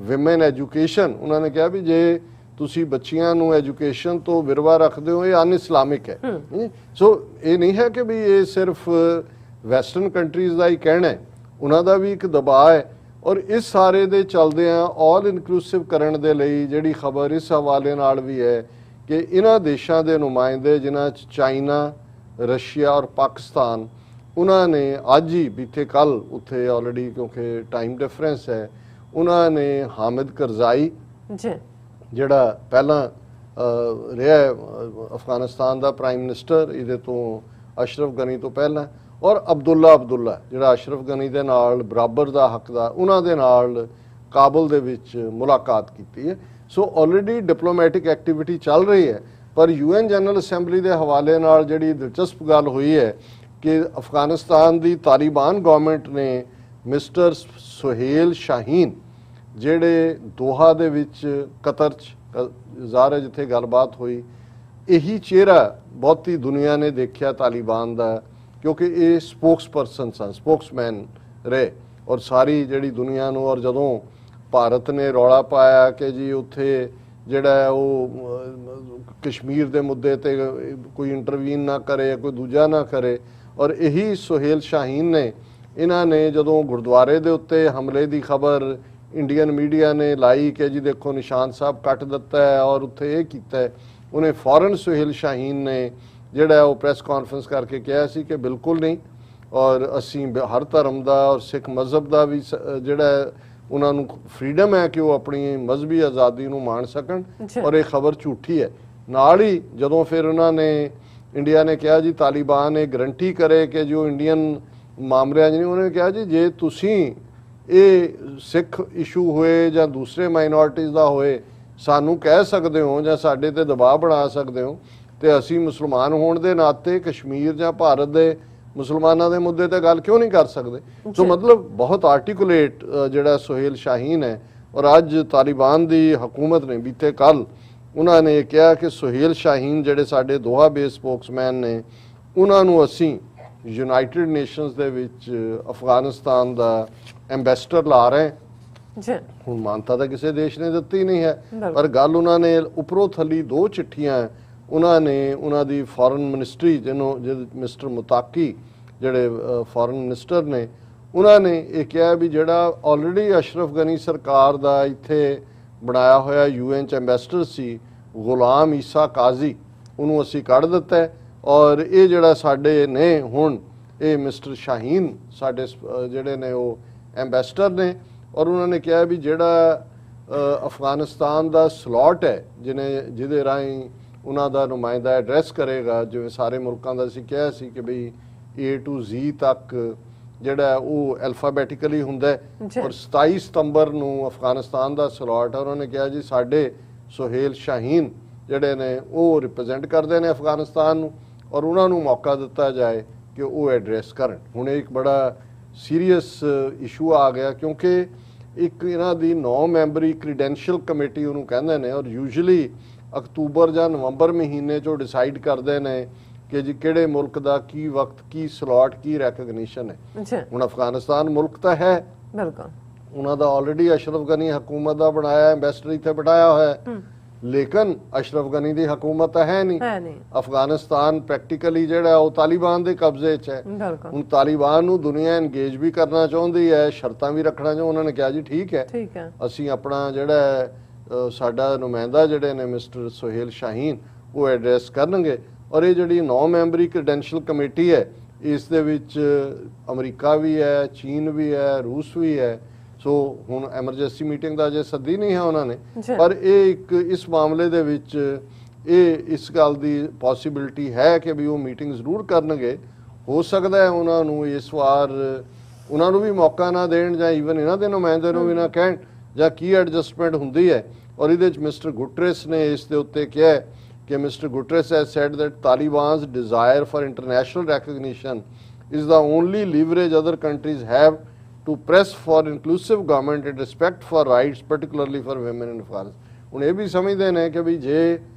ਵਿਮਨ ਐਜੂਕੇਸ਼ਨ, ਉਹਨਾਂ ਨੇ ਕਿਹਾ ਵੀ ਜੇ ਤੁਸੀਂ ਬੱਚੀਆਂ ਨੂੰ ਐਜੂਕੇਸ਼ਨ ਤੋਂ ਵਿਰਵਾ ਰੱਖਦੇ ਹੋ ਇਹ ਅਨ ਇਸਲਾਮਿਕ ਹੈ। ਸੋ ਇਹ ਨਹੀਂ ਹੈ ਕਿ ਵੀ ਇਹ ਸਿਰਫ ਵੈਸਟਰਨ ਕੰਟਰੀਜ਼ ਦਾ ਹੀ ਕਹਿਣਾ ਹੈ, ਉਹਨਾਂ ਦਾ ਵੀ ਇੱਕ ਦਬਾਅ ਹੈ। ਔਰ ਇਸ ਸਾਰੇ ਦੇ ਚੱਲਦੇ ਆ ਆਲ ਇਨਕਲੂਸਿਵ ਕਰਨ ਦੇ ਲਈ ਜਿਹੜੀ ਖਬਰ ਇਸ ਹਵਾਲੇ ਨਾਲ ਵੀ ਹੈ ਕਿ ਇਹਨਾਂ ਦੇਸ਼ਾਂ ਦੇ ਨੁਮਾਇੰਦੇ ਜਿਨ੍ਹਾਂ 'ਚ ਚਾਈਨਾ, ਰਸ਼ੀਆ ਔਰ ਪਾਕਿਸਤਾਨ, ਉਹਨਾਂ ਨੇ ਅੱਜ ਹੀ ਬੀਤੇ ਕੱਲ ਉੱਥੇ ਆਲਰੇਡੀ ਕਿਉਂਕਿ ਟਾਈਮ ਡਿਫਰੈਂਸ ਹੈ, ਉਹਨਾਂ ਨੇ ਹਾਮਿਦ ਕਰਜ਼ਾਈ ਜਿਹੜਾ ਪਹਿਲਾਂ ਰਿਹਾ ਅਫਗਾਨਿਸਤਾਨ ਦਾ ਪ੍ਰਾਈਮ ਮਿਨਿਸਟਰ, ਇਹਦੇ ਤੋਂ ਅਸ਼ਰਫ ਗਨੀ ਤੋਂ ਪਹਿਲਾਂ, ਔਰ ਅਬਦੁੱਲਾ ਜਿਹੜਾ ਅਸ਼ਰਫ ਗਨੀ ਦੇ ਨਾਲ ਬਰਾਬਰ ਦਾ ਹੱਕਦਾਰ, ਉਹਨਾਂ ਦੇ ਨਾਲ ਕਾਬਲ ਦੇ ਵਿੱਚ ਮੁਲਾਕਾਤ ਕੀਤੀ ਹੈ। ਸੋ ਆਲਰੇਡੀ ਡਿਪਲੋਮੈਟਿਕ ਐਕਟੀਵਿਟੀ ਚੱਲ ਰਹੀ ਹੈ। ਪਰ UN ਜਨਰਲ ਅਸੈਂਬਲੀ ਦੇ ਹਵਾਲੇ ਨਾਲ ਜਿਹੜੀ ਦਿਲਚਸਪ ਗੱਲ ਹੋਈ ਹੈ ਕਿ ਅਫਗਾਨਿਸਤਾਨ ਦੀ ਤਾਲਿਬਾਨ ਗਵਰਨਮੈਂਟ ਨੇ ਮਿਸਟਰ ਸੁਹੇਲ ਸ਼ਾਹੀਨ ਜਿਹੜੇ ਦੋਹਾ ਦੇ ਵਿੱਚ ਕਤਰ 'ਚ ਜ਼ਾਹਰ ਜਿੱਥੇ ਗੱਲਬਾਤ ਹੋਈ, ਇਹੀ ਚਿਹਰਾ ਬਹੁਤੀ ਦੁਨੀਆ ਨੇ ਦੇਖਿਆ ਤਾਲਿਬਾਨ ਦਾ, ਕਿਉਂਕਿ ਇਹ ਸਪੋਕਸਪਰਸਨ ਸਨ, ਸਪੋਕਸਮੈਨ ਰਹੇ ਔਰ ਸਾਰੀ ਜਿਹੜੀ ਦੁਨੀਆ ਨੂੰ। ਔਰ ਜਦੋਂ ਭਾਰਤ ਨੇ ਰੌਲਾ ਪਾਇਆ ਕਿ ਜੀ ਉੱਥੇ ਜਿਹੜਾ ਉਹ ਕਸ਼ਮੀਰ ਦੇ ਮੁੱਦੇ ਤੇ ਕੋਈ ਇੰਟਰਵੀਨ ਨਾ ਕਰੇ, ਕੋਈ ਦੂਜਾ ਨਾ ਕਰੇ, ਔਰ ਇਹੀ ਸੁਹੇਲ ਸ਼ਾਹੀਨ ਨੇ, ਇਹਨਾਂ ਨੇ ਜਦੋਂ ਗੁਰਦੁਆਰੇ ਦੇ ਉੱਤੇ ਹਮਲੇ ਦੀ ਖਬਰ ਇੰਡੀਅਨ ਮੀਡੀਆ ਨੇ ਲਾਈ ਕਿ ਜੀ ਦੇਖੋ ਨਿਸ਼ਾਨ ਸਾਹਿਬ ਕੱਟ ਦਿੱਤਾ ਹੈ ਔਰ ਉੱਥੇ ਇਹ ਕੀਤਾ ਹੈ, ਉਹਨੇ ਫੌਰਨ ਸੁਹੇਲ ਸ਼ਾਹੀਨ ਨੇ ਜਿਹੜਾ ਉਹ ਪ੍ਰੈਸ ਕਾਨਫਰੰਸ ਕਰਕੇ ਕਿਹਾ ਸੀ ਕਿ ਬਿਲਕੁਲ ਨਹੀਂ, ਔਰ ਅਸੀਂ ਹਰ ਧਰਮ ਦਾ ਔਰ ਸਿੱਖ ਮਜ਼ਹਬ ਦਾ ਵੀ ਜਿਹੜਾ ਉਹਨਾਂ ਨੂੰ ਫਰੀडम ਹੈ ਕਿ ਉਹ ਆਪਣੀ ਮਜ਼ਹਬੀ ਆਜ਼ਾਦੀ ਨੂੰ ਮਾਣ ਸਕਣ, ਔਰ ਇਹ ਖਬਰ ਝੂਠੀ ਹੈ। ਨਾਲ ਹੀ ਜਦੋਂ ਫਿਰ ਉਹਨਾਂ ਨੇ ਇੰਡੀਆ ਨੇ ਕਿਹਾ ਜੀ ਤਾਲਿਬਾਨ ਇਹ ਗਰੰਟੀ ਕਰੇ ਕਿ ਜੋ ਇੰਡੀਅਨ ਮਾਮਲਿਆਂ 'ਚ ਨਹੀਂ, ਉਹਨੇ ਕਿਹਾ ਜੀ ਜੇ ਤੁਸੀਂ ਇਹ ਸਿੱਖ ਇਸ਼ੂ ਹੋਏ ਜਾਂ ਦੂਸਰੇ ਮਾਈਨੋਰਿਟੀਜ਼ ਦਾ ਹੋਏ ਸਾਨੂੰ ਕਹਿ ਸਕਦੇ ਹੋ ਜਾਂ ਸਾਡੇ ਤੇ ਦਬਾਅ ਬਣਾ ਸਕਦੇ ਹੋ, ਤੇ ਅਸੀਂ ਮੁਸਲਮਾਨ ਹੋਣ ਦੇ ਨਾਤੇ ਕਸ਼ਮੀਰ ਜਾਂ ਭਾਰਤ ਦੇ ਮੁਸਲਮਾਨਾਂ ਦੇ ਮੁੱਦੇ ਤੇ ਗੱਲ ਕਿਉਂ ਨਹੀਂ ਕਰ ਸਕਦੇ। ਸੋ ਮਤਲਬ ਬਹੁਤ ਆਰਟੀਕੂਲੇਟ ਜਿਹੜਾ ਸੁਹੇਲ ਸ਼ਾਹੀਨ ਹੈ। ਔਰ ਅੱਜ ਤਾਲਿਬਾਨ ਦੀ ਹਕੂਮਤ ਨੇ ਬੀਤੇ ਕੱਲ ਉਹਨਾਂ ਨੇ ਕਿਹਾ ਕਿ ਸੁਹੇਲ ਸ਼ਾਹੀਨ ਜਿਹੜੇ ਸਾਡੇ ਦੋਹਾ ਬੇਸ ਸਪੋਕਸਮੈਨ ਨੇ, ਉਹਨਾਂ ਨੂੰ ਅਸੀਂ ਯੂਨਾਈਟਿਡ ਨੇਸ਼ਨਸ ਦੇ ਵਿੱਚ ਅਫਗਾਨਿਸਤਾਨ ਦਾ ਐਂਬੈਸਡਰ ਲਾ ਰਹੇ। ਹੁਣ ਮਾਨਤਾ ਤਾਂ ਕਿਸੇ ਦੇਸ਼ ਨੇ ਦਿੱਤੀ ਨਹੀਂ ਹੈ, ਪਰ ਗੱਲ ਉਹਨਾਂ ਨੇ ਉੱਪਰੋਂ ਥੱਲੀ 2 ਚਿੱਠੀਆਂ ਉਹਨਾਂ ਨੇ ਉਹਨਾਂ ਦੀ ਫੋਰਨ ਮਿਨਿਸਟਰੀ ਜਿਹਨੂੰ ਮਿਸਟਰ ਮੁਤਾਕੀ ਜਿਹੜੇ ਫੋਰਨ ਮਿਨਿਸਟਰ ਨੇ, ਉਹਨਾਂ ਨੇ ਇਹ ਕਿਹਾ ਵੀ ਜਿਹੜਾ ਆਲਰੇਡੀ ਅਸ਼ਰਫ ਗਨੀ ਸਰਕਾਰ ਦਾ ਇੱਥੇ ਬਣਾਇਆ ਹੋਇਆ UN 'ਚ ਐਂਬੈਸਡਰ ਸੀ ਗੁਲਾਮ ਈਸਾ ਕਾਜ਼ੀ, ਉਹਨੂੰ ਅਸੀਂ ਕੱਢ ਦਿੱਤਾ ਔਰ ਇਹ ਜਿਹੜਾ ਸਾਡੇ ਨੇ ਹੁਣ ਇਹ ਮਿਸਟਰ ਸ਼ਾਹੀਨ ਸਾਡੇ ਜਿਹੜੇ ਨੇ ਉਹ ਐਂਬੈਸਡਰ ਨੇ। ਔਰ ਉਹਨਾਂ ਨੇ ਕਿਹਾ ਵੀ ਜਿਹੜਾ ਅਫਗਾਨਿਸਤਾਨ ਦਾ ਸਲੋਟ ਹੈ ਜਿਹਦੇ ਰਾਹੀਂ ਉਹਨਾਂ ਦਾ ਨੁਮਾਇੰਦਾ ਐਡਰੈਸ ਕਰੇਗਾ, ਜਿਵੇਂ ਸਾਰੇ ਮੁਲਕਾਂ ਦਾ ਅਸੀਂ ਕਿਹਾ ਸੀ ਕਿ ਬਈ A to Z ਤੱਕ ਜਿਹੜਾ ਉਹ ਐਲਫਾਬੈਟਿਕਲੀ ਹੁੰਦਾ ਔਰ 27 ਸਤੰਬਰ ਨੂੰ ਅਫਗਾਨਿਸਤਾਨ ਦਾ ਸਲੋਟ ਹੈ। ਉਹਨਾਂ ਨੇ ਕਿਹਾ ਜੀ ਸਾਡੇ ਸੁਹੇਲ ਸ਼ਾਹੀਨ ਜਿਹੜੇ ਨੇ ਉਹ ਰਿਪਰੈਜ਼ੈਂਟ ਕਰਦੇ ਨੇ ਅਫਗਾਨਿਸਤਾਨ ਨੂੰ ਔਰ ਉਹਨਾਂ ਨੂੰ ਮੌਕਾ ਦਿੱਤਾ ਜਾਏ ਕਿ ਉਹ ਐਡਰੈਸ ਕਰਨ। ਹੁਣ ਇੱਕ ਬੜਾ ਸੀਰੀਅਸ ਇਸ਼ੂ ਆ ਗਿਆ ਕਿਉਂਕਿ ਇੱਕ ਇਹਨਾਂ ਦੀ 9 ਮੈਂਬਰੀ ਕ੍ਰੀਡੈਂਸ਼ੀਅਲ ਕਮੇਟੀ ਉਹਨੂੰ ਕਹਿੰਦੇ ਨੇ ਔਰ ਯੂਜੂਅਲੀ ਅਕਤੂਬਰ ਜਾਂ ਨਵੰਬਰ ਮਹੀਨੇ 'ਚੋਂ ਡਿਸਾਈਡ ਕਰਦੇ ਨੇ ਕਿ ਜੀ ਕਿਹੜੇ ਮੁਲਕ ਦਾ ਕੀ ਵਕਤ, ਕੀ ਸਲੋਟ, ਕੀ ਰੈਕਗਨੀਸ਼ਨ ਹੈ। ਹੁਣ ਅਫਗਾਨਿਸਤਾਨ ਮੁਲਕ ਤਾਂ ਹੈ ਬਿਲਕੁਲ, ਉਹਨਾਂ ਦਾ ਆਲਰੇਡੀ ਅਸ਼ਰਫ ਗਨੀ ਹਕੂਮਤ ਦਾ ਬਣਾਇਆ ਐਂਬੈਸਡਰ ਇੱਥੇ ਬਿਠਾਇਆ ਹੋਇਆ, ਲੇਕਿਨ ਅਸ਼ਰਫ ਗਨੀ ਦੀ ਹਕੂਮਤ ਤਾਂ ਹੈ ਨਹੀਂ। ਅਫਗਾਨਿਸਤਾਨ ਪ੍ਰੈਕਟੀਕਲੀ ਜਿਹੜਾ ਉਹ ਤਾਲਿਬਾਨ ਦੇ ਕਬਜ਼ੇ 'ਚ ਹੈ। ਹੁਣ ਤਾਲਿਬਾਨ ਨੂੰ ਦੁਨੀਆ ਇੰਗੇਜ ਵੀ ਕਰਨਾ ਚਾਹੁੰਦੀ ਹੈ, ਸ਼ਰਤਾਂ ਵੀ ਰੱਖਣਾ ਚਾਹੁੰਦੀ। ਉਹਨਾਂ ਨੇ ਕਿਹਾ ਜੀ ਠੀਕ ਹੈ ਅਸੀਂ ਆਪਣਾ ਜਿਹੜਾ ਸਾਡਾ ਨੁਮਾਇੰਦਾ ਜਿਹੜੇ ਨੇ ਮਿਸਟਰ ਸੁਹੇਲ ਸ਼ਾਹੀਨ ਉਹ ਐਡਰੈਸ ਕਰਨਗੇ। ਔਰ ਇਹ ਜਿਹੜੀ 9 ਮੈਂਬਰੀ ਕ੍ਰੈਡੈਂਸ਼ੀਅਲ ਕਮੇਟੀ ਹੈ ਇਸ ਦੇ ਵਿੱਚ ਅਮਰੀਕਾ ਵੀ ਹੈ, ਚੀਨ ਵੀ ਹੈ, ਰੂਸ ਵੀ ਹੈ। ਸੋ ਹੁਣ ਐਮਰਜੈਂਸੀ ਮੀਟਿੰਗ ਦਾ ਅਜੇ ਸੱਦੀ ਨਹੀਂ ਹੈ ਉਹਨਾਂ ਨੇ, ਪਰ ਇਹ ਇੱਕ ਇਸ ਮਾਮਲੇ ਦੇ ਵਿੱਚ ਇਹ ਇਸ ਗੱਲ ਦੀ ਪੋਸੀਬਿਲਿਟੀ ਹੈ ਕਿ ਵੀ ਉਹ ਮੀਟਿੰਗ ਜ਼ਰੂਰ ਕਰਨਗੇ। ਹੋ ਸਕਦਾ ਹੈ ਉਹਨਾਂ ਨੂੰ ਇਸ ਵਾਰ ਉਹਨਾਂ ਨੂੰ ਵੀ ਮੌਕਾ ਨਾ ਦੇਣ ਜਾਂ ਈਵਨ ਇਹਨਾਂ ਦੇ ਨੁਮਾਇੰਦੇ ਨੂੰ ਵੀ ਨਾ ਕਹਿਣ ਜਾਂ ਕੀ ਐਡਜਸਟਮੈਂਟ ਹੁੰਦੀ ਹੈ। ਔਰ ਇਹਦੇ ਵਿੱਚ ਮਿਸਟਰ ਗੁਟਰੇਸ ਨੇ ਇਸ ਦੇ ਉੱਤੇ ਕਿਹਾ ਕਿ mister Guterres has said that Taliban's desire for international recognition is the only leverage other countries have to press for inclusive government and respect for rights, particularly for women and fathers। ਹੁਣ ਇਹ ਵੀ ਸਮਝਦੇ ਨੇ ਕਿ ਵੀ ਜੇ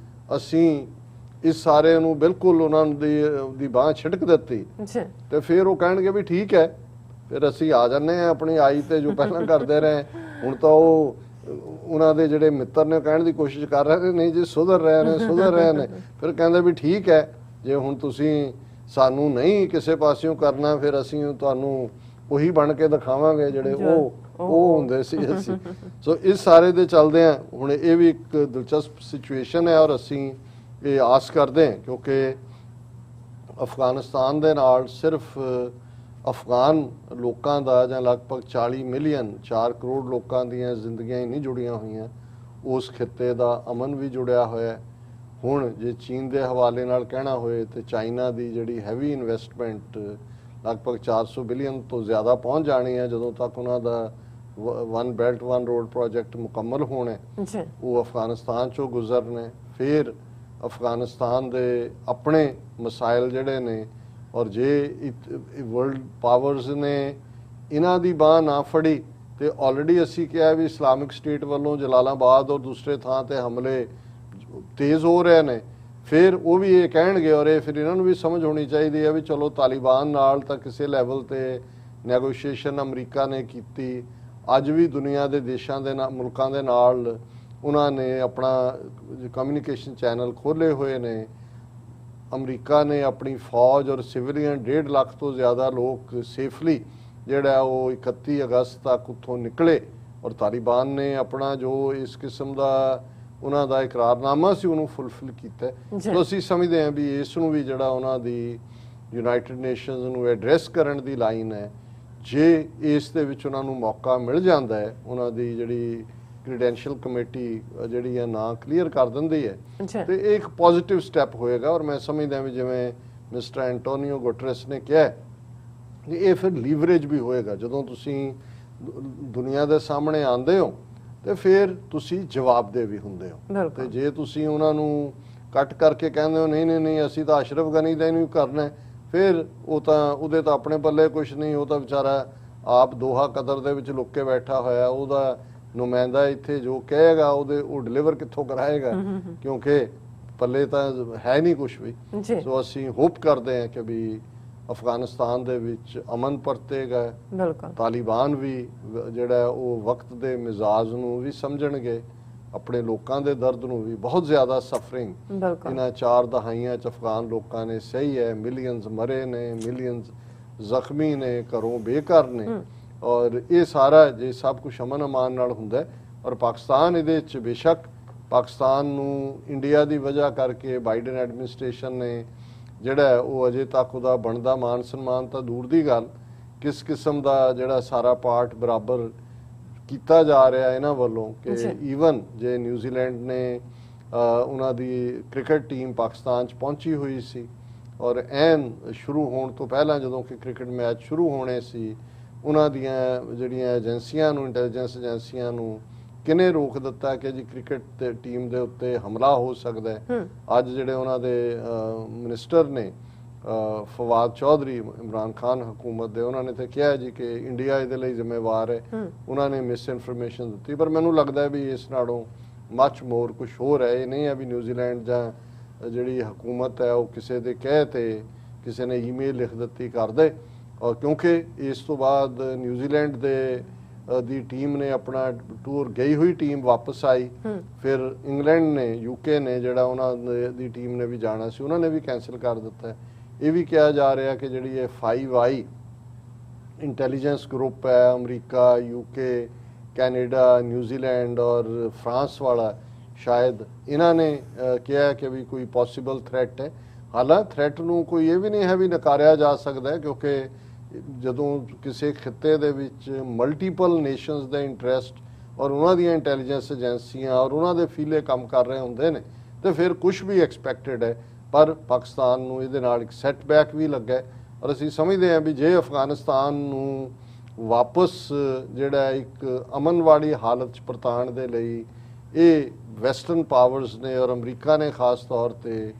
ਅਸੀਂ ਇਸ ਸਾਰੇ ਨੂੰ ਬਿਲਕੁਲ ਉਹਨਾਂ ਦੀ ਬਾਂਹ ਛਿੜਕ ਦਿੱਤੀ ਤੇ ਫਿਰ ਉਹ ਕਹਿਣਗੇ ਵੀ ਠੀਕ ਹੈ, ਫਿਰ ਅਸੀਂ ਆ ਜਾਂਦੇ ਹਾਂ ਆਪਣੀ ਆਈ ਤੇ ਜੋ ਪਹਿਲਾਂ ਕਰਦੇ ਰਹੇ। ਹੁਣ ਤਾਂ ਉਹ ਉਹਨਾਂ ਦੇ ਜਿਹੜੇ ਮਿੱਤਰ ਨੇ ਕਹਿਣ ਦੀ ਕੋਸ਼ਿਸ਼ ਕਰ ਰਹੇ ਨੇ ਨਹੀਂ ਜੀ ਸੁਧਰ ਰਹੇ ਨੇ ਫਿਰ ਕਹਿੰਦੇ ਵੀ ਠੀਕ ਹੈ, ਜੇ ਹੁਣ ਤੁਸੀਂ ਸਾਨੂੰ ਨਹੀਂ ਕਿਸੇ ਪਾਸਿਓਂ ਕਰਨਾ ਫਿਰ ਅਸੀਂ ਤੁਹਾਨੂੰ ਉਹੀ ਬਣ ਕੇ ਦਿਖਾਵਾਂਗੇ ਜਿਹੜੇ ਉਹ ਹੁੰਦੇ ਸੀ ਅਸੀਂ। ਸੋ ਇਸ ਸਾਰੇ ਦੇ ਚੱਲਦੇ ਆ ਹੁਣ ਇਹ ਵੀ ਇੱਕ ਦਿਲਚਸਪ ਸਿਚੁਏਸ਼ਨ ਹੈ ਔਰ ਅਸੀਂ ਇਹ ਆਸ ਕਰਦੇ ਹਾਂ ਕਿਉਂਕਿ ਅਫਗਾਨਿਸਤਾਨ ਦੇ ਨਾਲ ਸਿਰਫ ਅਫਗਾਨ ਲੋਕਾਂ ਦਾ ਜਾਂ ਲਗਭਗ 40 ਮਿਲੀਅਨ 4 ਕਰੋੜ ਲੋਕਾਂ ਦੀਆਂ ਜ਼ਿੰਦਗੀਆਂ ਹੀ ਨਹੀਂ ਜੁੜੀਆਂ ਹੋਈਆਂ, ਉਸ ਖਿੱਤੇ ਦਾ ਅਮਨ ਵੀ ਜੁੜਿਆ ਹੋਇਆ। ਹੁਣ ਜੇ ਚੀਨ ਦੇ ਹਵਾਲੇ ਨਾਲ ਕਹਿਣਾ ਹੋਏ ਤੇ ਚਾਈਨਾ ਦੀ ਜਿਹੜੀ ਹੈਵੀ ਇਨਵੈਸਟਮੈਂਟ ਲਗਭਗ 400 ਬਿਲੀਅਨ ਤੋਂ ਜ਼ਿਆਦਾ ਪਹੁੰਚ ਜਾਣੀ ਹੈ ਜਦੋਂ ਤੱਕ ਉਹਨਾਂ ਦਾ one belt one road project ਮੁਕੰਮਲ ਹੋਣਾ, ਉਹ ਅਫਗਾਨਿਸਤਾਨ ਚੋਂ ਗੁਜ਼ਰਨੇ। ਫਿਰ ਅਫਗਾਨਿਸਤਾਨ ਦੇ ਆਪਣੇ ਮਸਾਇਲ ਜਿਹੜੇ ਨੇ ਔਰ ਜੇ ਵਰਲਡ ਪਾਵਰਸ ਨੇ ਇਹਨਾਂ ਦੀ ਬਾਂਹ ਨਾ ਫੜੀ ਤੇ ਆਲਰੇਡੀ ਅਸੀਂ ਕਿਹਾ ਵੀ ਇਸਲਾਮਿਕ ਸਟੇਟ ਵੱਲੋਂ ਜਲਾਲਾਬਾਦ ਔਰ ਦੂਸਰੇ ਥਾਂ ਤੇ ਹਮਲੇ ਤੇਜ਼ ਹੋ ਰਹੇ ਨੇ, ਫਿਰ ਉਹ ਵੀ ਇਹ ਕਹਿਣਗੇ ਔਰ ਇਹ ਫਿਰ ਇਹਨਾਂ ਨੂੰ ਵੀ ਸਮਝ ਹੋਣੀ ਚਾਹੀਦੀ ਹੈ ਵੀ ਚਲੋ ਤਾਲਿਬਾਨ ਨਾਲ ਤਾਂ ਕਿਸੇ ਲੈਵਲ ਤੇ ਨੈਗੋਸ਼ੀਏਸ਼ਨ ਅਮਰੀਕਾ ਨੇ ਕੀਤੀ, ਅੱਜ ਵੀ ਦੁਨੀਆ ਦੇ ਦੇਸ਼ਾਂ ਦੇ ਨਾਲ ਮੁਲਕਾਂ ਦੇ ਨਾਲ ਉਹਨਾਂ ਨੇ ਆਪਣਾ ਕਮਿਊਨੀਕੇਸ਼ਨ ਚੈਨਲ ਖੋਲ੍ਹੇ ਹੋਏ ਨੇ। ਅਮਰੀਕਾ ਨੇ ਆਪਣੀ ਫੌਜ ਔਰ ਸਿਵਲੀਅਨ 1.5 ਲੱਖ ਤੋਂ ਜ਼ਿਆਦਾ ਲੋਕ ਸੇਫਲੀ ਜਿਹੜਾ ਉਹ 31 ਅਗਸਤ ਤੱਕ ਉੱਥੋਂ ਨਿਕਲੇ ਔਰ ਤਾਲਿਬਾਨ ਨੇ ਆਪਣਾ ਜੋ ਇਸ ਕਿਸਮ ਦਾ ਉਹਨਾਂ ਦਾ ਇਕਰਾਰਨਾਮਾ ਸੀ ਉਹਨੂੰ ਫੁੱਲਫਿਲ ਕੀਤਾ। ਸੋ ਅਸੀਂ ਸਮਝਦੇ ਹਾਂ ਵੀ ਇਸ ਨੂੰ ਵੀ ਜਿਹੜਾ ਉਹਨਾਂ ਦੀ ਯੂਨਾਈਟਿਡ ਨੇਸ਼ਨਸ ਨੂੰ ਐਡਰੈਸ ਕਰਨ ਦੀ ਲਾਈਨ ਹੈ, ਜੇ ਇਸ ਦੇ ਵਿੱਚ ਉਹਨਾਂ ਨੂੰ ਮੌਕਾ ਮਿਲ ਜਾਂਦਾ ਹੈ, ਉਹਨਾਂ ਦੀ ਜਿਹੜੀ ਕ੍ਰੈਡੈਂਸ਼ੀਅਲ ਕਮੇਟੀ ਜਿਹੜੀ ਹੈ ਨਾਂ ਕਲੀਅਰ ਕਰ ਦਿੰਦੀ ਹੈ ਤੇ ਇਹ ਇੱਕ ਪੋਜ਼ਿਟਿਵ ਸਟੈਪ ਹੋਏਗਾ। ਔਰ ਮੈਂ ਸਮਝਦਾ ਵੀ ਜਿਵੇਂ ਮਿਸਟਰ ਐਂਟੋਨੀਓ ਗੁਟਰੇਸ ਨੇ ਕਿਹਾ ਕਿ ਇਹ ਫਿਰ ਲੀਵਰੇਜ ਵੀ ਹੋਏਗਾ, ਜਦੋਂ ਤੁਸੀਂ ਦੁਨੀਆ ਦੇ ਸਾਹਮਣੇ ਆਉਂਦੇ ਹੋ ਤੇ ਫਿਰ ਤੁਸੀਂ ਜਵਾਬਦੇਹ ਵੀ ਹੁੰਦੇ ਹੋ। ਤੇ ਜੇ ਤੁਸੀਂ ਉਹਨਾਂ ਨੂੰ ਕੱਟ ਕਰਕੇ ਕਹਿੰਦੇ ਹੋ ਨਹੀਂ ਅਸੀਂ ਤਾਂ ਅਸ਼ਰਫ ਗਨੀ ਦਾ ਇਹਨੂੰ ਕਰਨਾ, ਫਿਰ ਉਹ ਤਾਂ ਉਹਦੇ ਤਾਂ ਆਪਣੇ ਪੱਲੇ ਕੁਛ ਨਹੀਂ, ਉਹ ਤਾਂ ਵਿਚਾਰਾ ਆਪ ਦੋਹਾ ਕਤਰ ਦੇ ਵਿੱਚ ਲੁੱਕ ਕੇ ਬੈਠਾ ਹੋਇਆ, ਉਹਦਾ ਨੁਮਾਇੰਦਾ ਇੱਥੇ ਜੋ ਕਹੇਗਾ ਉਹ ਡਿਲੀਵਰ ਕਿੱਥੋਂ ਕਰਾਏਗਾ ਕਿਉਂਕਿ ਪੱਲੇ ਤਾਂ ਹੈ ਨਹੀਂ ਕੁਛ ਵੀ। ਸੋ ਅਸੀਂ ਹੋਪ ਕਰਦੇ ਹਾਂ ਕਿ ਵੀ ਅਫਗਾਨਿਸਤਾਨ ਦੇ ਵਿੱਚ ਅਮਨ ਪਰਤੇਗਾ, ਤਾਲਿਬਾਨ ਵੀ ਜਿਹੜਾ ਉਹ ਵਕਤ ਦੇ ਮਿਜ਼ਾਜ ਨੂੰ ਵੀ ਸਮਝਣਗੇ, ਆਪਣੇ ਲੋਕਾਂ ਦੇ ਦਰਦ ਨੂੰ ਵੀ। ਬਹੁਤ ਜ਼ਿਆਦਾ ਸਫਰਿੰਗ ਇਹਨਾਂ 4 ਦਹਾਈਆਂ ਚ ਅਫਗਾਨ ਲੋਕਾਂ ਨੇ ਸਹੀ ਹੈ, ਮਿਲੀਅਨਸ ਮਰੇ ਨੇ, ਮਿਲੀਅਨਸ ਜ਼ਖਮੀ ਨੇ, ਘਰੋਂ ਬੇਘਰ ਨੇ ਔਰ ਇਹ ਸਾਰਾ ਜੇ ਸਭ ਕੁਝ ਅਮਨ ਅਮਾਨ ਨਾਲ ਹੁੰਦਾ ਔਰ ਪਾਕਿਸਤਾਨ ਇਹਦੇ ਚ ਬੇਸ਼ੱਕ ਪਾਕਿਸਤਾਨ ਨੂੰ ਇੰਡੀਆ ਦੀ ਵਜ੍ਹਾ ਕਰਕੇ ਬਾਈਡਨ ਐਡਮਿਨਿਸਟ੍ਰੇਸ਼ਨ ਨੇ ਜਿਹੜਾ ਉਹ ਅਜੇ ਤੱਕ ਉਹਦਾ ਬਣਦਾ ਮਾਨ ਸਨਮਾਨ ਤਾਂ ਦੂਰ ਦੀ ਗੱਲ, ਕਿਸ ਕਿਸਮ ਦਾ ਜਿਹੜਾ ਸਾਰਾ ਪਾਰਟ ਬਰਾਬਰ ਕੀਤਾ ਜਾ ਰਿਹਾ ਇਹਨਾਂ ਵੱਲੋਂ ਕਿ ਈਵਨ ਜੇ ਨਿਊਜ਼ੀਲੈਂਡ ਨੇ ਉਹਨਾਂ ਦੀ ਕ੍ਰਿਕਟ ਟੀਮ ਪਾਕਿਸਤਾਨ 'ਚ ਪਹੁੰਚੀ ਹੋਈ ਸੀ ਔਰ ਐਨ ਸ਼ੁਰੂ ਹੋਣ ਤੋਂ ਪਹਿਲਾਂ ਜਦੋਂ ਕਿ ਕ੍ਰਿਕਟ ਮੈਚ ਸ਼ੁਰੂ ਹੋਣੇ ਸੀ ਉਹਨਾਂ ਦੀਆਂ ਜਿਹੜੀਆਂ ਏਜੰਸੀਆਂ ਨੂੰ ਇੰਟੈਲੀਜੈਂਸ ਏਜੰਸੀਆਂ ਨੂੰ ਕਿਨੇ ਰੋਕ ਦਿੱਤਾ ਕਿ ਜੀ ਕ੍ਰਿਕਟ ਟੀਮ ਦੇ ਉੱਤੇ ਹਮਲਾ ਹੋ ਸਕਦਾ ਹੈ। ਅੱਜ ਜਿਹੜੇ ਉਹਨਾਂ ਦੇ ਮਿਨਿਸਟਰ ਨੇ ਫਵਾਦ ਚੌਧਰੀ ਇਮਰਾਨ ਖਾਨ ਹਕੂਮਤ ਦੇ, ਉਹਨਾਂ ਨੇ ਤਾਂ ਕਿਹਾ ਜੀ ਕਿ ਇੰਡੀਆ ਇਹਦੇ ਲਈ ਜ਼ਿੰਮੇਵਾਰ ਹੈ, ਉਹਨਾਂ ਨੇ ਮਿਸ ਇਨਫੋਰਮੇਸ਼ਨ ਦਿੱਤੀ। ਪਰ ਮੈਨੂੰ ਲੱਗਦਾ ਵੀ ਇਸ ਨਾਲੋਂ ਮੱਚ ਮੋਰ ਕੁਝ ਹੋਰ ਹੈ। ਇਹ ਨਹੀਂ ਹੈ ਵੀ ਨਿਊਜ਼ੀਲੈਂਡ ਜਾਂ ਜਿਹੜੀ ਹਕੂਮਤ ਹੈ ਉਹ ਕਿਸੇ ਦੇ ਕਹਿ ਤੇ ਕਿਸੇ ਨੇ ਈਮੇਲ ਲਿਖ ਦਿੱਤੀ ਕਰ ਦੇ। ਔਰ ਕਿਉਂਕਿ ਇਸ ਤੋਂ ਬਾਅਦ ਨਿਊਜ਼ੀਲੈਂਡ ਦੀ ਟੀਮ ਨੇ ਆਪਣਾ ਟੂਰ ਗਈ ਹੋਈ ਟੀਮ ਵਾਪਸ ਆਈ, ਫਿਰ ਇੰਗਲੈਂਡ ਨੇ UK ਨੇ ਜਿਹੜਾ ਉਹਨਾਂ ਦੀ ਟੀਮ ਨੇ ਵੀ ਜਾਣਾ ਸੀ ਉਹਨਾਂ ਨੇ ਵੀ ਕੈਂਸਲ ਕਰ ਦਿੱਤਾ। ਇਹ ਵੀ ਕਿਹਾ ਜਾ ਰਿਹਾ ਕਿ ਜਿਹੜੀ ਇਹ 5i ਇੰਟੈਲੀਜੈਂਸ ਗਰੁੱਪ ਹੈ ਅਮਰੀਕਾ UK कैनेडा, न्यूजीलैंड और फ्रांस वाला शायद इन्होंने कहा कि भी कोई पॉसिबल थ्रैट है। हालांकि थ्रैट ਨੂੰ ਕੋਈ ਇਹ ਵੀ ਨਹੀਂ ਹੈ ਵੀ ਨਕਾਰਿਆ ਜਾ ਸਕਦਾ ਹੈ, ਕਿਉਂਕਿ ਜਦੋਂ ਕਿਸੇ ਖਿੱਤੇ ਦੇ ਵਿੱਚ ਮਲਟੀਪਲ ਨੇਸ਼ਨਸ ਦਾ ਇੰਟਰਸਟ ਔਰ ਉਹਨਾਂ ਦੀਆਂ ਇੰਟੈਲੀਜੈਂਸ ਏਜੰਸੀਆਂ ਔਰ ਉਹਨਾਂ ਦੇ ਫੀਲੇ ਕੰਮ ਕਰ ਰਹੇ ਹੁੰਦੇ ਨੇ ਤੇ ਫਿਰ ਕੁਝ ਵੀ ਐਕਸਪੈਕਟਡ ਹੈ। ਪਰ ਪਾਕਿਸਤਾਨ ਨੂੰ ਇਹਦੇ ਨਾਲ ਇੱਕ ਸੈਟਬੈਕ ਵੀ ਲੱਗਾ ਔਰ ਅਸੀਂ ਸਮਝਦੇ ਹਾਂ ਵੀ ਜੇ ਅਫਗਾਨਿਸਤਾਨ ਨੂੰ ਵਾਪਸ ਜਿਹੜਾ ਇੱਕ ਅਮਨ ਵਾਲੀ ਹਾਲਤ 'ਚ ਪਰਤਾਉਣ ਦੇ ਲਈ ਇਹ ਵੈਸਟਰਨ ਪਾਵਰਸ ਨੇ ਔਰ ਅਮਰੀਕਾ ਨੇ ਖਾਸ ਤੌਰ 'ਤੇ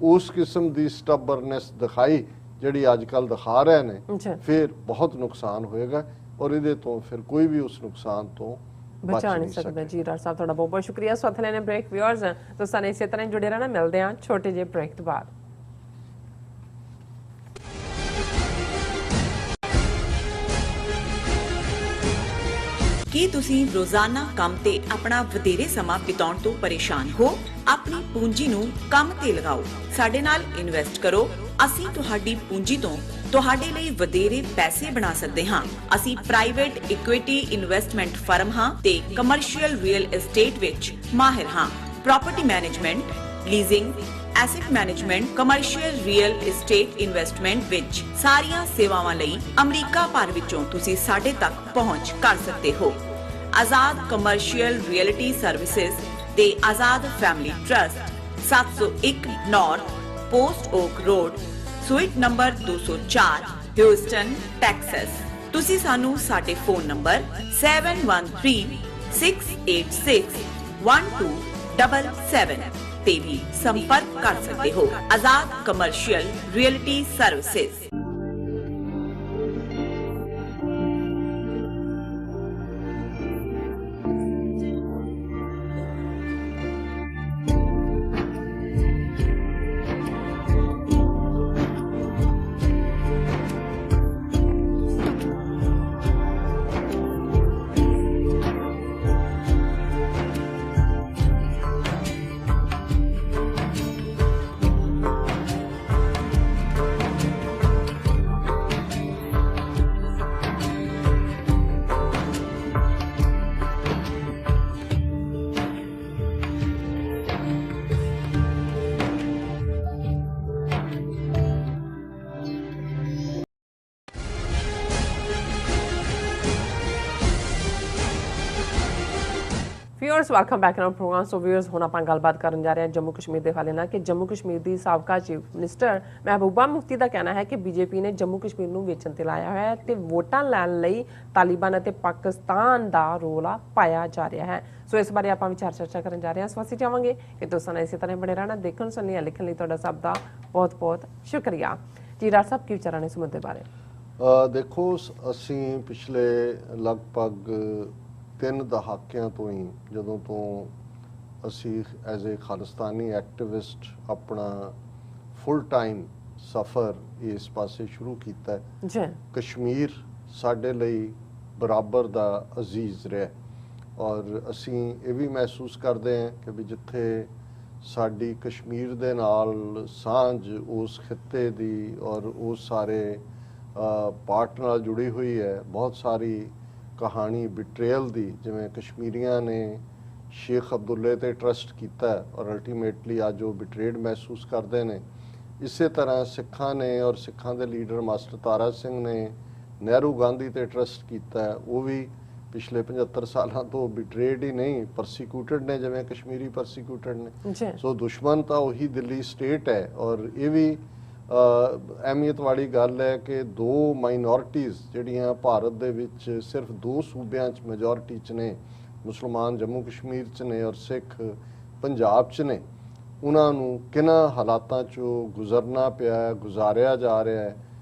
ਉਸ ਕਿਸਮ ਦੀ ਸਟਬਰਨੈਸ ਦਿਖਾਈ ਜਿਹੜੀ ਅੱਜ ਕੱਲ੍ਹ ਦਿਖਾ ਰਹੇ ਨੇ, ਫਿਰ ਬਹੁਤ ਨੁਕਸਾਨ ਹੋਏਗਾ ਔਰ ਇਹਦੇ ਤੋਂ ਫਿਰ ਕੋਈ ਵੀ ਉਸ ਨੁਕਸਾਨ ਤੋਂ ਬਚਾ ਨਹੀਂ ਸਕਦਾ। ਜੀ ਡਾਕਟਰ ਸਾਹਿਬ ਤੁਹਾਡਾ ਬਹੁਤ ਬਹੁਤ ਸ਼ੁਕਰੀਆ। ਸੋ ਲੈਣੇ ਬ੍ਰੇਕ ਵਿਊਅਰਸ ਤੋਂ ਸਾਨੂੰ ਇਸੇ ਤਰ੍ਹਾਂ ਜੁੜੇ ਰਹਿਣਾ। ਮਿਲਦੇ ਹਾਂ ਛੋਟੇ ਜਿਹੇ ਬ੍ਰੇਕ ਤੋਂ ਬਾਅਦ। ਕੀ ਤੁਸੀਂ ਰੋਜ਼ਾਨਾ ਕੰਮ ਤੇ ਆਪਣਾ ਵਧੇਰੇ ਸਮਾਂ ਬਿਤਾਉਣ ਤੋਂ ਪਰੇਸ਼ਾਨ ਹੋ? ਆਪਣੀ ਪੂੰਜੀ ਨੂੰ ਕੰਮ ਤੇ ਲਗਾਓ, ਸਾਡੇ ਨਾਲ ਇਨਵੈਸਟ ਕਰੋ। ਅਸੀਂ ਤੁਹਾਡੀ ਪੂੰਜੀ ਤੋਂ ਤੁਹਾਡੇ ਲਈ ਵਧੇਰੇ ਪੈਸੇ ਬਣਾ ਸਕਦੇ ਹਾਂ। ਅਸੀਂ ਪ੍ਰਾਈਵੇਟ ਇਕੁਇਟੀ ਇਨਵੈਸਟਮੈਂਟ ਫਰਮ ਹਾਂ ਤੇ ਕਮਰਸ਼ੀਅਲ ਰੀਅਲ ਏਸਟੇਟ ਵਿੱਚ ਮਾਹਿਰ ਹਾਂ। Property management, leasing, asset management, commercial real estate investment ਵਿੱਚ ਸਾਰੀਆਂ ਸੇਵਾਵਾਂ ਲਈ ਅਮਰੀਕਾ ਭਰ ਵਿੱਚੋਂ ਤੁਸੀਂ ਸਾਡੇ ਤੱਕ ਪਹੁੰਚ ਕਰ ਸਕਦੇ ਹੋ। ਆਜ਼ਾਦ ਕਮਰਸ਼ੀਅਲ ਰੀਅਲਟੀ ਸਰਵਿਸਿਜ਼ ਤੇ Azad family trust, 701 North Post Oak Road, suite number 204, Houston, Texas. ਤੁਸੀਂ ਸਾਨੂੰ ਸਾਡੇ ਫੋਨ ਨੰਬਰ 7136861277 ਤੇ ਵੀ ਸੰਪਰਕ ਕਰ ਸਕਦੇ ਹੋ। Azad commercial realty services. Viewers welcome back to program. So viewers ਹੁਣ ਆਪਾਂ ਗੱਲਬਾਤ ਕਰਨ ਜਾ ਰਹੇ ਹਾਂ ਜੰਮੂ ਕਸ਼ਮੀਰ ਦੇ ਹਵਾਲੇ ਨਾਲ ਕਿ ਜੰਮੂ ਕਸ਼ਮੀਰ ਦੀ ਸਾਬਕਾ ਚੀਫ ਮਿਨਿਸਟਰ ਮਹਿਬੂਬਾ ਮੁਫਤੀ ਦਾ ਕਹਿਣਾ ਹੈ ਕਿ ਬੀਜੇਪੀ ਨੇ ਜੰਮੂ ਕਸ਼ਮੀਰ ਨੂੰ ਵੇਚਣ ਤੇ ਲਾਇਆ ਹੋਇਆ ਹੈ ਤੇ ਵੋਟਾਂ ਲੈਣ ਲਈ ਤਾਲਿਬਾਨ ਅਤੇ ਪਾਕਿਸਤਾਨ ਦਾ ਰੋਲਾ ਪਾਇਆ ਜਾ ਰਿਹਾ ਹੈ। ਸੋ ਇਸ ਬਾਰੇ ਆਪਾਂ ਵਿਚਾਰ ਚਰਚਾ ਕਰਨ ਜਾ ਰਹੇ ਹਾਂ। ਸੋ ਅਸੀਂ ਚਾਹਾਂਗੇ ਕਿ ਤੁਸੀਂ ਨਾਲ ਇਸੇ ਤਰ੍ਹਾਂ ਬਣੇ ਰਹਿਣਾ। ਦੇਖਣ ਸੁਣਨ ਲਿਖਣ ਲਈ ਤੁਹਾਡਾ ਸਭ ਦਾ ਬਹੁਤ ਬਹੁਤ ਸ਼ੁਕਰੀਆ। ਜੀ ਡਾਕਟਰ ਸਾਹਿਬ ਕੀ ਵਿਚਾਰਾਂ ਨੇ ਇਸ ਮੁੱਦੇ ਬਾਰੇ? ਦੇਖੋ, ਅਸੀਂ ਪਿਛਲੇ ਲਗਭਗ 3 ਦਹਾਕਿਆਂ ਤੋਂ ਹੀ ਜਦੋਂ ਤੋਂ ਅਸੀਂ ਐਜ਼ ਏ ਖਾਲਿਸਤਾਨੀ ਐਕਟਿਵਿਸਟ ਆਪਣਾ ਫੁੱਲ ਟਾਈਮ ਸਫ਼ਰ ਇਸ ਪਾਸੇ ਸ਼ੁਰੂ ਕੀਤਾ ਜੀ। ਕਸ਼ਮੀਰ ਸਾਡੇ ਲਈ ਬਰਾਬਰ ਦਾ ਅਜ਼ੀਜ਼ ਰਿਹਾ ਔਰ ਅਸੀਂ ਇਹ ਵੀ ਮਹਿਸੂਸ ਕਰਦੇ ਹਾਂ ਕਿ ਵੀ ਜਿੱਥੇ ਸਾਡੀ ਕਸ਼ਮੀਰ ਦੇ ਨਾਲ ਸਾਂਝ ਉਸ ਖਿੱਤੇ ਦੀ ਔਰ ਉਸ ਸਾਰੇ ਪਾਰਟ ਨਾਲ ਜੁੜੀ ਹੋਈ ਹੈ। ਬਹੁਤ ਸਾਰੀ ਕਹਾਣੀ ਬਿਟਰੇਲ ਦੀ, ਜਿਵੇਂ ਕਸ਼ਮੀਰੀਆਂ ਨੇ ਸ਼ੇਖ ਅਬਦੁੱਲੇ ਤੇ ਟਰਸਟ ਕੀਤਾ ਔਰ ਅਲਟੀਮੇਟਲੀ ਅੱਜ ਉਹ ਬਿਟਰੇਡ ਮਹਿਸੂਸ ਕਰਦੇ ਨੇ। ਇਸੇ ਤਰ੍ਹਾਂ ਸਿੱਖਾਂ ਨੇ ਔਰ ਸਿੱਖਾਂ ਦੇ ਲੀਡਰ ਮਾਸਟਰ ਤਾਰਾ ਸਿੰਘ ਨੇ ਨਹਿਰੂ ਗਾਂਧੀ ਤੇ ਟਰਸਟ ਕੀਤਾ, ਉਹ ਵੀ ਪਿਛਲੇ 75 ਸਾਲਾਂ ਤੋਂ ਬਿਟਰੇਡ ਹੀ ਨਹੀਂ ਪਰਸੀਕਿਊਟਡ ਨੇ, ਜਿਵੇਂ ਕਸ਼ਮੀਰੀ ਪਰਸੀਕਿਊਟਡ ਨੇ। ਸੋ ਦੁਸ਼ਮਣ ਤਾਂ ਉਹੀ ਦਿੱਲੀ ਸਟੇਟ ਹੈ ਔਰ ਇਹ ਵੀ ਅਹਿਮੀਅਤ ਵਾਲੀ ਗੱਲ ਹੈ ਕਿ 2 ਮਾਈਨੋਰਿਟੀਜ਼ ਜਿਹੜੀਆਂ ਭਾਰਤ ਦੇ ਵਿੱਚ ਸਿਰਫ 2 ਸੂਬਿਆਂ 'ਚ ਮੈਜੋਰਿਟੀ 'ਚ ਨੇ, ਮੁਸਲਮਾਨ ਜੰਮੂ ਕਸ਼ਮੀਰ 'ਚ ਨੇ ਔਰ ਸਿੱਖ ਪੰਜਾਬ 'ਚ ਨੇ, ਉਹਨਾਂ ਨੂੰ ਕਿਹਨਾਂ ਹਾਲਾਤਾਂ 'ਚੋਂ ਗੁਜ਼ਰਨਾ ਪਿਆ, ਗੁਜ਼ਾਰਿਆ ਜਾ ਰਿਹਾ ਹੈ।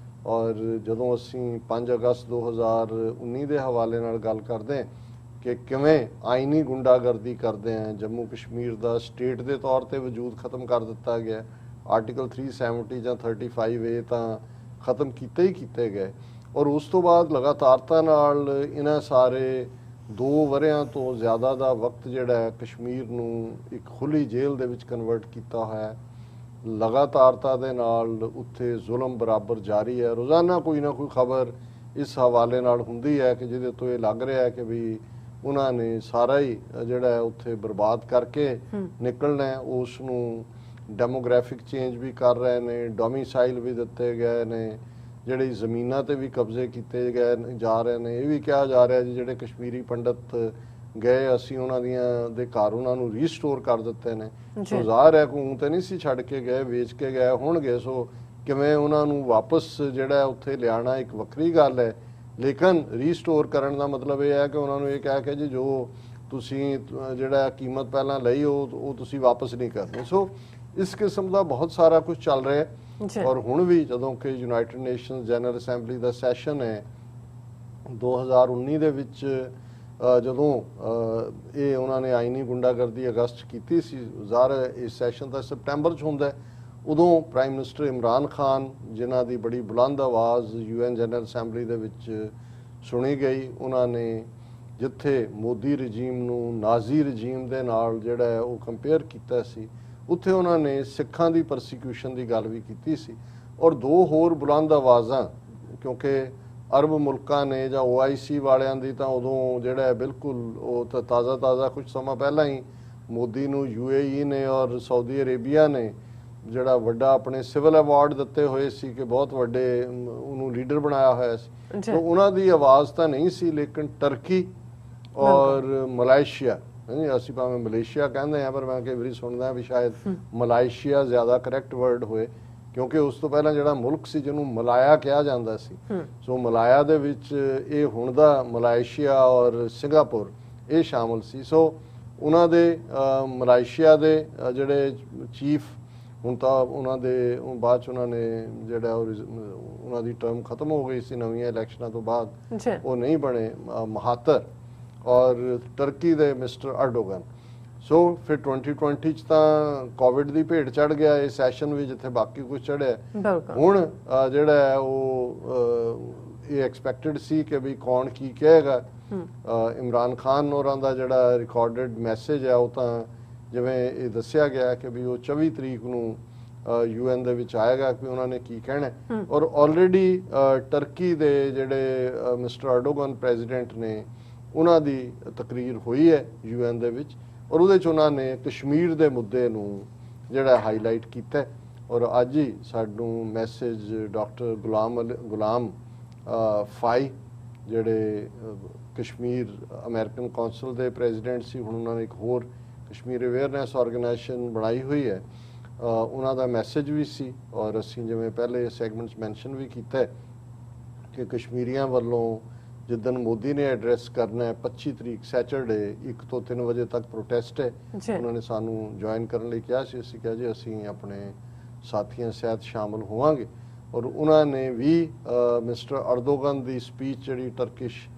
ਔਰ ਜਦੋਂ ਅਸੀਂ 5 ਅਗਸਤ 2019 ਦੇ ਹਵਾਲੇ ਨਾਲ ਗੱਲ ਕਰਦੇ ਹਾਂ ਕਿ ਕਿਵੇਂ ਆਈਨੀ ਗੁੰਡਾਗਰਦੀ ਕਰਦੇ ਹਾਂ, ਜੰਮੂ ਕਸ਼ਮੀਰ ਦਾ ਸਟੇਟ ਦੇ ਤੌਰ ਤੇ ਵਜੂਦ ਖਤਮ ਕਰ ਦਿੱਤਾ ਗਿਆ, ਆਰਟੀਕਲ 370 ਜਾਂ 35A ਤਾਂ ਖਤਮ ਕੀਤੇ ਗਏ ਔਰ ਉਸ ਤੋਂ ਬਾਅਦ ਲਗਾਤਾਰਤਾ ਨਾਲ ਇਹਨਾਂ ਸਾਰੇ 2 ਵਰ੍ਹਿਆਂ ਤੋਂ ਜ਼ਿਆਦਾ ਦਾ ਵਕਤ ਜਿਹੜਾ ਹੈ ਕਸ਼ਮੀਰ ਨੂੰ ਇੱਕ ਖੁੱਲੀ ਜੇਲ੍ਹ ਦੇ ਵਿੱਚ ਕਨਵਰਟ ਕੀਤਾ ਹੋਇਆ। ਲਗਾਤਾਰਤਾ ਦੇ ਨਾਲ ਉੱਥੇ ਜ਼ੁਲਮ ਬਰਾਬਰ ਜਾਰੀ ਹੈ। ਰੋਜ਼ਾਨਾ ਕੋਈ ਨਾ ਕੋਈ ਖਬਰ ਇਸ ਹਵਾਲੇ ਨਾਲ ਹੁੰਦੀ ਹੈ ਕਿ ਜਿਹਦੇ ਤੋਂ ਇਹ ਲੱਗ ਰਿਹਾ ਹੈ ਕਿ ਵੀ ਉਹਨਾਂ ਨੇ ਸਾਰਾ ਹੀ ਜਿਹੜਾ ਉੱਥੇ ਬਰਬਾਦ ਕਰਕੇ ਨਿਕਲਣਾ ਹੈ। ਉਸ ਨੂੰ ਡੈਮੋਗ੍ਰਾਫਿਕ ਚੇਂਜ ਵੀ ਕਰ ਰਹੇ ਨੇ, ਡੋਮਿਸਾਈਲ ਵੀ ਦਿੱਤੇ ਗਏ ਨੇ, ਜਿਹੜੀ ਜ਼ਮੀਨਾਂ ਤੇ ਵੀ ਕਬਜ਼ੇ ਕੀਤੇ ਗਏ ਜਾ ਰਹੇ ਨੇ। ਇਹ ਵੀ ਕਿਹਾ ਜਾ ਰਿਹਾ ਜੀ ਜਿਹੜੇ ਕਸ਼ਮੀਰੀ ਪੰਡਤ ਗਏ ਅਸੀਂ ਉਹਨਾਂ ਦੀਆਂ ਦੇ ਘਰ ਉਹਨਾਂ ਨੂੰ ਰੀਸਟੋਰ ਕਰ ਦਿੱਤੇ ਨੇ। ਸੋ ਜ਼ਾਹਰ ਹੈ ਕੋਈ ਤੇ ਨਹੀਂ ਸੀ ਛੱਡ ਕੇ ਗਏ, ਵੇਚ ਕੇ ਗਏ ਹੋਣਗੇ। ਸੋ ਕਿਵੇਂ ਉਹਨਾਂ ਨੂੰ ਵਾਪਸ ਜਿਹੜਾ ਉੱਥੇ ਲਿਆਣਾ ਇੱਕ ਵੱਖਰੀ ਗੱਲ ਹੈ, ਲੇਕਿਨ ਰੀਸਟੋਰ ਕਰਨ ਦਾ ਮਤਲਬ ਇਹ ਹੈ ਕਿ ਉਹਨਾਂ ਨੂੰ ਇਹ ਕਹਿ ਕੇ ਜੀ ਜੋ ਤੁਸੀਂ ਜਿਹੜਾ ਕੀਮਤ ਪਹਿਲਾਂ ਲਈ ਉਹ ਤੁਸੀਂ ਵਾਪਸ ਨਹੀਂ ਕਰਨੀ। ਸੋ ਇਸ ਕਿਸਮ ਦਾ ਬਹੁਤ ਸਾਰਾ ਕੁਝ ਚੱਲ ਰਿਹਾ ਹੈ। ਔਰ ਹੁਣ ਵੀ ਜਦੋਂ ਕਿ ਯੂਨਾਈਟਿਡ ਨੇਸ਼ਨਸ ਜਨਰਲ ਅਸੈਂਬਲੀ ਦਾ ਸੈਸ਼ਨ ਹੈ 2019 ਦੇ ਵਿੱਚ, ਜਦੋਂ ਇਹ ਉਹਨਾਂ ਨੇ ਆਈਨੀ ਗੁੰਡਾਗਰਦੀ ਅਗਸਤ 'ਚ ਕੀਤੀ ਸੀ, ਜ਼ਾਹਰ ਇਸ ਸੈਸ਼ਨ ਤਾਂ ਸਪਟੈਂਬਰ 'ਚ ਹੁੰਦਾ, ਉਦੋਂ ਪ੍ਰਾਈਮ ਮਿਨਿਸਟਰ ਇਮਰਾਨ ਖਾਨ ਜਿਨ੍ਹਾਂ ਦੀ ਬੜੀ ਬੁਲੰਦ ਆਵਾਜ਼ UN ਜਨਰਲ ਅਸੈਂਬਲੀ ਦੇ ਵਿੱਚ ਸੁਣੀ ਗਈ, ਉਹਨਾਂ ਨੇ ਜਿੱਥੇ ਮੋਦੀ ਰਜੀਮ ਨੂੰ ਨਾਜ਼ੀ ਰਜੀਮ ਦੇ ਨਾਲ ਜਿਹੜਾ ਹੈ ਉਹ ਕੰਪੇਅਰ ਕੀਤਾ ਸੀ, ਉੱਥੇ ਉਹਨਾਂ ਨੇ ਸਿੱਖਾਂ ਦੀ ਪਰਸੀਕਿਊਸ਼ਨ ਦੀ ਗੱਲ ਵੀ ਕੀਤੀ ਸੀ। ਔਰ ਦੋ ਹੋਰ ਬੁਲੰਦ ਆਵਾਜ਼ਾਂ, ਕਿਉਂਕਿ ਅਰਬ ਮੁਲਕਾਂ ਨੇ ਜਾਂ OIC ਵਾਲਿਆਂ ਦੀ ਤਾਂ ਉਦੋਂ ਜਿਹੜਾ ਬਿਲਕੁਲ ਉਹ ਤਾਂ ਤਾਜ਼ਾ ਕੁਝ ਸਮਾਂ ਪਹਿਲਾਂ ਹੀ ਮੋਦੀ ਨੂੰ UAE ਨੇ ਔਰ ਸਾਊਦੀ ਅਰੇਬੀਆ ਨੇ ਜਿਹੜਾ ਵੱਡਾ ਆਪਣੇ ਸਿਵਲ ਅਵਾਰਡ ਦਿੱਤੇ ਹੋਏ ਸੀ ਕਿ ਬਹੁਤ ਵੱਡੇ ਉਹਨੂੰ ਲੀਡਰ ਬਣਾਇਆ ਹੋਇਆ ਸੀ। ਤਾਂ ਉਹਨਾਂ ਦੀ ਆਵਾਜ਼ ਤਾਂ ਨਹੀਂ ਸੀ, ਲੇਕਿਨ ਟਰਕੀ ਔਰ ਮਲੇਸ਼ੀਆ, ਅਸੀਂ ਭਾਵੇਂ ਮਲੇਸ਼ੀਆ ਕਹਿੰਦੇ ਹਾਂ ਪਰ ਮੈਂ ਕਈ ਵਾਰੀ ਸੁਣਦਾ ਵੀ ਸ਼ਾਇਦ ਮਲੇਸ਼ੀਆ ਜ਼ਿਆਦਾ ਕਰੈਕਟ ਵਰਡ ਹੋਏ, ਕਿਉਂਕਿ ਉਸ ਤੋਂ ਪਹਿਲਾਂ ਜਿਹੜਾ ਮੁਲਕ ਸੀ ਜਿਹਨੂੰ ਮਲਾਇਆ ਕਿਹਾ ਜਾਂਦਾ ਸੀ, ਸੋ ਮਲਾਇਆ ਦੇ ਵਿੱਚ ਇਹ ਹੁਣ ਦਾ ਮਲੇਸ਼ੀਆ ਔਰ ਸਿੰਗਾਪੁਰ ਇਹ ਸ਼ਾਮਲ ਸੀ। ਸੋ ਉਹਨਾਂ ਦੇ ਮਲੇਸ਼ੀਆ ਦੇ ਜਿਹੜੇ ਚੀਫ, ਹੁਣ ਤਾਂ ਉਹਨਾਂ ਦੇ ਬਾਅਦ 'ਚ ਉਹਨਾਂ ਨੇ ਜਿਹੜਾ ਉਹਨਾਂ ਦੀ ਟਰਮ ਖਤਮ ਹੋ ਗਈ ਸੀ ਨਵੀਆਂ ਇਲੈਕਸ਼ਨਾਂ ਤੋਂ ਬਾਅਦ, ਉਹ ਨਹੀਂ ਬਣੇ, ਮਹਾਤਰ, ਔਰ ਟਰਕੀ ਦੇ ਮਿਸਟਰ ਅਰਡੋਗਨ। ਸੋ ਫਿਰ 2020 'ਚ ਤਾਂ ਕੋਵਿਡ ਦੀ ਭੇਟ ਚੜ ਗਿਆ ਇਹ ਸੈਸ਼ਨ ਵੀ, ਜਿੱਥੇ ਬਾਕੀ ਕੁਝ ਚੜਿਆ। ਹੁਣ ਜਿਹੜਾ ਹੈ ਉਹ ਇਹ ਐਕਸਪੈਕਟਡ ਸੀ ਕਿ ਵੀ ਕੌਣ ਕੀ ਕਹੇਗਾ। ਇਮਰਾਨ ਖਾਨ ਹੋਰਾਂ ਦਾ ਜਿਹੜਾ ਰਿਕਾਰਡਡ ਮੈਸੇਜ ਹੈ ਉਹ ਤਾਂ ਜਿਵੇਂ ਇਹ ਦੱਸਿਆ ਗਿਆ ਕਿ ਵੀ ਉਹ 24 ਤਰੀਕ ਨੂੰ UN ਦੇ ਵਿੱਚ ਆਏਗਾ ਕਿ ਉਹਨਾਂ ਨੇ ਕੀ ਕਹਿਣਾ। ਔਰ ਆਲਰੇਡੀ ਟਰਕੀ ਦੇ ਜਿਹੜੇ ਮਿਸਟਰ ਅਰਡੋਗਨ ਪ੍ਰੈਜ਼ੀਡੈਂਟ ਨੇ ਉਹਨਾਂ ਦੀ ਤਕਰੀਰ ਹੋਈ ਹੈ UN ਦੇ ਵਿੱਚ, ਔਰ ਉਹਦੇ 'ਚ ਉਹਨਾਂ ਨੇ ਕਸ਼ਮੀਰ ਦੇ ਮੁੱਦੇ ਨੂੰ ਜਿਹੜਾ ਹਾਈਲਾਈਟ ਕੀਤਾ। ਔਰ ਅੱਜ ਹੀ ਸਾਨੂੰ ਮੈਸੇਜ ਡਾਕਟਰ ਗੁਲਾਮ ਫਾਈ ਜਿਹੜੇ ਕਸ਼ਮੀਰ ਅਮਰੀਕਨ ਕੌਂਸਲ ਦੇ ਪ੍ਰੈਜ਼ੀਡੈਂਟ ਸੀ, ਹੁਣ ਉਹਨਾਂ ਨੇ ਇੱਕ ਹੋਰ ਕਸ਼ਮੀਰ ਅਵੇਅਰਨੈਸ ਆਰਗੇਨਾਈਜੇਸ਼ਨ ਬਣਾਈ ਹੋਈ ਹੈ, ਉਹਨਾਂ ਦਾ ਮੈਸੇਜ ਵੀ ਸੀ। ਔਰ ਅਸੀਂ ਜਿਵੇਂ ਪਹਿਲੇ ਸੈਗਮੈਂਟਸ ਮੈਂਸ਼ਨ ਵੀ ਕੀਤਾ ਕਿ ਕਸ਼ਮੀਰੀਆਂ ਵੱਲੋਂ ਜਿੱਦਣ ਮੋਦੀ ਨੇ ਐਡਰੈਸ ਕਰਨਾ ਹੈ 25 ਤਰੀਕ ਸੈਚਰਡੇ 1 ਤੋਂ 3 ਵਜੇ ਤੱਕ ਪ੍ਰੋਟੈਸਟ ਹੈ, ਉਹਨਾਂ ਨੇ ਸਾਨੂੰ ਜੁਆਇਨ ਕਰਨ ਲਈ ਕਿਹਾ ਸੀ। ਅਸੀਂ ਕਿਹਾ ਜੀ ਅਸੀਂ ਆਪਣੇ ਸਾਥੀਆਂ ਸਹਿਤ ਸ਼ਾਮਲ ਹੋਵਾਂਗੇ। ਔਰ ਉਹਨਾਂ ਨੇ ਵੀ ਮਿਸਟਰ ਅਰਦੋਗਨ ਦੀ ਸਪੀਚ ਜਿਹੜੀ ਟਰਕਿਸ਼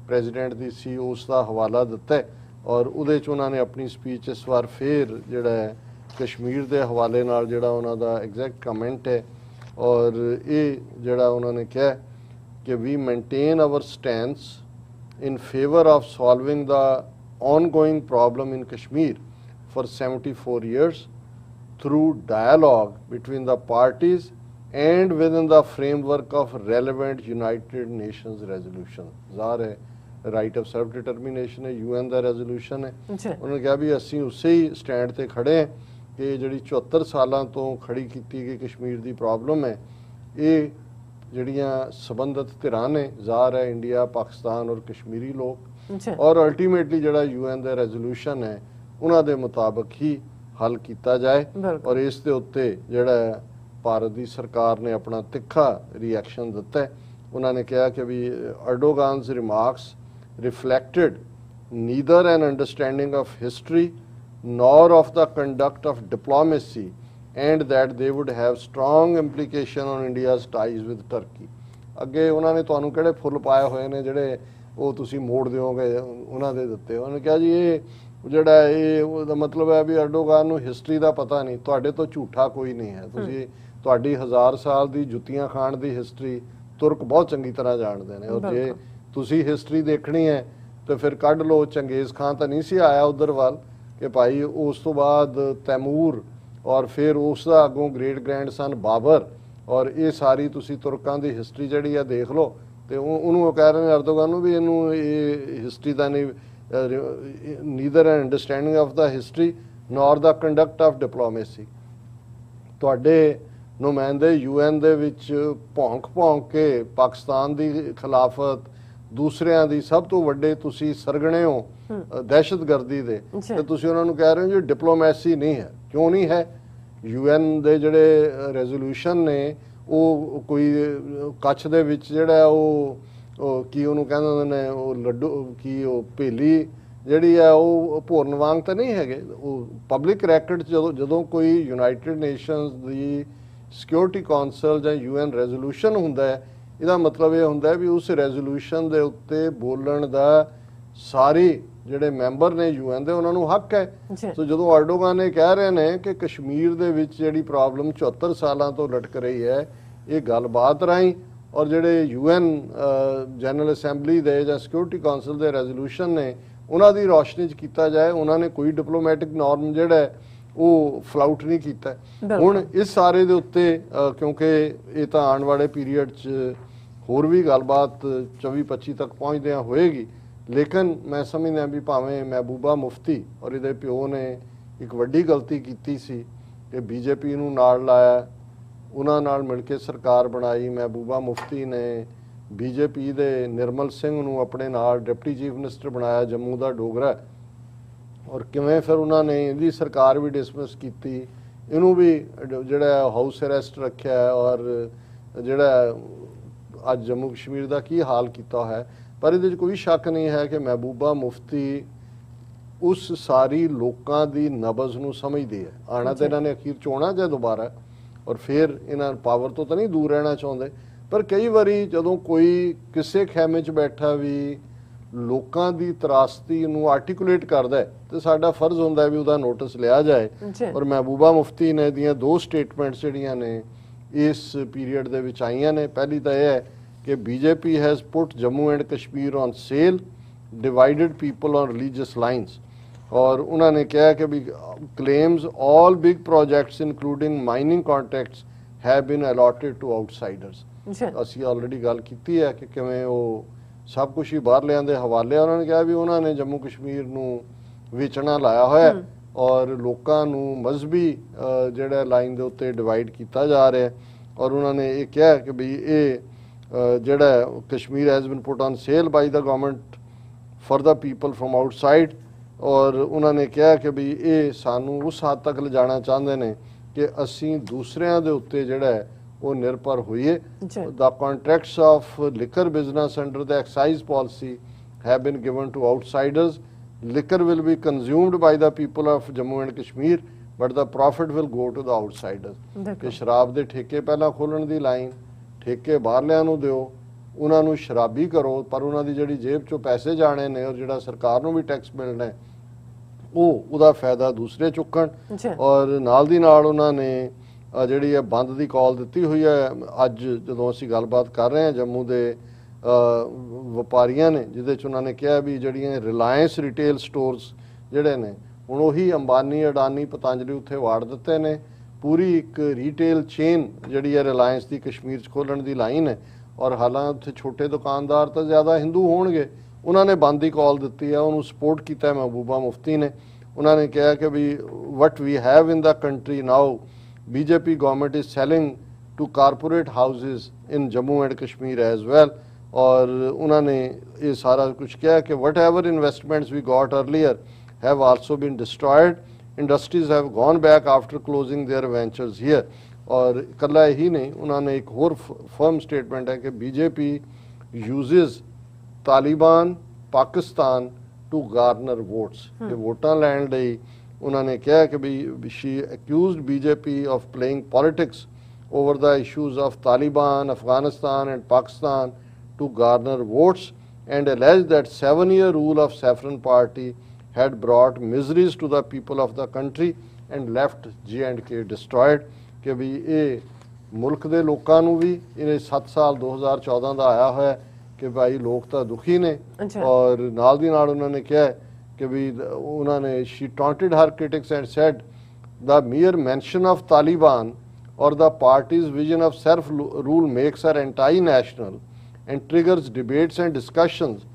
ਪ੍ਰੈਜ਼ੀਡੈਂਟ ਦੀ ਸੀ ਉਸ ਦਾ ਹਵਾਲਾ ਦਿੱਤਾ ਹੈ, ਔਰ ਉਹਦੇ 'ਚ ਉਹਨਾਂ ਨੇ ਆਪਣੀ ਸਪੀਚ ਇਸ ਵਾਰ ਫੇਰ ਜਿਹੜਾ ਹੈ ਕਸ਼ਮੀਰ ਦੇ ਹਵਾਲੇ ਨਾਲ ਜਿਹੜਾ ਉਹਨਾਂ ਦਾ ਐਗਜ਼ੈਕਟ ਕਮੈਂਟ ਹੈ। ਔਰ ਇਹ ਜਿਹੜਾ ਉਹਨਾਂ ਨੇ ਕਿਹਾ ਕਿ we maintain our stance in favor of solving the ongoing problem in Kashmir for 74 years through dialogue between the parties and within the framework of relevant United Nations resolution. ਜ਼ਾਹਰ ਹੈ ਰਾਈਟ ਆਫ ਸੈਲਫ ਡਿਟਰਮੀਨੇਸ਼ਨ ਹੈ, UN ਦਾ resolution ਹੈ। ਉਹਨਾਂ ਨੇ ਕਿਹਾ ਵੀ ਅਸੀਂ ਉਸੇ ਹੀ stand ਤੇ ਖੜੇ ਹਾਂ ਕਿ ਜਿਹੜੀ 74 ਸਾਲਾਂ ਤੋਂ ਖੜੀ ਕੀਤੀ ਗਈ ਕਸ਼ਮੀਰ ਦੀ ਪ੍ਰੋਬਲਮ ਹੈ, ਇਹ ਜਿਹੜੀਆਂ ਸੰਬੰਧਿਤ ਧਿਰਾਂ ਨੇ, ਜ਼ਾਹਰ ਹੈ ਇੰਡੀਆ, ਪਾਕਿਸਤਾਨ ਔਰ ਕਸ਼ਮੀਰੀ ਲੋਕ, ਔਰ ਅਲਟੀਮੇਟਲੀ ਜਿਹੜਾ UN ਦਾ ਰੈਜ਼ੋਲੂਸ਼ਨ ਹੈ ਉਹਨਾਂ ਦੇ ਮੁਤਾਬਕ ਹੀ ਹੱਲ ਕੀਤਾ ਜਾਏ। ਔਰ ਇਸ ਦੇ ਉੱਤੇ ਜਿਹੜਾ ਭਾਰਤ ਦੀ ਸਰਕਾਰ ਨੇ ਆਪਣਾ ਤਿੱਖਾ ਰਿਐਕਸ਼ਨ ਦਿੱਤਾ। ਉਹਨਾਂ ਨੇ ਕਿਹਾ ਕਿ ਵੀ ਅਰਡੋਗਨਸ remarks reflected neither an understanding of history nor of the conduct of diplomacy and that they would have strong implication on India's ties with Turkey. ਅੱਗੇ ਉਹਨਾਂ ਨੇ ਤੁਹਾਨੂੰ ਕਿਹੜੇ ਫੁੱਲ ਪਾਏ ਹੋਏ ਨੇ ਜਿਹੜੇ ਉਹ ਤੁਸੀਂ ਮੋੜ ਦਿਓਗੇ ਉਹਨਾਂ ਦੇ ਦਿੱਤੇ। ਉਹਨੇ ਕਿਹਾ ਜੀ ਇਹ ਜਿਹੜਾ ਇਹ ਉਹਦਾ ਮਤਲਬ ਹੈ ਵੀ ਅਰਡੋਗਨ ਨੂੰ ਹਿਸਟਰੀ ਦਾ ਪਤਾ ਨਹੀਂ, ਤੁਹਾਡੇ ਤੋਂ ਝੂਠਾ ਕੋਈ ਨਹੀਂ ਹੈ, ਤੁਸੀਂ ਤੁਹਾਡੀ 1000 ਸਾਲ ਦੀ ਜੁੱਤੀਆਂ ਖਾਣ ਦੀ ਹਿਸਟਰੀ ਤੁਰਕ ਬਹੁਤ ਚੰਗੀ ਤਰ੍ਹਾਂ ਜਾਣਦੇ ਨੇ। ਔਰ ਜੇ ਤੁਸੀਂ ਹਿਸਟਰੀ ਦੇਖਣੀ ਹੈ ਤਾਂ ਫਿਰ ਕੱਢ ਲਓ, ਚੰਗੇਜ਼ ਖਾਨ ਤਾਂ ਨਹੀਂ ਸੀ ਆਇਆ ਉਧਰ ਵੱਲ ਕਿ ਭਾਈ ਉਸ ਤੋਂ ਬਾਅਦ ਤੈਮੂਰ ਔਰ ਫਿਰ ਉਸ ਦਾ ਅੱਗੋਂ ਗ੍ਰੇਟ ਗ੍ਰੈਂਡਸਨ ਬਾਬਰ, ਔਰ ਇਹ ਸਾਰੀ ਤੁਸੀਂ ਤੁਰਕਾਂ ਦੀ ਹਿਸਟਰੀ ਜਿਹੜੀ ਆ ਦੇਖ ਲਓ। ਤੇ ਉਹਨੂੰ ਉਹ ਕਹਿ ਰਹੇ ਨੇ ਅਰਦੋਗਨ ਨੂੰ ਵੀ ਇਹਨੂੰ ਇਹ ਹਿਸਟਰੀ ਦਾ ਨਹੀਂ, neither an understanding of the history nor the conduct of diplomacy. ਤੁਹਾਡੇ ਨੁਮਾਇੰਦੇ UN ਦੇ ਵਿੱਚ ਭੌਂਕ ਕੇ ਪਾਕਿਸਤਾਨ ਦੀ ਖਿਲਾਫਤ, ਦੂਸਰਿਆਂ ਦੀ, ਸਭ ਤੋਂ ਵੱਡੇ ਤੁਸੀਂ ਸਰਗਣੇ ਹੋ ਦਹਿਸ਼ਤਗਰਦੀ ਦੇ, ਤੇ ਤੁਸੀਂ ਉਹਨਾਂ ਨੂੰ ਕਹਿ ਰਹੇ ਹੋ ਜੀ ਡਿਪਲੋਮੈਸੀ ਨਹੀਂ ਹੈ। ਕਿਉਂ ਨਹੀਂ ਹੈ? UN ਦੇ ਜਿਹੜੇ ਰੈਜ਼ੋਲੂਸ਼ਨ ਨੇ ਉਹ ਕੋਈ ਕੱਛ ਦੇ ਵਿੱਚ ਜਿਹੜਾ ਉਹ ਕੀ ਉਹਨੂੰ ਕਹਿੰਦੇ ਹੁੰਦੇ ਨੇ, ਉਹ ਲੱਡੂ ਕੀ, ਉਹ ਭੇਲੀ ਜਿਹੜੀ ਹੈ ਉਹ ਭੋਰਨ ਵਾਂਗ ਤਾਂ ਨਹੀਂ ਹੈਗੇ। ਉਹ ਪਬਲਿਕ ਰੈਕਡ ਜਦੋਂ ਕੋਈ ਯੂਨਾਈਟਿਡ ਨੇਸ਼ਨਸ ਦੀ ਸਿਕਿਉਰਿਟੀ ਕੌਂਸਲ ਜਾਂ UN ਰੈਜ਼ੋਲੂਸ਼ਨ ਹੁੰਦਾ ਹੈ, ਇਹਦਾ ਮਤਲਬ ਇਹ ਹੁੰਦਾ ਵੀ ਉਸ ਰੈਜ਼ੋਲੂਸ਼ਨ ਦੇ ਉੱਤੇ ਬੋਲਣ ਦਾ ਸਾਰੇ ਜਿਹੜੇ ਮੈਂਬਰ ਨੇ UN ਦੇ ਉਹਨਾਂ ਨੂੰ ਹੱਕ ਹੈ। ਸੋ ਜਦੋਂ ਐਰਡੋਗਨ ਨੇ ਕਹਿ ਰਹੇ ਨੇ ਕਿ ਕਸ਼ਮੀਰ ਦੇ ਵਿੱਚ ਜਿਹੜੀ ਪ੍ਰੋਬਲਮ 74 ਸਾਲਾਂ ਤੋਂ ਲਟਕ ਰਹੀ ਹੈ, ਇਹ ਗੱਲਬਾਤ ਰਾਹੀਂ ਔਰ ਜਿਹੜੇ UN ਜਨਰਲ ਅਸੈਂਬਲੀ ਦੇ ਜਾਂ ਸਿਕਿਉਰਿਟੀ ਕੌਂਸਲ ਦੇ ਰੈਜ਼ੋਲੂਸ਼ਨ ਨੇ ਉਹਨਾਂ ਦੀ ਰੌਸ਼ਨੀ 'ਚ ਕੀਤਾ ਜਾਏ, ਉਹਨਾਂ ਨੇ ਕੋਈ ਡਿਪਲੋਮੈਟਿਕ ਨਾਰਮ ਜਿਹੜਾ ਉਹ ਫਲਾਊਟ ਨਹੀਂ ਕੀਤਾ। ਹੁਣ ਇਸ ਸਾਰੇ ਦੇ ਉੱਤੇ ਕਿਉਂਕਿ ਇਹ ਤਾਂ ਆਉਣ ਵਾਲੇ ਪੀਰੀਅਡ 'ਚ ਹੋਰ ਵੀ ਗੱਲਬਾਤ 24-25 ਤੱਕ ਪਹੁੰਚਦਿਆਂ ਹੋਏਗੀ, ਲੇਕਿਨ ਮੈਂ ਸਮਝਦਾ ਵੀ ਭਾਵੇਂ ਮਹਿਬੂਬਾ ਮੁਫਤੀ ਔਰ ਇਹਦੇ ਪਿਓ ਨੇ ਇੱਕ ਵੱਡੀ ਗਲਤੀ ਕੀਤੀ ਸੀ ਕਿ BJP ਨੂੰ ਨਾਲ ਲਾਇਆ, ਉਹਨਾਂ ਨਾਲ ਮਿਲ ਕੇ ਸਰਕਾਰ ਬਣਾਈ। ਮਹਿਬੂਬਾ ਮੁਫਤੀ ਨੇ BJP ਦੇ ਨਿਰਮਲ ਸਿੰਘ ਨੂੰ ਆਪਣੇ ਨਾਲ ਡਿਪਟੀ ਚੀਫ ਮਿਨਿਸਟਰ ਬਣਾਇਆ, ਜੰਮੂ ਦਾ ਡੋਗਰਾ, ਔਰ ਕਿਵੇਂ ਫਿਰ ਉਹਨਾਂ ਨੇ ਇਹਦੀ ਸਰਕਾਰ ਵੀ ਡਿਸਮਿਸ ਕੀਤੀ, ਇਹਨੂੰ ਵੀ ਜਿਹੜਾ ਹਾਊਸ ਅਰੈਸਟ ਰੱਖਿਆ, ਔਰ ਜਿਹੜਾ ਅੱਜ ਜੰਮੂ ਕਸ਼ਮੀਰ ਦਾ ਕੀ ਹਾਲ ਕੀਤਾ ਹੈ। ਪਰ ਇਹਦੇ 'ਚ ਕੋਈ ਸ਼ੱਕ ਨਹੀਂ ਹੈ ਕਿ ਮਹਿਬੂਬਾ ਮੁਫਤੀ ਉਸ ਸਾਰੀ ਲੋਕਾਂ ਦੀ ਨਬਜ਼ ਨੂੰ ਸਮਝਦੀ ਹੈ। ਆਉਣਾ ਤਾਂ ਇਹਨਾਂ ਨੇ ਅਖੀਰ ਚੋਣਾਂ ਜਾਂ ਦੁਬਾਰਾ, ਔਰ ਫਿਰ ਇਹਨਾਂ ਪਾਵਰ ਤੋਂ ਤਾਂ ਨਹੀਂ ਦੂਰ ਰਹਿਣਾ ਚਾਹੁੰਦੇ। ਪਰ ਕਈ ਵਾਰੀ ਜਦੋਂ ਕੋਈ ਕਿਸੇ ਖੈਮੇ 'ਚ ਬੈਠਾ ਵੀ ਲੋਕਾਂ ਦੀ ਤਰਾਸਦੀ ਨੂੰ ਆਰਟੀਕੂਲੇਟ ਕਰਦਾ ਹੈ ਤੇ ਸਾਡਾ ਫਰਜ਼ ਹੁੰਦਾ ਵੀ ਉਹਦਾ ਨੋਟਿਸ ਲਿਆ ਜਾਏ। ਔਰ ਮਹਿਬੂਬਾ ਮੁਫਤੀ ਨੇ ਦੀਆਂ 2 ਸਟੇਟਮੈਂਟਸ ਜਿਹੜੀਆਂ ਨੇ ਇਸ ਪੀਰੀਅਡ ਦੇ ਵਿੱਚ ਆਈਆਂ ਨੇ, ਪਹਿਲੀ ਤਾਂ ਇਹ ਹੈ ਕਿ BJP has put Jammu and Kashmir on sale, divided people on religious lines. ਔਰ ਉਹਨਾਂ ਨੇ ਕਿਹਾ ਕਿ we claims all big projects including mining contracts have been allotted to outsiders. ਅਸੀਂ ਆਲਰੇਡੀ ਗੱਲ ਕੀਤੀ ਹੈ ਕਿ ਕਿਵੇਂ ਉਹ ਸਭ ਕੁਝ ਹੀ ਬਾਹਰਲਿਆਂ ਦੇ ਹਵਾਲੇ। ਉਹਨਾਂ ਨੇ ਕਿਹਾ ਵੀ ਉਹਨਾਂ ਨੇ ਜੰਮੂ ਕਸ਼ਮੀਰ ਨੂੰ ਵੇਚਣਾ ਲਾਇਆ ਹੋਇਆ ਔਰ ਲੋਕਾਂ ਨੂੰ ਮਜ਼ਹਬੀ ਜਿਹੜਾ ਲਾਈਨ ਦੇ ਉੱਤੇ ਡਿਵਾਈਡ ਕੀਤਾ ਜਾ ਰਿਹਾ। ਔਰ ਉਹਨਾਂ ਨੇ ਇਹ ਕਿਹਾ ਕਿ ਵੀ ਇਹ ਜਿਹੜਾ Kashmir has been put on sale by the government for the people from outside. ਔਰ ਉਹਨਾਂ ਨੇ ਕਿਹਾ ਕਿ ਵੀ ਇਹ ਸਾਨੂੰ ਉਸ ਹੱਦ ਤੱਕ ਲਿਜਾਣਾ ਚਾਹੁੰਦੇ ਨੇ ਕਿ ਅਸੀਂ ਦੂਸਰਿਆਂ ਦੇ ਉੱਤੇ ਜਿਹੜਾ ਉਹ ਨਿਰਭਰ ਹੋਈਏ। The contracts of liquor business under the excise policy have been given to outsiders. Liquor will be consumed by the people of Jammu and Kashmir, but the profit will go to the outsiders. ਕਿ ਸ਼ਰਾਬ ਦੇ ਠੇਕੇ ਪਹਿਲਾਂ ਖੋਲਣ ਦੀ line, ਠੇਕੇ ਬਾਹਰਲਿਆਂ ਨੂੰ ਦਿਓ, ਉਹਨਾਂ ਨੂੰ ਸ਼ਰਾਬੀ ਕਰੋ, ਪਰ ਉਹਨਾਂ ਦੀ ਜਿਹੜੀ ਜੇਬ 'ਚੋਂ ਪੈਸੇ ਜਾਣੇ ਨੇ ਔਰ ਜਿਹੜਾ ਸਰਕਾਰ ਨੂੰ ਵੀ ਟੈਕਸ ਮਿਲਣਾ ਹੈ ਉਹਦਾ ਫਾਇਦਾ ਦੂਸਰੇ ਚੁੱਕਣ। ਔਰ ਨਾਲ ਦੀ ਨਾਲ ਉਹਨਾਂ ਨੇ ਜਿਹੜੀ ਹੈ ਬੰਦ ਦੀ ਕਾਲ ਦਿੱਤੀ ਹੋਈ ਹੈ। ਅੱਜ ਜਦੋਂ ਅਸੀਂ ਗੱਲਬਾਤ ਕਰ ਰਹੇ ਹਾਂ ਜੰਮੂ ਦੇ ਵਪਾਰੀਆਂ ਨੇ, ਜਿਹਦੇ 'ਚ ਉਹਨਾਂ ਨੇ ਕਿਹਾ ਵੀ ਜਿਹੜੀਆਂ ਰਿਲਾਇੰਸ ਰਿਟੇਲ ਸਟੋਰਸ ਜਿਹੜੇ ਨੇ ਹੁਣ ਉਹੀ ਅੰਬਾਨੀ, ਅਡਾਨੀ, ਪਤੰਜਲੀ ਉੱਥੇ ਵਾੜ ਦਿੱਤੇ ਨੇ। ਪੂਰੀ ਇੱਕ ਰੀਟੇਲ ਚੇਨ ਜਿਹੜੀ ਹੈ ਰਿਲਾਇੰਸ ਦੀ ਕਸ਼ਮੀਰ 'ਚ ਖੋਲ੍ਹਣ ਦੀ ਲਾਈਨ ਹੈ। ਔਰ ਹਾਲਾਂਕਿ ਉੱਥੇ ਛੋਟੇ ਦੁਕਾਨਦਾਰ ਤਾਂ ਜ਼ਿਆਦਾ ਹਿੰਦੂ ਹੋਣਗੇ, ਉਹਨਾਂ ਨੇ ਬੰਦ ਦੀ ਕਾਲ ਦਿੱਤੀ ਹੈ, ਉਹਨੂੰ ਸਪੋਰਟ ਕੀਤਾ ਹੈ ਮਹਿਬੂਬਾ ਮੁਫਤੀ ਨੇ। ਉਹਨਾਂ ਨੇ ਕਿਹਾ ਕਿ we what we have in the country now BJP government is selling to corporate houses in Jammu and Kashmir as well। और उन्होंने ये सारा कुछ किया कि whatever investments we got earlier have also been destroyed। Industries have gone back after closing their ventures here। और कल्ला ही नहीं, उन्होंने एक और firm statement है कि BJP uses Taliban Pakistan to garner votes। कि वोटां लैण लई उन्होंने कहा कि भी she accused BJP of playing politics over the issues of Taliban, Afghanistan and Pakistan to garner votes, and alleged that 7-year rule of Saffron Party had brought miseries to the people of the country and left J&K destroyed। कि भी ये मुल्क दे लोकां नूं भी इन्हें 7 साल 2014 ਦਾ ਆਇਆ ਹੋਇਆ कि भाई लोग तो दुखी ने। और नाल दी नाल उन्होंने कहा कि भी उन्होंने she taunted her critics and said the mere mention of Taliban or the party's vision of self rule makes her anti-national and triggers debates and discussions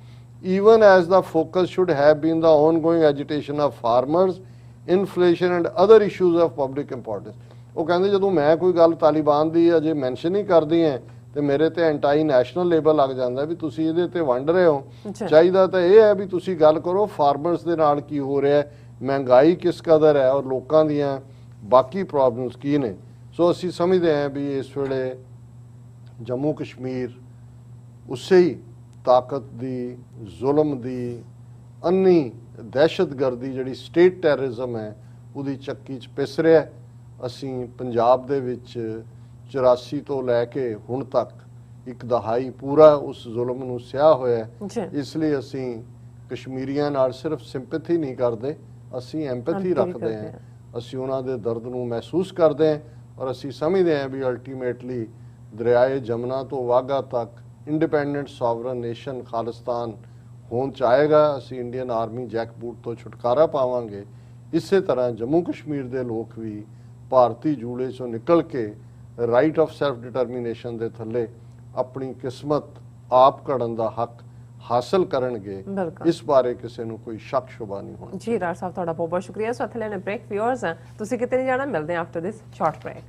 even as the focus should have been the ongoing agitation of farmers, inflation and other issues of public importance. ਉਹ ਕਹਿੰਦੇ ਜਦੋਂ ਮੈਂ ਕੋਈ ਗੱਲ ਤਾਲਿਬਾਨ ਦੀ ਅਜੇ mention ਹੀ ਕਰਦੀ ਹਾਂ ਤੇ ਮੇਰੇ ਤੇ ਐਂਟਾਈ ਨੈਸ਼ਨਲ ਲੇਬਲ ਲੱਗ ਜਾਂਦਾ ਵੀ ਤੁਸੀਂ ਇਹਦੇ ਤੇ ਵੰਡ ਰਹੇ ਹੋ। ਚਾਹੀਦਾ ਤਾਂ ਇਹ ਹੈ ਵੀ ਤੁਸੀਂ ਗੱਲ ਕਰੋ ਫਾਰਮਰਸ ਦੇ ਨਾਲ ਕੀ ਹੋ ਰਿਹਾ, ਮਹਿੰਗਾਈ ਕਿਸ ਕਦਰ ਹੈ ਔਰ ਲੋਕਾਂ ਦੀਆਂ ਬਾਕੀ ਪ੍ਰੋਬਲਮਸ ਕੀ ਨੇ। ਸੋ ਅਸੀਂ ਸਮਝਦੇ ਹਾਂ ਵੀ ਇਸ ਵੇਲੇ ਜੰਮੂ ਕਸ਼ਮੀਰ ਉਸੇ ਹੀ ਤਾਕਤ ਦੀ, ਜ਼ੁਲਮ ਦੀ, ਅੰਨੀ ਦਹਿਸ਼ਤਗਰਦੀ ਜਿਹੜੀ ਸਟੇਟ ਟੈਰਰਿਜ਼ਮ ਹੈ ਉਹਦੀ ਚੱਕੀ 'ਚ ਪਿਸ ਰਿਹਾ। ਅਸੀਂ ਪੰਜਾਬ ਦੇ ਵਿੱਚ 84 ਤੋਂ ਲੈ ਕੇ ਹੁਣ ਤੱਕ ਇੱਕ ਦਹਾਈ ਪੂਰਾ ਉਸ ਜ਼ੁਲਮ ਨੂੰ ਸਿਆ ਹੋਇਆ। ਇਸ ਲਈ ਅਸੀਂ ਕਸ਼ਮੀਰੀਆਂ ਨਾਲ ਸਿਰਫ ਸਿੰਪੈਥੀ ਨਹੀਂ ਕਰਦੇ, ਅਸੀਂ ਐਮਪੈਥੀ ਰੱਖਦੇ ਹਾਂ। ਅਸੀਂ ਉਹਨਾਂ ਦੇ ਦਰਦ ਨੂੰ ਮਹਿਸੂਸ ਕਰਦੇ ਹਾਂ ਔਰ ਅਸੀਂ ਸਮਝਦੇ ਹਾਂ ਵੀ ਅਲਟੀਮੇਟਲੀ ਦਰਿਆਏ ਜਮਨਾ ਤੋਂ ਵਾਘਾ ਤੱਕ ਇੰਡੀਪੈਂਡੈਂਟ ਸੋਵਰਨ ਨੇਸ਼ਨ ਖਾਲਿਸਤਾਨ ਹੋਣ ਚਾਹੇਗਾ। ਅਸੀਂ ਇੰਡੀਅਨ ਆਰਮੀ ਜੈਕਬੂਟ ਤੋਂ ਛੁਟਕਾਰਾ ਪਾਵਾਂਗੇ। ਇਸੇ ਤਰ੍ਹਾਂ ਜੰਮੂ ਕਸ਼ਮੀਰ ਦੇ ਲੋਕ ਵੀ ਭਾਰਤੀ ਜੂਲੇ 'ਚੋਂ ਨਿਕਲ ਕੇ ਰਾਈਟ ਆਫ ਸੈਲਫ ਡਿਟਰਮੀਨੇਸ਼ਨ ਦੇ ਥੱਲੇ ਆਪਣੀ ਕਿਸਮਤ ਆਪ ਘੜਨ ਦਾ ਹੱਕ ਹਾਸਲ ਕਰਨਗੇ। ਇਸ ਬਾਰੇ ਕਿਸੇ ਨੂੰ ਕੋਈ ਸ਼ੱਕ ਸ਼ੁਬਾ ਨਹੀਂ ਹੋਣਾ। ਜੀ ਰਾਜ ਸਾਹਿਬ ਤੁਹਾਡਾ ਬਹੁਤ ਬਹੁਤ ਸ਼ੁਕਰੀਆ। ਸੋ ਇੱਥੇ ਲੈਣੇ ਬ੍ਰੇਕ। ਵਿਊਅਰਸ ਤੁਸੀਂ ਕਿਤੇ ਨਹੀਂ ਜਾਣਾ, ਮਿਲਦੇ ਹਾਂ after this short break.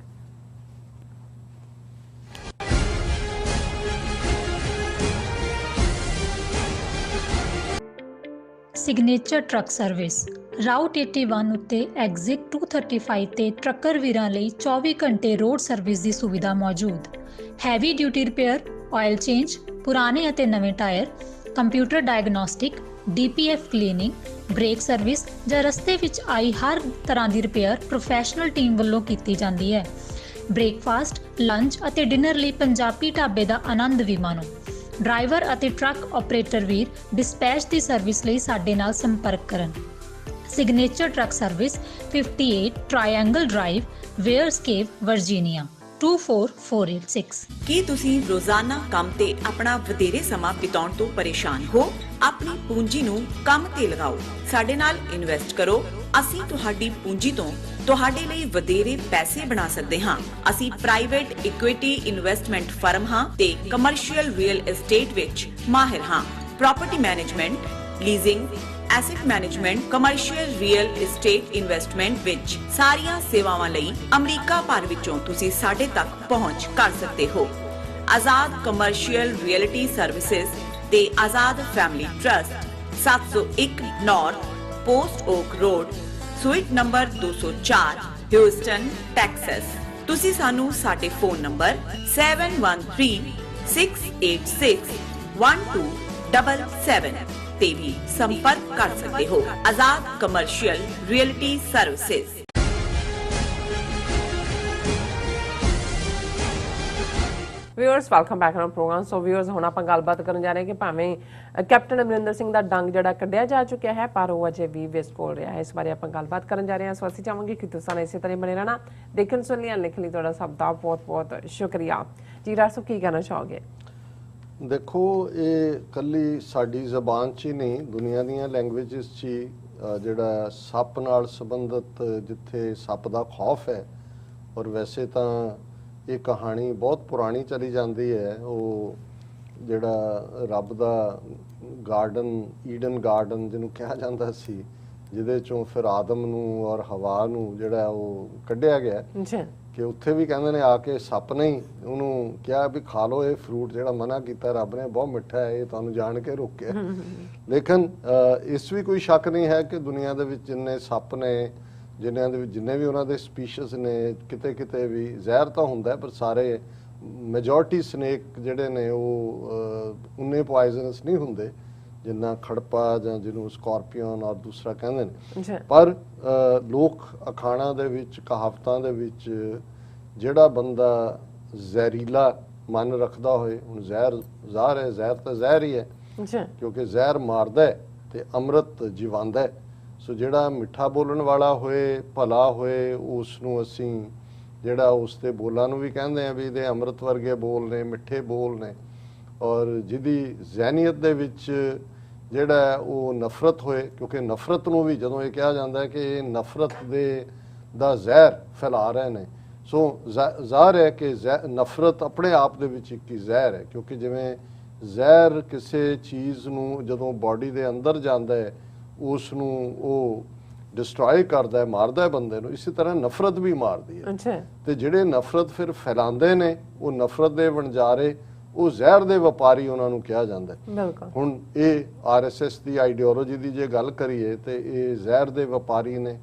Signature truck service route 81 ਉੱਤੇ ਐਗਜ਼ਿਟ 235 ਤੇ ਟਰੱਕਰ ਵੀਰਾਂ ਲਈ 24 ਘੰਟੇ ਰੋਡ ਸਰਵਿਸ ਦੀ ਸੁਵਿਧਾ ਮੌਜੂਦ। Heavy duty repair, oil change, ਪੁਰਾਣੇ ਅਤੇ ਨਵੇਂ tyre, computer diagnostic, DPF cleaning, brake service ਜਾਂ ਰਸਤੇ ਵਿੱਚ ਆਈ ਹਰ ਤਰ੍ਹਾਂ ਦੀ ਰਿਪੇਅਰ ਪ੍ਰੋਫੈਸ਼ਨਲ ਟੀਮ ਵੱਲੋਂ ਕੀਤੀ ਜਾਂਦੀ ਹੈ। ਬ੍ਰੇਕਫਾਸਟ, ਲੰਚ ਅਤੇ ਡਿਨਰ ਲਈ ਪੰਜਾਬੀ ਢਾਬੇ ਦਾ ਆਨੰਦ ਵੀ ਮਾਣੋ। ਡਰਾਈਵਰ ਅਤੇ ਟਰੱਕ ਆਪਰੇਟਰ ਵੀਰ ਡਿਸਪੈਚ ਦੀ ਸਰਵਿਸ ਲਈ ਸਾਡੇ ਨਾਲ ਸੰਪਰਕ ਕਰਨ। Signature truck Service 58 Triangle Drive, Weyers Cave, Virginia 24486। ਕੀ ਤੁਸੀਂ ਰੋਜ਼ਾਨਾ ਕੰਮ ਤੇ ਆਪਣਾ ਵਧੇਰੇ ਸਮਾਂ ਬਿਤਾਉਣ ਤੋਂ ਪਰੇਸ਼ਾਨ ਹੋ? ਆਪਣੀ ਪੂੰਜੀ ਨੂੰ ਕੰਮ ਤੇ ਲਗਾਓ, ਸਾਡੇ ਨਾਲ ਇਨਵੈਸਟ ਕਰੋ। ਅਸੀਂ ਤੁਹਾਡੀ ਪੂੰਜੀ ਤੋਂ ਤੁਹਾਡੇ ਲਈ ਵਧੇਰੇ ਪੈਸੇ ਬਣਾ ਸਕਦੇ ਹਾਂ। ਅਸੀਂ ਪ੍ਰਾਈਵੇਟ ਇਕੁਇਟੀ ਇਨਵੈਸਟਮੈਂਟ ਫਰਮ ਹਾਂ ਤੇ ਕਮਰਸ਼ੀਅਲ ਰੀਅਲ ਏਸਟੇਟ ਵਿੱਚ ਮਾਹਿਰ ਹਾਂ। Property management, leasing, asset management, commercial real estate investment ਵਿੱਚ ਸਾਰੀਆਂ ਸੇਵਾਵਾਂ ਲਈ ਅਮਰੀਕਾ ਭਰ ਵਿੱਚੋਂ ਤੁਸੀਂ ਸਾਡੇ ਤੱਕ ਪਹੁੰਚ ਕਰ ਸਕਦੇ ਹੋ। ਆਜ਼ਾਦ ਕਮਰਸ਼ੀਅਲ ਰੀਅਲਟੀ ਸਰਵਿਸਿਜ਼ ਤੇ Azad family trust, 701 North Post Oak Road, suite number 204, Houston, Texas. ਤੁਸੀਂ ਸਾਨੂੰ ਸਾਡੇ ਫੋਨ ਨੰਬਰ 7136861277 ਤੇ ਵੀ ਸੰਪਰਕ ਕਰ ਸਕਦੇ ਹੋ। Azad commercial realty services. Viewers welcome back on programme. So viewers ਹੁਣ ਆਪਾਂ ਗੱਲਬਾਤ ਕਰਨ ਜਾ ਰਹੇ ਹਾਂ ਕਿ ਭਾਵੇਂ ਕੈਪਟਨ ਅਮਰਿੰਦਰ ਸਿੰਘ ਦਾ ਡੰਗ ਜਿਹੜਾ ਕੱਢਿਆ ਜਾ ਚੁੱਕਿਆ ਹੈ ਪਰ ਉਹ ਅਜੇ ਵੀ ਵਿਸ ਕੋਲ ਰਿਹਾ ਹੈ। ਇਸ ਬਾਰੇ ਆਪਾਂ ਗੱਲਬਾਤ ਕਰਨ ਜਾ ਰਹੇ ਹਾਂ। ਸੋ ਅਸੀਂ ਚਾਹਾਂਗੇ ਕਿ ਤੁਸੀਂ ਇਸੇ ਤਰ੍ਹਾਂ ਬਣੇ ਰਹਿਣਾ। ਦੇਖਣ ਸੁਣ ਲਈ ਲਿਖਣ ਲਈ ਤੁਹਾਡਾ ਸਭ ਦਾ ਬਹੁਤ ਬਹੁਤ ਸ਼ੁਕਰੀਆ। ਜੀ ਰਾਜ ਸਾਹਿਬ ਕੀ ਕਹਿਣਾ ਚਾਹੋਗੇ? ਦੇਖੋ, ਇਹ ਕੱਲੀ ਸਾਡੀ ਜ਼ਬਾਨ 'ਚ ਹੀ ਨਹੀਂ, ਦੁਨੀਆ ਦੀਆਂ ਲੈਂਗੁਏਜਸ 'ਚ ਹੀ ਜਿਹੜਾ ਸੱਪ ਨਾਲ ਸੰਬੰਧਿਤ ਜਿੱਥੇ ਸੱਪ ਦਾ ਖੌਫ ਹੈ, ਔਰ ਵੈਸੇ ਤਾਂ ਇਹ ਕਹਾਣੀ ਬਹੁਤ ਪੁਰਾਣੀ ਚਲੀ ਜਾਂਦੀ ਹੈ। ਉਹ ਜਿਹੜਾ ਰੱਬ ਦਾ ਗਾਰਡਨ, ਈਡਨ ਗਾਰਡਨ ਜਿਹਨੂੰ ਕਿਹਾ ਜਾਂਦਾ ਸੀ, ਜਿਹਦੇ 'ਚੋਂ ਫਿਰ ਆਦਮ ਨੂੰ ਔਰ ਹਵਾ ਨੂੰ ਜਿਹੜਾ ਉਹ ਕੱਢਿਆ ਗਿਆ, ਕਿ ਉੱਥੇ ਵੀ ਕਹਿੰਦੇ ਨੇ ਆ ਕੇ ਸੱਪ ਨੇ ਉਹਨੂੰ ਕਿਹਾ ਵੀ ਖਾ ਲਓ ਇਹ ਫਰੂਟ ਜਿਹੜਾ ਮਨਾ ਕੀਤਾ ਰੱਬ ਨੇ, ਬਹੁਤ ਮਿੱਠਾ ਹੈ, ਇਹ ਤੁਹਾਨੂੰ ਜਾਣ ਕੇ ਰੋਕਿਆ। ਲੇਕਿਨ ਇਸ ਵੀ ਕੋਈ ਸ਼ੱਕ ਨਹੀਂ ਹੈ ਕਿ ਦੁਨੀਆ ਦੇ ਵਿੱਚ ਜਿੰਨੇ ਸੱਪ ਨੇ, ਜਿਨ੍ਹਾਂ ਦੇ ਵਿੱਚ ਜਿੰਨੇ ਵੀ ਉਹਨਾਂ ਦੇ ਸਪੀਸ਼ੀਜ਼ ਨੇ, ਕਿਤੇ ਕਿਤੇ ਵੀ ਜ਼ਹਿਰ ਤਾਂ ਹੁੰਦਾ ਪਰ ਸਾਰੇ ਮੈਜੋਰਟੀ ਸਨੇਕ ਜਿਹੜੇ ਨੇ ਉਹ ਉਨੇ ਪੋਇਜ਼ਨਸ ਨਹੀਂ ਹੁੰਦੇ ਜਿੰਨਾ ਖੜਪਾ ਜਾਂ ਜਿਹਨੂੰ ਸਕੋਰਪੀਅਨ ਔਰ ਦੂਸਰਾ ਕਹਿੰਦੇ ਨੇ। ਪਰ ਲੋਕ ਅਖਾਣਾਂ ਦੇ ਵਿੱਚ, ਕਹਾਵਤਾਂ ਦੇ ਵਿੱਚ ਜਿਹੜਾ ਬੰਦਾ ਜ਼ਹਿਰੀਲਾ ਮਨ ਰੱਖਦਾ ਹੋਏ, ਹੁਣ ਜ਼ਹਿਰ ਹੈ, ਜ਼ਹਿਰ ਤਾਂ ਜ਼ਹਿਰ ਹੀ ਹੈ ਕਿਉਂਕਿ ਜ਼ਹਿਰ ਮਾਰਦਾ ਹੈ ਤੇ ਅੰਮ੍ਰਿਤ ਜਿਵਾਂਦਾ ਹੈ। ਸੋ ਜਿਹੜਾ ਮਿੱਠਾ ਬੋਲਣ ਵਾਲਾ ਹੋਏ, ਭਲਾ ਹੋਏ, ਉਸ ਨੂੰ ਅਸੀਂ ਜਿਹੜਾ ਉਸ ਦੇ ਬੋਲਾਂ ਨੂੰ ਵੀ ਕਹਿੰਦੇ ਆ ਵੀ ਇਹਦੇ ਅੰਮ੍ਰਿਤ ਵਰਗੇ ਬੋਲ ਨੇ, ਮਿੱਠੇ ਬੋਲ ਨੇ। ਔਰ ਜਿਹਦੀ ਜ਼ਹਿਨੀਅਤ ਦੇ ਵਿੱਚ ਜਿਹੜਾ ਉਹ ਨਫ਼ਰਤ ਹੋਏ, ਕਿਉਂਕਿ ਨਫ਼ਰਤ ਨੂੰ ਵੀ ਜਦੋਂ ਇਹ ਕਿਹਾ ਜਾਂਦਾ ਹੈ ਕਿ ਇਹ ਨਫ਼ਰਤ ਦਾ ਜ਼ਹਿਰ ਫੈਲਾ ਰਹੇ ਨੇ, ਸੋ ਜ਼ਾਹਰ ਹੈ ਕਿ ਨਫ਼ਰਤ ਆਪਣੇ ਆਪ ਦੇ ਵਿੱਚ ਇੱਕ ਜ਼ਹਿਰ ਹੈ। ਕਿਉਂਕਿ ਜਿਵੇਂ ਜ਼ਹਿਰ ਕਿਸੇ ਚੀਜ਼ ਨੂੰ ਜਦੋਂ ਬਾਡੀ ਦੇ ਅੰਦਰ ਜਾਂਦਾ ਹੈ ਉਸ ਨੂੰ ਉਹ ਡਿਸਟਰੋਏ ਕਰਦਾ ਹੈ, ਮਾਰਦਾ ਹੈ ਬੰਦੇ ਨੂੰ। ਇਸੇ ਤਰ੍ਹਾਂ ਨਫ਼ਰਤ ਵੀ ਮਾਰਦੀ ਹੈ। ਅੱਛਾ ਤੇ ਜਿਹੜੇ ਨਫ਼ਰਤ ਫਿਰ ਫੈਲਾਉਂਦੇ ਨੇ ਉਹ ਨਫ਼ਰਤ ਦੇ ਵਣਜਾਰੇ, ਉਹ ਜ਼ਹਿਰ ਦੇ ਵਪਾਰੀ ਉਹਨਾਂ ਨੂੰ ਕਿਹਾ ਜਾਂਦਾ ਹੈ। ਬਿਲਕੁਲ। ਹੁਣ ਇਹ RSS ਦੀ ਆਈਡੀਓਲੋਜੀ ਦੀ ਜੇ ਗੱਲ ਕਰੀਏ ਤੇ ਇਹ ਜ਼ਹਿਰ ਦੇ ਵਪਾਰੀ ਨੇ,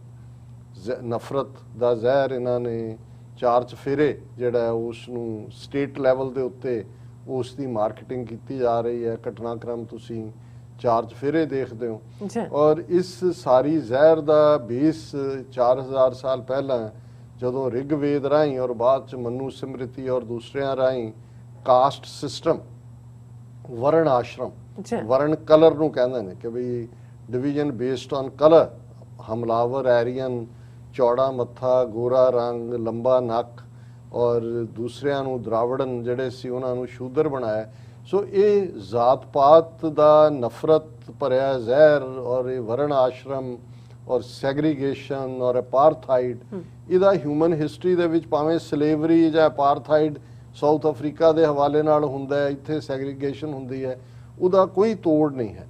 ਨਫ਼ਰਤ ਦਾ ਜ਼ਹਿਰ ਇਹਨਾਂ ਨੇ ਚਾਰ ਚਫੇਰੇ ਜਿਹੜਾ ਹੈ ਉਸ ਨੂੰ ਸਟੇਟ ਲੈਵਲ ਦੇ ਉੱਤੇ ਉਸ ਦੀ ਮਾਰਕੀਟਿੰਗ ਕੀਤੀ ਜਾ ਰਹੀ ਹੈ। ਘਟਨਾਕ੍ਰਮ ਤੁਸੀਂ ਚਾਰ ਚਫੇਰੇ ਦੇਖਦੇ ਹੋ। ਔਰ ਇਸ ਸਾਰੀ ਜ਼ਹਿਰ ਦਾ ਬੇਸ 4000 ਸਾਲ ਪਹਿਲਾਂ ਜਦੋਂ ਰਿਗਵੇਦ ਰਾਹੀਂ ਔਰ ਬਾਅਦ ਚ ਮਨੂ ਸਮ੍ਰਿਤੀ ਔਰ ਦੂਸਰਿਆਂ ਰਾਹੀਂ ਕਾਸਟ ਸਿਸਟਮ, ਵਰਣ ਆਸ਼ਰਮ, ਵਰਣ ਕਲਰ ਨੂੰ ਕਹਿੰਦੇ ਨੇ ਕਿ ਵੀ ਡਿਵੀਜ਼ਨ ਬੇਸਡ ਔਨ ਕਲਰ, ਹਮਲਾਵਰ ਐਰੀਅਨ, ਚੌੜਾ ਮੱਥਾ, ਗੋਰਾ ਰੰਗ, ਲੰਬਾ ਨੱਕ, ਔਰ ਦੂਸਰਿਆਂ ਨੂੰ ਦਰਾਵੜਨ ਜਿਹੜੇ ਸੀ ਉਹਨਾਂ ਨੂੰ ਸ਼ੂਦਰ ਬਣਾਇਆ। ਸੋ ਇਹ ਜ਼ਾਤ ਪਾਤ ਦਾ ਨਫ਼ਰਤ ਭਰਿਆ ਜ਼ਹਿਰ ਔਰ ਇਹ ਵਰਣ ਆਸ਼ਰਮ ਔਰ ਸੈਗਰੀਗੇਸ਼ਨ ਔਰ ਅਪਾਰਥਾਈਡ, ਇਹਦਾ ਹਿਊਮਨ ਹਿਸਟਰੀ ਦੇ ਵਿੱਚ ਭਾਵੇਂ ਸਲੇਵਰੀ ਜਾਂ ਅਪਾਰਥਾਈਡ ਸਾਊਥ ਅਫਰੀਕਾ ਦੇ ਹਵਾਲੇ ਨਾਲ ਹੁੰਦਾ ਹੈ, ਇੱਥੇ ਸੈਗਰੀਗੇਸ਼ਨ ਹੁੰਦੀ ਹੈ, ਉਹਦਾ ਕੋਈ ਤੋੜ ਨਹੀਂ ਹੈ।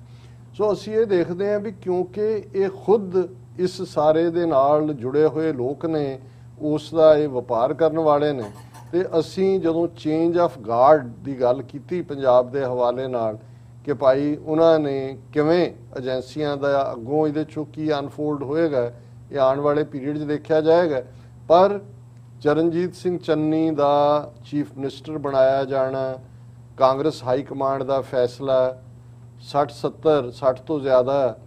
ਸੋ ਅਸੀਂ ਇਹ ਦੇਖਦੇ ਹਾਂ ਵੀ ਕਿਉਂਕਿ ਇਹ ਖੁਦ ਇਸ ਸਾਰੇ ਦੇ ਨਾਲ ਜੁੜੇ ਹੋਏ ਲੋਕ ਨੇ, ਉਸ ਦਾ ਇਹ ਵਪਾਰ ਕਰਨ ਵਾਲੇ ਨੇ। ਤੇ ਅਸੀਂ ਜਦੋਂ ਚੇਂਜ ਆਫ ਗਾਰਡ ਦੀ ਗੱਲ ਕੀਤੀ ਪੰਜਾਬ ਦੇ ਹਵਾਲੇ ਨਾਲ ਕਿ ਭਾਈ ਉਹਨਾਂ ਨੇ ਕਿਵੇਂ ਏਜੰਸੀਆਂ ਦਾ ਅੱਗੋਂ ਇਹਦੇ ਚੋਂ ਕੀ ਅਨਫੋਲਡ ਹੋਏਗਾ ਇਹ ਆਉਣ ਵਾਲੇ ਪੀਰੀਅਡ 'ਚ ਦੇਖਿਆ ਜਾਏਗਾ। ਪਰ ਚਰਨਜੀਤ ਸਿੰਘ ਚੰਨੀ ਦਾ ਚੀਫ ਮਿਨਿਸਟਰ ਬਣਾਇਆ ਜਾਣਾ, ਕਾਂਗਰਸ ਹਾਈ ਕਮਾਂਡ ਦਾ ਫੈਸਲਾ, 60 ਤੋਂ ਜ਼ਿਆਦਾ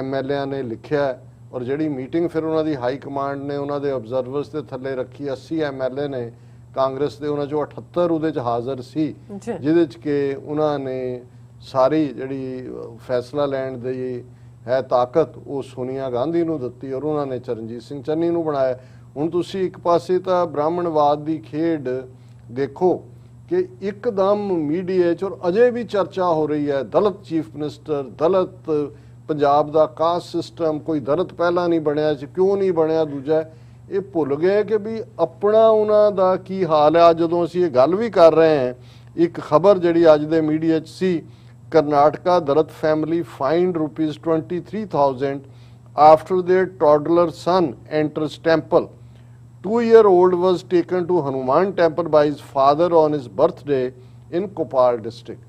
MLA ਨੇ ਲਿਖਿਆ, ਔਰ ਜਿਹੜੀ ਮੀਟਿੰਗ ਫਿਰ ਉਹਨਾਂ ਦੀ ਹਾਈ ਕਮਾਂਡ ਨੇ ਉਹਨਾਂ ਦੇ ਆਬਜ਼ਰਵਰਸ ਦੇ ਥੱਲੇ ਰੱਖੀ, 80 MLA ਨੇ ਕਾਂਗਰਸ ਦੇ, ਉਹਨਾਂ ਚੋਂ 78 ਉਹਦੇ 'ਚ ਹਾਜ਼ਰ ਸੀ, ਜਿਹਦੇ 'ਚ ਕਿ ਉਹਨਾਂ ਨੇ ਸਾਰੀ ਜਿਹੜੀ ਫੈਸਲਾ ਲੈਣ ਦੀ ਹੈ ਤਾਕਤ ਉਹ ਸੋਨੀਆ ਗਾਂਧੀ ਨੂੰ ਦਿੱਤੀ ਔਰ ਉਹਨਾਂ ਨੇ ਚਰਨਜੀਤ ਸਿੰਘ ਚੰਨੀ ਨੂੰ ਬਣਾਇਆ। ਹੁਣ ਤੁਸੀਂ ਇੱਕ ਪਾਸੇ ਤਾਂ ਬ੍ਰਾਹਮਣਵਾਦ ਦੀ ਖੇਡ ਦੇਖੋ ਕਿ ਇੱਕਦਮ ਮੀਡੀਆ 'ਚ ਔਰ ਅਜੇ ਵੀ ਚਰਚਾ ਹੋ ਰਹੀ ਹੈ, ਦਲਿਤ ਚੀਫ ਮਿਨਿਸਟਰ, ਦਲਿਤ ਪੰਜਾਬ ਦਾ ਕਾਸਟ ਸਿਸਟਮ, ਕੋਈ ਦਲਿਤ ਪਹਿਲਾਂ ਨਹੀਂ ਬਣਿਆ ਸੀ, ਕਿਉਂ ਨਹੀਂ ਬਣਿਆ। ਦੂਜਾ ਇਹ ਭੁੱਲ ਗਏ ਕਿ ਵੀ ਆਪਣਾ ਉਹਨਾਂ ਦਾ ਕੀ ਹਾਲ ਹੈ। ਜਦੋਂ ਅਸੀਂ ਇਹ ਗੱਲ ਵੀ ਕਰ ਰਹੇ ਹਾਂ, ਇੱਕ ਖਬਰ ਜਿਹੜੀ ਅੱਜ ਦੇ ਮੀਡੀਆ 'ਚ ਸੀ, ਕਰਨਾਟਕਾ ਦਲਿਤ family ਫਾਈਨਡ ₹23,000 after their toddler son enters temple. 2-year-old was taken to Hanuman temple by his father on his birthday in Kopal district.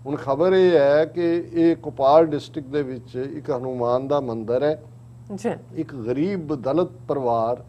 ਹੁਣ ਖਬਰ ਇਹ ਹੈ ਕਿ ਇਹ ਕੋਪਾਲ ਡਿਸਟ੍ਰਿਕਟ ਦੇ ਵਿੱਚ ਇੱਕ ਹਨੂਮਾਨ ਦਾ ਮੰਦਿਰ ਹੈ। ਇੱਕ ਗਰੀਬ ਦਲਿਤ ਪਰਿਵਾਰ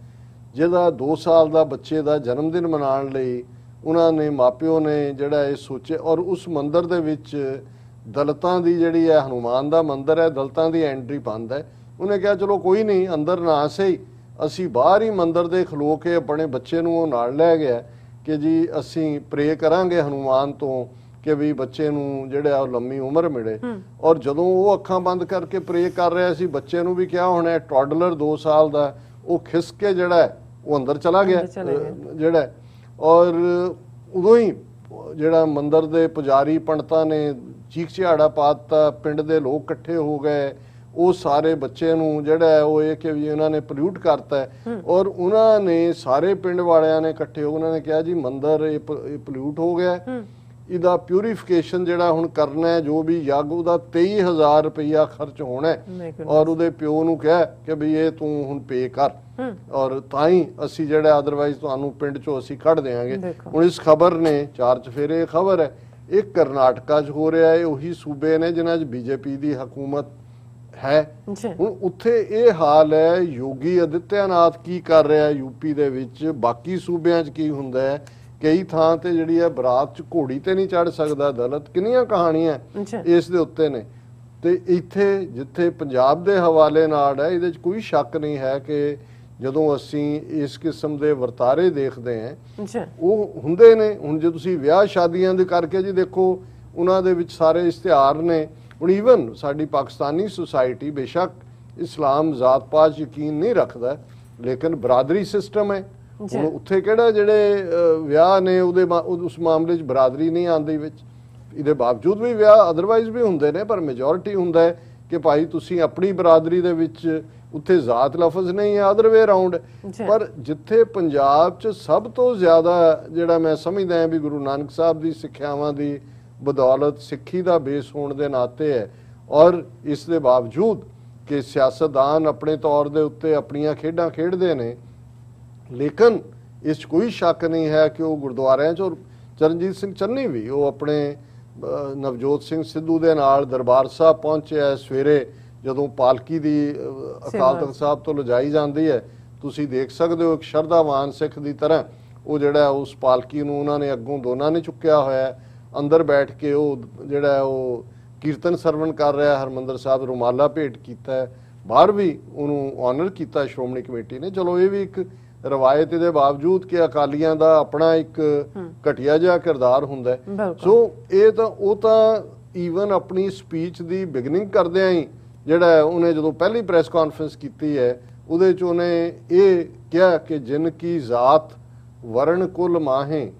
ਜਿਹਦਾ 2 ਸਾਲ ਦਾ ਬੱਚੇ ਦਾ ਜਨਮ ਦਿਨ ਮਨਾਉਣ ਲਈ ਉਹਨਾਂ ਨੇ ਮਾਪਿਓ ਨੇ ਜਿਹੜਾ ਇਹ ਸੋਚਿਆ, ਔਰ ਉਸ ਮੰਦਿਰ ਦੇ ਵਿੱਚ ਦਲਿਤਾਂ ਦੀ ਜਿਹੜੀ ਹੈ, ਹਨੂਮਾਨ ਦਾ ਮੰਦਿਰ ਹੈ, ਦਲਿਤਾਂ ਦੀ ਐਂਟਰੀ ਬੰਦ ਹੈ। ਉਹਨੇ ਕਿਹਾ ਚਲੋ ਕੋਈ ਨਹੀਂ, ਅੰਦਰ ਨਾ ਸਹੀ, ਅਸੀਂ ਬਾਹਰ ਹੀ ਮੰਦਿਰ ਦੇ ਖਲੋ ਕੇ ਆਪਣੇ ਬੱਚੇ ਨੂੰ ਉਹ ਨਾਲ ਲੈ ਗਿਆ ਕਿ ਜੀ ਅਸੀਂ ਪ੍ਰੇ ਕਰਾਂਗੇ ਹਨੂਮਾਨ ਤੋਂ ਕਿ ਵੀ ਬੱਚੇ ਨੂੰ ਜਿਹੜਾ ਉਹ ਲੰਮੀ ਉਮਰ ਮਿਲੇ। ਔਰ ਜਦੋਂ ਉਹ ਅੱਖਾਂ ਬੰਦ ਕਰਕੇ ਪ੍ਰੇ ਕਰ ਰਿਹਾ ਸੀ, ਬੱਚੇ ਨੂੰ ਵੀ ਕਿਹਾ ਹੋਣਾ, ਟੌਡਲਰ 2 ਸਾਲ ਦਾ, ਉਹ ਖਿਸ ਕੇ ਜਿਹੜਾ ਉਹ ਅੰਦਰ ਚਲਾ ਗਿਆ ਜਿਹੜਾ। ਔਰ ਉਦੋਂ ਹੀ ਜਿਹੜਾ ਮੰਦਿਰ ਦੇ ਪੁਜਾਰੀ ਪੰਡਤਾਂ ਨੇ ਚੀਕ ਚਿਹਾੜਾ ਪਾ ਦਿੱਤਾ, ਪਿੰਡ ਦੇ ਲੋਕ ਇਕੱਠੇ ਹੋ ਗਏ, ਉਹ ਸਾਰੇ ਬੱਚੇ ਨੂੰ ਜਿਹੜਾ ਉਹ ਇਹ ਕਿ ਵੀ ਉਹਨਾਂ ਨੇ ਪੋਲਿਊਟ ਕਰਤਾ। ਔਰ ਉਹਨਾਂ ਨੇ ਸਾਰੇ ਪਿੰਡ ਵਾਲਿਆਂ ਨੇ ਇਕੱਠੇ ਹੋ ਉਹਨਾਂ ਨੇ ਕਿਹਾ ਜੀ ਮੰਦਿਰ ਇਹ ਪੋਲਿਊਟ ਹੋ ਗਿਆ, ਇਹਦਾ ਪਿਊਰੀਫਿਕੇਸ਼ਨ ਜਿਹੜਾ ਹੁਣ ਕਰਨਾ ਹੈ, ਜੋ ਵੀ ਯੱਗ ਉਹਦਾ 23,000 ਰੁਪਇਆ ਖਰਚ ਹੋਣਾ ਹੈ। ਔਰ ਉਹਦੇ ਪਿਓ ਨੂੰ ਕਿਹਾ ਕਿ ਵੀ ਇਹ ਤੂੰ ਹੁਣ ਪੇ ਕਰ, ਔਰ ਤਾਂ ਹੀ ਅਸੀਂ ਜਿਹੜਾ ਅਦਰਵਾਈਜ਼ ਤੁਹਾਨੂੰ ਪਿੰਡ ਚੋਂ ਅਸੀਂ ਕੱਢ ਦੇਵਾਂਗੇ। ਹੁਣ ਇਸ ਖਬਰ ਨੇ ਚਾਰ ਚਫੇਰੇ ਖਬਰ ਹੈ, ਇਹ ਕਰਨਾਟਕਾ 'ਚ ਹੋ ਰਿਹਾ ਹੈ, ਉਹੀ ਸੂਬੇ ਨੇ ਜਿਨ੍ਹਾਂ 'ਚ BJP ਦੀ ਹਕੂਮਤ ਹੈ। ਹੁਣ ਉੱਥੇ ਇਹ ਹਾਲ ਹੈ, ਯੋਗੀ ਆਦਿੱਤਿਆਨਾਥ ਕੀ ਕਰ ਰਿਹਾ UP ਦੇ ਵਿੱਚ, ਬਾਕੀ ਸੂਬਿਆਂ 'ਚ ਕੀ ਹੁੰਦਾ ਹੈ। ਕਈ ਥਾਂ ਤੇ ਜਿਹੜੀ ਹੈ ਬਰਾਤ 'ਚ ਘੋੜੀ ਤੇ ਨਹੀਂ ਚੜ ਸਕਦਾ ਦਲਿਤ, ਕਿੰਨੀਆਂ ਕਹਾਣੀਆਂ ਇਸ ਦੇ ਉੱਤੇ ਨੇ। ਤੇ ਇੱਥੇ ਜਿੱਥੇ ਪੰਜਾਬ ਦੇ ਹਵਾਲੇ ਨਾਲ ਹੈ, ਇਹਦੇ 'ਚ ਕੋਈ ਸ਼ੱਕ ਨਹੀਂ ਹੈ ਕਿ ਜਦੋਂ ਅਸੀਂ ਇਸ ਕਿਸਮ ਦੇ ਵਰਤਾਰੇ ਦੇਖਦੇ ਹਾਂ ਉਹ ਹੁੰਦੇ ਨੇ। ਹੁਣ ਜੇ ਤੁਸੀਂ ਵਿਆਹ ਸ਼ਾਦੀਆਂ ਦੇ ਕਰਕੇ ਜੀ ਦੇਖੋ, ਉਹਨਾਂ ਦੇ ਵਿੱਚ ਸਾਰੇ ਇਸ਼ਤਿਹਾਰ ਨੇ। ਹੁਣ ਈਵਨ ਸਾਡੀ ਪਾਕਿਸਤਾਨੀ ਸੁਸਾਇਟੀ ਬੇਸ਼ੱਕ ਇਸਲਾਮ ਜ਼ਾਤ ਪਾਤ ਯਕੀਨ ਨਹੀਂ ਰੱਖਦਾ, ਲੇਕਿਨ ਬਰਾਦਰੀ ਸਿਸਟਮ ਹੈ। ਹੁਣ ਉੱਥੇ ਕਿਹੜਾ ਜਿਹੜੇ ਵਿਆਹ ਨੇ ਉਹਦੇ ਉਸ ਮਾਮਲੇ 'ਚ ਬਰਾਦਰੀ ਨਹੀਂ ਆਉਂਦੀ ਵਿੱਚ। ਇਹਦੇ ਬਾਵਜੂਦ ਵੀ ਵਿਆਹ ਅਦਰਵਾਈਜ਼ ਵੀ ਹੁੰਦੇ ਨੇ, ਪਰ ਮੈਜੋਰਿਟੀ ਹੁੰਦਾ ਹੈ ਕਿ ਭਾਈ ਤੁਸੀਂ ਆਪਣੀ ਬਰਾਦਰੀ ਦੇ ਵਿੱਚ, ਉੱਥੇ ਜ਼ਾਤ ਲਫ਼ਜ਼ ਨਹੀਂ ਹੈ, ਅਦਰ ਵੇ ਅਰਾਊਂਡ। ਪਰ ਜਿੱਥੇ ਪੰਜਾਬ 'ਚ ਸਭ ਤੋਂ ਜ਼ਿਆਦਾ ਜਿਹੜਾ ਮੈਂ ਸਮਝਦਾ ਹਾਂ ਵੀ ਗੁਰੂ ਨਾਨਕ ਸਾਹਿਬ ਦੀ ਸਿੱਖਿਆਵਾਂ ਦੀ ਬਦੌਲਤ ਸਿੱਖੀ ਦਾ ਬੇਸ ਹੋਣ ਦੇ ਨਾਤੇ ਹੈ। ਔਰ ਇਸ ਦੇ ਬਾਵਜੂਦ ਕਿ ਸਿਆਸਤਦਾਨ ਆਪਣੇ ਤੌਰ ਦੇ ਉੱਤੇ ਆਪਣੀਆਂ ਖੇਡਾਂ ਖੇਡਦੇ ਨੇ, ਲੇਕਿਨ ਇਸ 'ਚ ਕੋਈ ਸ਼ੱਕ ਨਹੀਂ ਹੈ ਕਿ ਉਹ ਗੁਰਦੁਆਰਿਆਂ 'ਚ, ਔਰ ਚਰਨਜੀਤ ਸਿੰਘ ਚੰਨੀ ਵੀ, ਉਹ ਆਪਣੇ ਨਵਜੋਤ ਸਿੰਘ ਸਿੱਧੂ ਦੇ ਨਾਲ ਦਰਬਾਰ ਸਾਹਿਬ ਪਹੁੰਚਿਆ ਸਵੇਰੇ, ਜਦੋਂ ਪਾਲਕੀ ਦੀ ਅਕਾਲ ਤਖਤ ਸਾਹਿਬ ਤੋਂ ਲਿਜਾਈ ਜਾਂਦੀ ਹੈ। ਤੁਸੀਂ ਦੇਖ ਸਕਦੇ ਹੋ ਇੱਕ ਸ਼ਰਧਾਵਾਨ ਸਿੱਖ ਦੀ ਤਰ੍ਹਾਂ ਉਹ ਜਿਹੜਾ ਉਸ ਪਾਲਕੀ ਨੂੰ ਉਹਨਾਂ ਨੇ ਅੱਗੋਂ ਦੋਨਾਂ ਨੇ ਚੁੱਕਿਆ ਹੋਇਆ, ਅੰਦਰ ਬੈਠ ਕੇ ਉਹ ਜਿਹੜਾ ਉਹ ਕੀਰਤਨ ਸਰਵਣ ਕਰ ਰਿਹਾ, ਹਰਮੰਦਰ ਸਾਹਿਬ ਰੁਮਾਲਾ ਭੇਟ ਕੀਤਾ, ਬਾਹਰ ਵੀ ਉਹਨੂੰ ਆਨਰ ਕੀਤਾ ਸ਼੍ਰੋਮਣੀ ਕਮੇਟੀ ਨੇ। ਚਲੋ ਇਹ ਵੀ ਇੱਕ ਰਵਾਇਤ ਦੇ ਬਾਵਜੂਦ ਕਿ ਅਕਾਲੀਆਂ ਦਾ ਆਪਣਾ ਇੱਕ ਘਟੀਆ ਜਿਹਾ ਕਿਰਦਾਰ ਹੁੰਦਾ ਹੈ। ਸੋ ਇਹ ਤਾਂ ਉਹ ਤਾਂ ਈਵਨ ਆਪਣੀ ਸਪੀਚ ਦੀ ਬਿਗਨਿੰਗ ਕਰਦਿਆਂ ਹੀ ਜਿਹੜਾ ਉਹਨੇ ਜਦੋਂ ਪਹਿਲੀ ਪ੍ਰੈਸ ਕਾਨਫਰੰਸ ਕੀਤੀ ਹੈ ਉਹਦੇ 'ਚ ਉਹਨੇ ਇਹ ਕਿਹਾ ਕਿ ਜਿਨ ਕੀ ਜ਼ਾਤ ਵਰਣ ਕੁਲ ਮਾਹੇ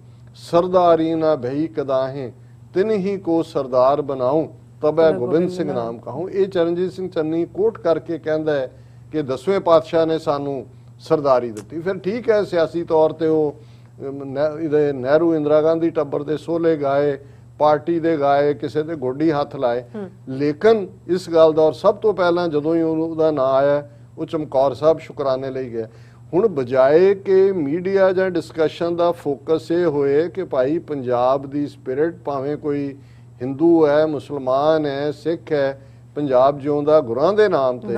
ਸਰਦਾਰੀ ਨਾ ਭਈ ਕਦਾਹੇ ਤਿਨ ਹੀ ਕੋ ਸਰਦਾਰ ਬਣਾਉ ਤਬੈ ਗੋਬਿੰਦ ਸਿੰਘ ਨਾਮ ਕਹੂੰ। ਇਹ ਚਰਨਜੀਤ ਸਿੰਘ ਚੰਨੀ ਕੋਟ ਕਰਕੇ ਕਹਿੰਦਾ ਹੈ ਕਿ 10ਵੇਂ ਪਾਤਸ਼ਾਹ ਨੇ ਸਾਨੂੰ ਸਰਦਾਰੀ ਦਿੱਤੀ। ਫਿਰ ਠੀਕ ਹੈ, ਸਿਆਸੀ ਤੌਰ ਤੇ ਉਹ ਇਹਦੇ ਨਹਿਰੂ ਇੰਦਰਾ ਗਾਂਧੀ ਟੱਬਰ ਦੇ ਸੋਲੇ ਗਾਏ, ਪਾਰਟੀ ਦੇ ਗਾਏ, ਕਿਸੇ ਦੇ ਗੋਡੀ ਹੱਥ ਲਾਏ, ਲੇਕਿਨ ਇਸ ਗੱਲ ਦਾ ਔਰ ਸਭ ਤੋਂ ਪਹਿਲਾਂ ਜਦੋਂ ਹੀ ਉਹਦਾ ਨਾਂ ਆਇਆ ਉਹ ਚਮਕੌਰ ਸਾਹਿਬ ਸ਼ੁਕਰਾਨੇ ਲਈ ਗਿਆ। ਹੁਣ ਬਜਾਏ ਕਿ ਮੀਡੀਆ ਜਾਂ ਡਿਸਕਸ਼ਨ ਦਾ ਫੋਕਸ ਇਹ ਹੋਏ ਕਿ ਭਾਈ ਪੰਜਾਬ ਦੀ ਸਪਿਰਿਟ, ਭਾਵੇਂ ਕੋਈ ਹਿੰਦੂ ਹੈ, ਮੁਸਲਮਾਨ ਹੈ, ਸਿੱਖ ਹੈ, ਪੰਜਾਬ ਜਿਉਂਦਾ ਗੁਰਾਂ ਦੇ ਨਾਮ ਤੇ,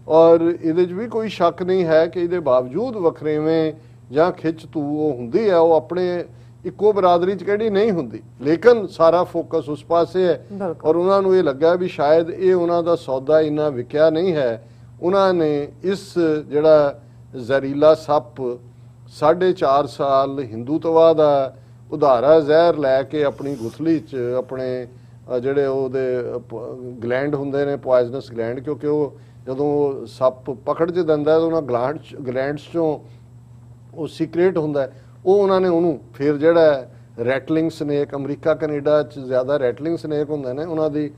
ਔਰ ਇਹਦੇ 'ਚ ਵੀ ਕੋਈ ਸ਼ੱਕ ਨਹੀਂ ਹੈ ਕਿ ਇਹਦੇ ਬਾਵਜੂਦ ਵਖਰੇਵੇਂ ਜਾਂ ਖਿੱਚ ਤੂ ਉਹ ਹੁੰਦੀ ਹੈ, ਉਹ ਆਪਣੇ ਇੱਕੋ ਬਰਾਦਰੀ 'ਚ ਕਿਹੜੀ ਨਹੀਂ ਹੁੰਦੀ, ਲੇਕਿਨ ਸਾਰਾ ਫੋਕਸ ਉਸ ਪਾਸੇ ਹੈ। ਔਰ ਉਹਨਾਂ ਨੂੰ ਇਹ ਲੱਗਾ ਵੀ ਸ਼ਾਇਦ ਇਹ ਉਹਨਾਂ ਦਾ ਸੌਦਾ ਇੰਨਾ ਵਿਕਿਆ ਨਹੀਂ ਹੈ। ਉਹਨਾਂ ਨੇ ਇਸ ਜਿਹੜਾ ਜ਼ਹਿਰੀਲਾ ਸੱਪ 4.5 ਸਾਲ ਹਿੰਦੂਤਵਾ ਦਾ ਉਧਾਰਾ ਜ਼ਹਿਰ ਲੈ ਕੇ ਆਪਣੀ ਗੁਥਲੀ 'ਚ ਆਪਣੇ ਜਿਹੜੇ ਉਹਦੇ ਗਲੈਂਡ ਹੁੰਦੇ ਨੇ, ਪੋਇਜ਼ਨਸ ਗਲੈਂਡ, ਕਿਉਂਕਿ ਉਹ ਜਦੋਂ ਸੱਪ ਪਕੜ 'ਚ ਦਿੰਦਾ ਤਾਂ ਉਹਨਾਂ ਗਲੈਂਡਸ 'ਚੋਂ ਉਹ ਸੀਕ੍ਰੇਟ ਹੁੰਦਾ, ਉਹ ਉਹਨਾਂ ਨੇ ਉਹਨੂੰ ਫਿਰ ਜਿਹੜਾ ਰੈਟਲਿੰਗ ਸਨੇਕ, ਅਮਰੀਕਾ ਕੈਨੇਡਾ 'ਚ ਜ਼ਿਆਦਾ ਰੈਟਲਿੰਗ ਸਨੇਕ ਹੁੰਦੇ ਨੇ, ਉਹਨਾਂ ਦੀ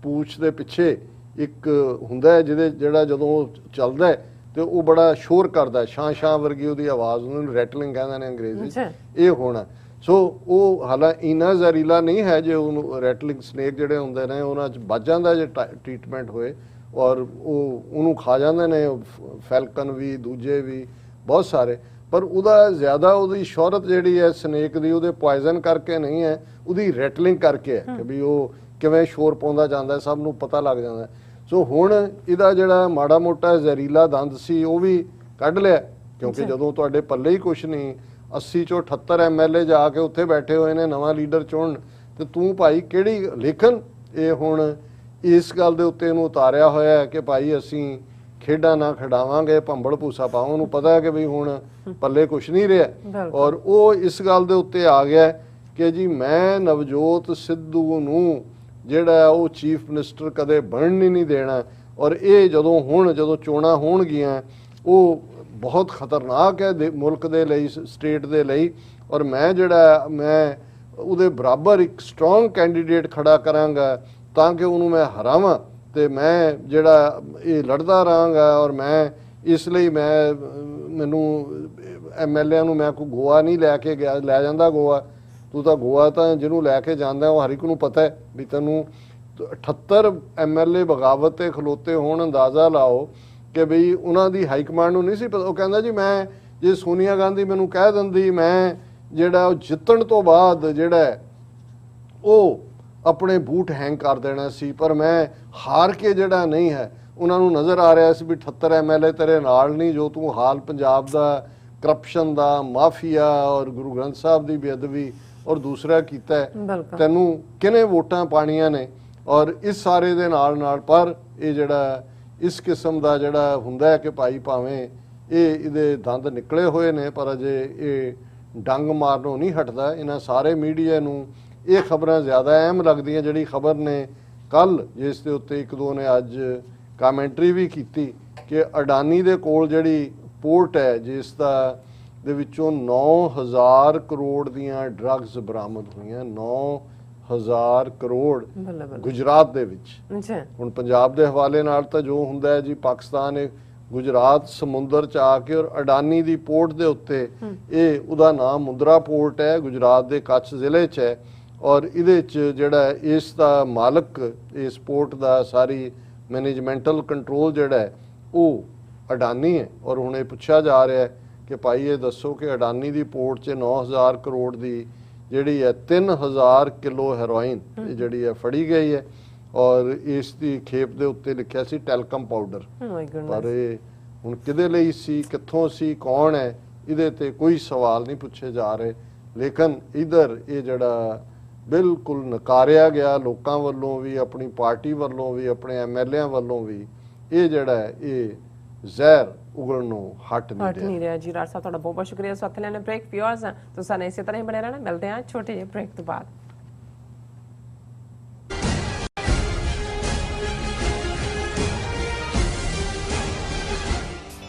ਪੂਛ ਦੇ ਪਿੱਛੇ ਇੱਕ ਹੁੰਦਾ ਹੈ ਜਿਹੜਾ ਜਦੋਂ ਉਹ ਚੱਲਦਾ ਹੈ ਤੇ ਉਹ ਬੜਾ ਸ਼ੋਰ ਕਰਦਾ, ਛਾਂ ਵਰਗੀ ਉਹਦੀ ਆਵਾਜ਼, ਉਹਨੂੰ ਰੈਟਲਿੰਗ ਕਹਿੰਦੇ ਨੇ ਅੰਗਰੇਜ਼ੀ 'ਚ। ਇਹ ਹੋਣਾ ਸੋ ਉਹ ਹਾਲਾਂਕਿ ਇੰਨਾ ਜ਼ਹਿਰੀਲਾ ਨਹੀਂ ਹੈ ਜੇ ਉਹਨੂੰ ਰੈਟਲਿੰਗ ਸਨੇਕ ਜਿਹੜੇ ਹੁੰਦੇ ਨੇ ਉਹਨਾਂ 'ਚ ਵੱਜ ਜਾਂਦਾ ਜੇ ਟ੍ਰੀਟਮੈਂਟ ਹੋਏ, ਔਰ ਉਹ ਉਹਨੂੰ ਖਾ ਜਾਂਦੇ ਨੇ, ਫੈਲਕਨ ਵੀ, ਦੂਜੇ ਵੀ ਬਹੁਤ ਸਾਰੇ। ਪਰ ਉਹਦਾ ਜ਼ਿਆਦਾ ਉਹਦੀ ਸ਼ੋਹਰਤ ਜਿਹੜੀ ਹੈ ਸਨੇਕ ਦੀ, ਉਹਦੇ ਪੋਇਜ਼ਨ ਕਰਕੇ ਨਹੀਂ ਹੈ, ਉਹਦੀ ਰੈਟਲਿੰਗ ਕਰਕੇ ਹੈ ਕਿ ਵੀ ਉਹ ਕਿਵੇਂ ਸ਼ੋਰ ਪਾਉਂਦਾ ਜਾਂਦਾ, ਸਭ ਨੂੰ ਪਤਾ ਲੱਗ ਜਾਂਦਾ। ਸੋ ਹੁਣ ਇਹਦਾ ਜਿਹੜਾ ਮਾੜਾ ਮੋਟਾ ਜ਼ਹਿਰੀਲਾ ਦੰਦ ਸੀ ਉਹ ਵੀ ਕੱਢ ਲਿਆ, ਕਿਉਂਕਿ ਜਦੋਂ ਤੁਹਾਡੇ ਪੱਲੇ ਹੀ ਕੁਛ ਨਹੀਂ, 80 ਚੋਂ 78 MLA ਜਾ ਕੇ ਉੱਥੇ ਬੈਠੇ ਹੋਏ ਨੇ ਨਵਾਂ ਲੀਡਰ ਚੁਣਨ, ਤੇ ਤੂੰ ਭਾਈ ਕਿਹੜੀ, ਲੇਕਿਨ ਇਹ ਹੁਣ ਇਸ ਗੱਲ ਦੇ ਉੱਤੇ ਇਹਨੂੰ ਉਤਾਰਿਆ ਹੋਇਆ ਹੈ ਕਿ ਭਾਈ ਅਸੀਂ ਖੇਡਾਂ ਨਾ ਖਿਡਾਵਾਂਗੇ, ਭੰਬਲ ਭੂਸਾ ਪਾਵਾਂ। ਉਹਨੂੰ ਪਤਾ ਹੈ ਕਿ ਵੀ ਹੁਣ ਪੱਲੇ ਕੁਛ ਨਹੀਂ ਰਿਹਾ, ਔਰ ਉਹ ਇਸ ਗੱਲ ਦੇ ਉੱਤੇ ਆ ਗਿਆ ਕਿ ਜੀ ਮੈਂ ਨਵਜੋਤ ਸਿੱਧੂ ਨੂੰ ਜਿਹੜਾ ਉਹ ਚੀਫ ਮਿਨਿਸਟਰ ਕਦੇ ਬਣਨ ਹੀ ਨਹੀਂ ਦੇਣਾ, ਔਰ ਇਹ ਜਦੋਂ ਚੋਣਾਂ ਹੋਣਗੀਆਂ ਉਹ ਬਹੁਤ ਖਤਰਨਾਕ ਹੈ ਮੁਲਕ ਦੇ ਲਈ, ਸਟੇਟ ਦੇ ਲਈ, ਔਰ ਮੈਂ ਉਹਦੇ ਬਰਾਬਰ ਇੱਕ ਸਟਰੋਂਗ ਕੈਂਡੀਡੇਟ ਖੜਾ ਕਰਾਂਗਾ ਤਾਂ ਕਿ ਉਹਨੂੰ ਮੈਂ ਹਰਾਵਾਂ, ਤੇ ਮੈਂ ਜਿਹੜਾ ਇਹ ਲੜਦਾ ਰਹਾਂਗਾ। ਔਰ ਮੈਂ ਇਸ ਲਈ ਮੈਨੂੰ MLA ਨੂੰ ਮੈਂ ਕੋਈ ਗੋਆ ਨਹੀਂ ਲੈ ਕੇ ਗਿਆ, ਲੈ ਜਾਂਦਾ ਗੋਆ, ਤੂੰ ਤਾਂ ਗੋਆ ਤਾਂ ਜਿਹਨੂੰ ਲੈ ਕੇ ਜਾਂਦਾ ਉਹ ਹਰ ਇੱਕ ਨੂੰ ਪਤਾ ਹੈ ਵੀ ਤੈਨੂੰ 78 MLA ਬਗਾਵਤ ਤੇ ਖਲੋਤੇ ਹੋਣ, ਅੰਦਾਜ਼ਾ ਲਾਓ ਕਿ ਬਈ ਉਹਨਾਂ ਦੀ ਹਾਈ ਕਮਾਂਡ ਨੂੰ ਨਹੀਂ ਸੀ ਪਤਾ। ਉਹ ਕਹਿੰਦਾ ਜੀ ਮੈਂ ਜੇ ਸੋਨੀਆ ਗਾਂਧੀ ਮੈਨੂੰ ਕਹਿ ਦਿੰਦੀ ਮੈਂ ਜਿਹੜਾ ਉਹ ਜਿੱਤਣ ਤੋਂ ਬਾਅਦ ਜਿਹੜਾ ਉਹ ਆਪਣੇ ਬੂਟ ਹੈਂਗ ਕਰ ਦੇਣਾ ਸੀ, ਪਰ ਮੈਂ ਹਾਰ ਕੇ ਜਿਹੜਾ ਨਹੀਂ ਹੈ, ਉਹਨਾਂ ਨੂੰ ਨਜ਼ਰ ਆ ਰਿਹਾ ਸੀ ਵੀ 78 MLA ਤੇਰੇ ਨਾਲ ਨਹੀਂ, ਜੋ ਤੂੰ ਹਾਲ ਪੰਜਾਬ ਦਾ ਕਰਪਸ਼ਨ ਦਾ, ਮਾਫੀਆ ਔਰ ਗੁਰੂ ਗ੍ਰੰਥ ਸਾਹਿਬ ਦੀ ਬੇਅਦਬੀ ਔਰ ਦੂਸਰਾ ਕੀਤਾ, ਤੈਨੂੰ ਕਿਹਨੇ ਵੋਟਾਂ ਪਾਣੀਆਂ ਨੇ। ਔਰ ਇਸ ਸਾਰੇ ਦੇ ਨਾਲ ਪਰ ਇਹ ਜਿਹੜਾ ਇਸ ਕਿਸਮ ਦਾ ਜਿਹੜਾ ਹੁੰਦਾ ਹੈ ਕਿ ਭਾਈ ਭਾਵੇਂ ਇਹਦੇ ਦੰਦ ਨਿਕਲੇ ਹੋਏ ਨੇ ਪਰ ਅਜੇ ਇਹ ਡੰਗ ਮਾਰਨੋਂ ਨਹੀਂ ਹਟਦਾ। ਇਹਨਾਂ ਸਾਰੇ ਮੀਡੀਆ ਨੂੰ ਇਹ ਖਬਰਾਂ ਜ਼ਿਆਦਾ ਅਹਿਮ ਲੱਗਦੀਆਂ। ਜਿਹੜੀ ਖਬਰ ਨੇ ਕੱਲ ਜਿਸ ਦੇ ਉੱਤੇ ਇੱਕ ਦੋ ਨੇ ਅੱਜ ਕਾਮੈਂਟਰੀ ਵੀ ਕੀਤੀ ਕਿ ਅਡਾਨੀ ਦੇ ਕੋਲ ਜਿਹੜੀ ਪੋਰਟ ਹੈ ਜਿਸ ਦੇ ਵਿੱਚੋਂ 9000 ਕਰੋੜ ਦੀਆਂ ਡਰੱਗਸ ਬਰਾਮਦ ਹੋਈਆਂ, 9000 ਕਰੋੜ ਗੁਜਰਾਤ ਦੇ ਵਿੱਚ। ਹੁਣ ਪੰਜਾਬ ਦੇ ਹਵਾਲੇ ਨਾਲ ਤਾਂ ਜੋ ਹੁੰਦਾ ਹੈ ਜੀ, ਪਾਕਿਸਤਾਨ ਗੁਜਰਾਤ ਸਮੁੰਦਰ ਚ ਆ ਕੇ ਔਰ ਅਡਾਨੀ ਦੀ ਪੋਰਟ ਦੇ ਉੱਤੇ, ਇਹ ਉਹਦਾ ਨਾਮ ਮੁੰਦਰਾ ਪੋਰਟ ਹੈ, ਗੁਜਰਾਤ ਦੇ ਕੱਛ ਜ਼ਿਲ੍ਹੇ ਚ ਹੈ, ਔਰ ਇਹਦੇ 'ਚ ਜਿਹੜਾ ਇਸ ਦਾ ਮਾਲਕ ਇਸ ਪੋਰਟ ਦਾ ਸਾਰੀ ਮੈਨੇਜਮੈਂਟਲ ਕੰਟਰੋਲ ਜਿਹੜਾ ਹੈ ਉਹ ਅਡਾਨੀ ਹੈ। ਔਰ ਹੁਣ ਇਹ ਪੁੱਛਿਆ ਜਾ ਰਿਹਾ ਹੈ ਕਿ ਭਾਈ ਇਹ ਦੱਸੋ ਕਿ ਅਡਾਨੀ ਦੀ ਪੋਰਟ 'ਚ 9000 ਕਰੋੜ ਦੀ ਜਿਹੜੀ ਹੈ 3000 ਕਿਲੋ ਹੈਰੋਇਨ ਜਿਹੜੀ ਹੈ ਫੜੀ ਗਈ ਹੈ ਔਰ ਇਸ ਦੀ ਖੇਪ ਦੇ ਉੱਤੇ ਲਿਖਿਆ ਸੀ ਟੈਲਕਮ ਪਾਊਡਰ। ਪਰ ਇਹ ਹੁਣ ਕਿਹਦੇ ਲਈ ਸੀ, ਕਿੱਥੋਂ ਸੀ, ਕੌਣ ਹੈ, ਇਹਦੇ ਤੇ ਕੋਈ ਸਵਾਲ ਨਹੀਂ ਪੁੱਛੇ ਜਾ ਰਹੇ। ਲੇਕਿਨ ਇਧਰ ਇਹ ਜਿਹੜਾ ਬਿਲਕੁਲ ਨਕਾਰਿਆ ਗਿਆ ਲੋਕਾਂ ਵੱਲੋਂ ਵੀ, ਆਪਣੀ ਪਾਰਟੀ ਵੱਲੋਂ ਵੀ, ਆਪਣੇ ਐਮਐਲਏਆਂ ਵੱਲੋਂ ਵੀ, ਇਹ ਜਿਹੜਾ ਹੈ ਇਹ ਜ਼ਹਿਰ ਉਗਲਣ ਨੂੰ ਹਟ ਨਹੀਂ ਰਿਹਾ। ਜੀ ਰਾਜ ਸਾਹਿਬ ਤੁਹਾਡਾ ਬਹੁਤ ਬਹੁਤ ਸ਼ੁਕਰੀਆ। ਸਾਥ ਲੈਣੇ ਬ੍ਰੇਕ ਵਿਊਅਰਸ ਤੁਸੀਂ ਇਸੇ ਤਰ੍ਹਾਂ ਹੀ ਬਣੇ ਰਹਿਣਾ। ਮਿਲਦੇ ਹਾਂ ਛੋਟੇ ਜਿਹੇ ਬ੍ਰੇਕ ਤੋਂ ਬਾਅਦ।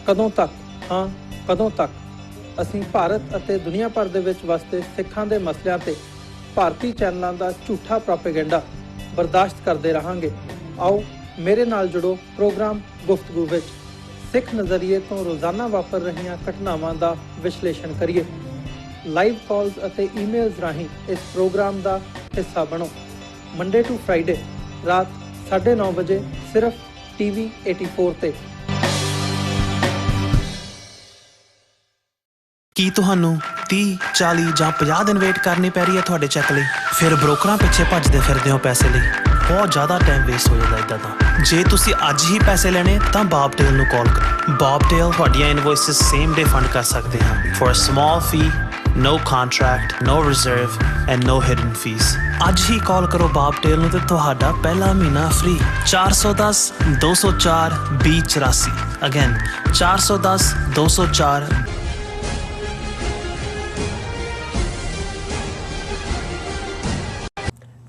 ਕਦੋਂ ਤੱਕ, ਹਾਂ ਕਦੋਂ ਤੱਕ ਅਸੀਂ ਭਾਰਤ ਅਤੇ ਦੁਨੀਆ ਭਰ ਦੇ ਵਿੱਚ ਵਸਦੇ ਸਿੱਖਾਂ ਦੇ ਮਸਲਿਆਂ ਤੇ ਭਾਰਤੀ ਚੈਨਲਾਂ ਦਾ ਝੂਠਾ ਪ੍ਰੋਪੇਗੈਂਡਾ ਬਰਦਾਸ਼ਤ ਕਰਦੇ ਰਹਾਂਗੇ। ਆਓ ਮੇਰੇ ਨਾਲ ਜੁੜੋ ਪ੍ਰੋਗਰਾਮ ਗੁਫ਼ਤਗੂ ਵਿੱਚ। ਸਿੱਖ ਨਜ਼ਰੀਏ ਤੋਂ ਰੋਜ਼ਾਨਾ ਵਾਪਰ ਰਹੀਆਂ ਘਟਨਾਵਾਂ ਦਾ ਵਿਸ਼ਲੇਸ਼ਣ ਕਰੀਏ। ਲਾਈਵ ਕਾਲਸ ਅਤੇ ਈਮੇਲਸ ਰਾਹੀਂ ਇਸ ਪ੍ਰੋਗਰਾਮ ਦਾ ਹਿੱਸਾ ਬਣੋ। ਮੰਡੇ ਟੂ ਫਰਾਈਡੇ ਰਾਤ 9:30 ਵਜੇ ਸਿਰਫ TV 84 ਤੇ। ਕੀ ਤੁਹਾਨੂੰ 30, 40 ਜਾਂ 50 ਦਿਨ ਵੇਟ ਕਰਨੀ ਪੈ ਰਹੀ ਹੈ ਤੁਹਾਡੇ ਚੈੱਕ ਲਈ? ਫਿਰ ਬ੍ਰੋਕਰਾਂ ਪਿੱਛੇ ਭੱਜਦੇ ਫਿਰਦੇ ਹੋ ਪੈਸੇ ਲਈ। ਬਹੁਤ ਜ਼ਿਆਦਾ ਟਾਈਮ ਵੇਸਟ ਹੋ ਜਾਂਦਾ ਇੱਦਾਂ ਤਾਂ। ਜੇ ਤੁਸੀਂ ਅੱਜ ਹੀ ਪੈਸੇ ਲੈਣੇ ਤਾਂ ਬੌਬਟੇਲ ਨੂੰ ਕਾਲ ਕਰੋ। ਬੌਬਟੇਲ ਤੁਹਾਡੀਆਂ ਇਨਵੌਇਸਸ ਸੇਮ ਡੇ ਫੰਡ ਕਰ ਸਕਦੇ ਹਨ for a small fee, no contract, no reserve and no hidden fees। ਅੱਜ ਹੀ ਕਾਲ ਕਰੋ ਬੌਬਟੇਲ ਨੂੰ ਤੇ ਤੁਹਾਡਾ ਪਹਿਲਾ ਮਹੀਨਾ free. 410 204 2084। Again 410 204।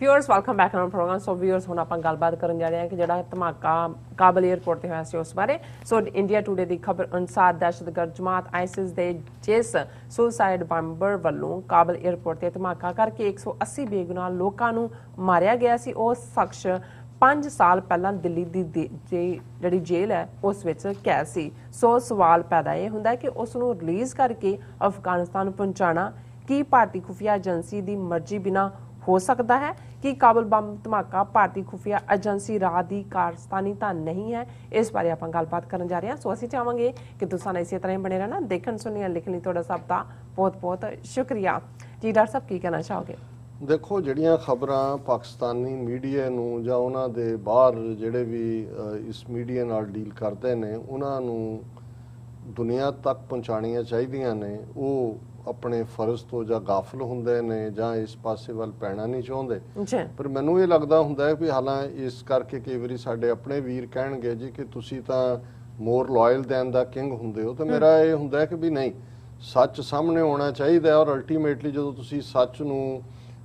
Viewers welcome back on programme. So viewers ਹੁਣ ਆਪਾਂ ਗੱਲਬਾਤ ਕਰਨ ਜਾ ਰਹੇ ਹਾਂ ਕਿ ਜਿਹੜਾ ਧਮਾਕਾ ਕਾਬਲ 에ਅਰਪੋਰਟ ਤੇ ਹੋਇਆ ਸੀ ਉਸ ਬਾਰੇ। ਸੋ ਇੰਡੀਆ ਟੂਡੇ ਦੀ ਖਬਰ ਅਨੁਸਾਰ ਦਹਿਸ਼ਤਗਰਦ ਜਮਾਤ ਆਈਸਿਸ ਦੇ ਜਿਸ ਸੁਸਾਈਡ ਬੰਬਰ ਵੱਲੋਂ ਕਾਬਲ 에ਅਰਪੋਰਟ ਤੇ ਧਮਾਕਾ ਕਰਕੇ 180 ਬੇਗੁਨਾਹ ਲੋਕਾਂ ਨੂੰ ਮਾਰਿਆ ਗਿਆ ਸੀ। ਉਹ ਸ਼ਖਸ 5 ਸਾਲ ਪਹਿਲਾਂ ਦਿੱਲੀ ਦੀ ਜਿਹੜੀ ਜੇਲ੍ਹ ਹੈ ਉਸ ਵਿੱਚ ਕੈਦ ਸੀ। ਸੋ ਸਵਾਲ ਪੈਦਾ ਇਹ ਹੁੰਦਾ ਕਿ ਉਸ ਨੂੰ ਰਿਲੀਜ਼ ਕਰਕੇ ਅਫਗਾਨਿਸਤਾਨ ਪਹੁੰਚਾਉਣਾ ਕੀ ਭਾਰਤੀ ਖੁਫੀਆ ਏਜੰਸੀ ਦੀ ਮਰਜ਼ੀ ਬਿਨਾਂ ਹੋ ਸਕਦਾ ਹੈ? ਕਿ ਕਾਬਲ ਬੰਬ ਧਮਾਕਾ ਭਾਰਤੀ ਖੁਫੀਆ ਏਜੰਸੀ ਰਾਹ ਦੀ ਕਾਰਸਤਾਨੀ ਤਾਂ ਨਹੀਂ ਹੈ? ਇਸ ਬਾਰੇ ਆਪਾਂ ਗੱਲਬਾਤ ਕਰਨ ਜਾ ਰਹੇ ਹਾਂ। ਸੋ ਅਸੀਂ ਚਾਹਾਂਗੇ ਕਿ ਤੁਸੀਂ ਇਸੇ ਤਰ੍ਹਾਂ ਹੀ ਬਣੇ ਰਹਿਣਾ। ਦੇਖਣ ਸੁਣਨ ਲਿਖਣ ਲਈ ਤੁਹਾਡਾ ਸਭ ਦਾ ਬਹੁਤ ਬਹੁਤ ਸ਼ੁਕਰੀਆ। ਜੀ ਡਾਕਟਰ ਸਾਹਿਬ ਕੀ ਕਹਿਣਾ ਚਾਹੋਗੇ? ਦੇਖੋ, ਜਿਹੜੀਆਂ ਖਬਰਾਂ ਪਾਕਿਸਤਾਨੀ ਮੀਡੀਆ ਨੂੰ ਜਾਂ ਉਹਨਾਂ ਦੇ ਬਾਹਰ ਜਿਹੜੇ ਵੀ ਇਸ ਮੀਡੀਆ ਨਾਲ ਡੀਲ ਕਰਦੇ ਨੇ ਉਹਨਾਂ ਨੂੰ ਦੁਨੀਆ ਤੱਕ ਪਹੁੰਚਾਉਣੀਆਂ ਚਾਹੀਦੀਆਂ ਨੇ। ਉਹ ਆਪਣੇ ਫਰਜ਼ ਤੋਂ ਜਾਂ ਗਾਫਲ ਹੁੰਦੇ ਨੇ ਜਾਂ ਇਸ ਪਾਸੇ ਵੱਲ ਪੈਣਾ ਨਹੀਂ ਚਾਹੁੰਦੇ। ਪਰ ਮੈਨੂੰ ਇਹ ਲੱਗਦਾ ਹੁੰਦਾ ਹੈ ਵੀ ਹਾਲਾਂ ਇਸ ਕਰਕੇ ਕਈ ਵਾਰੀ ਸਾਡੇ ਆਪਣੇ ਵੀਰ ਕਹਿਣਗੇ ਜੀ ਕਿ ਤੁਸੀਂ ਤਾਂ ਮੋਰ ਲਾਇਲ ਦੈਨ ਦਾ ਕਿੰਗ ਹੁੰਦੇ ਹੋ। ਤਾਂ ਮੇਰਾ ਇਹ ਹੁੰਦਾ ਕਿ ਵੀ ਨਹੀਂ, ਸੱਚ ਸਾਹਮਣੇ ਆਉਣਾ ਚਾਹੀਦਾ। ਔਰ ਅਲਟੀਮੇਟਲੀ ਜਦੋਂ ਤੁਸੀਂ ਸੱਚ ਨੂੰ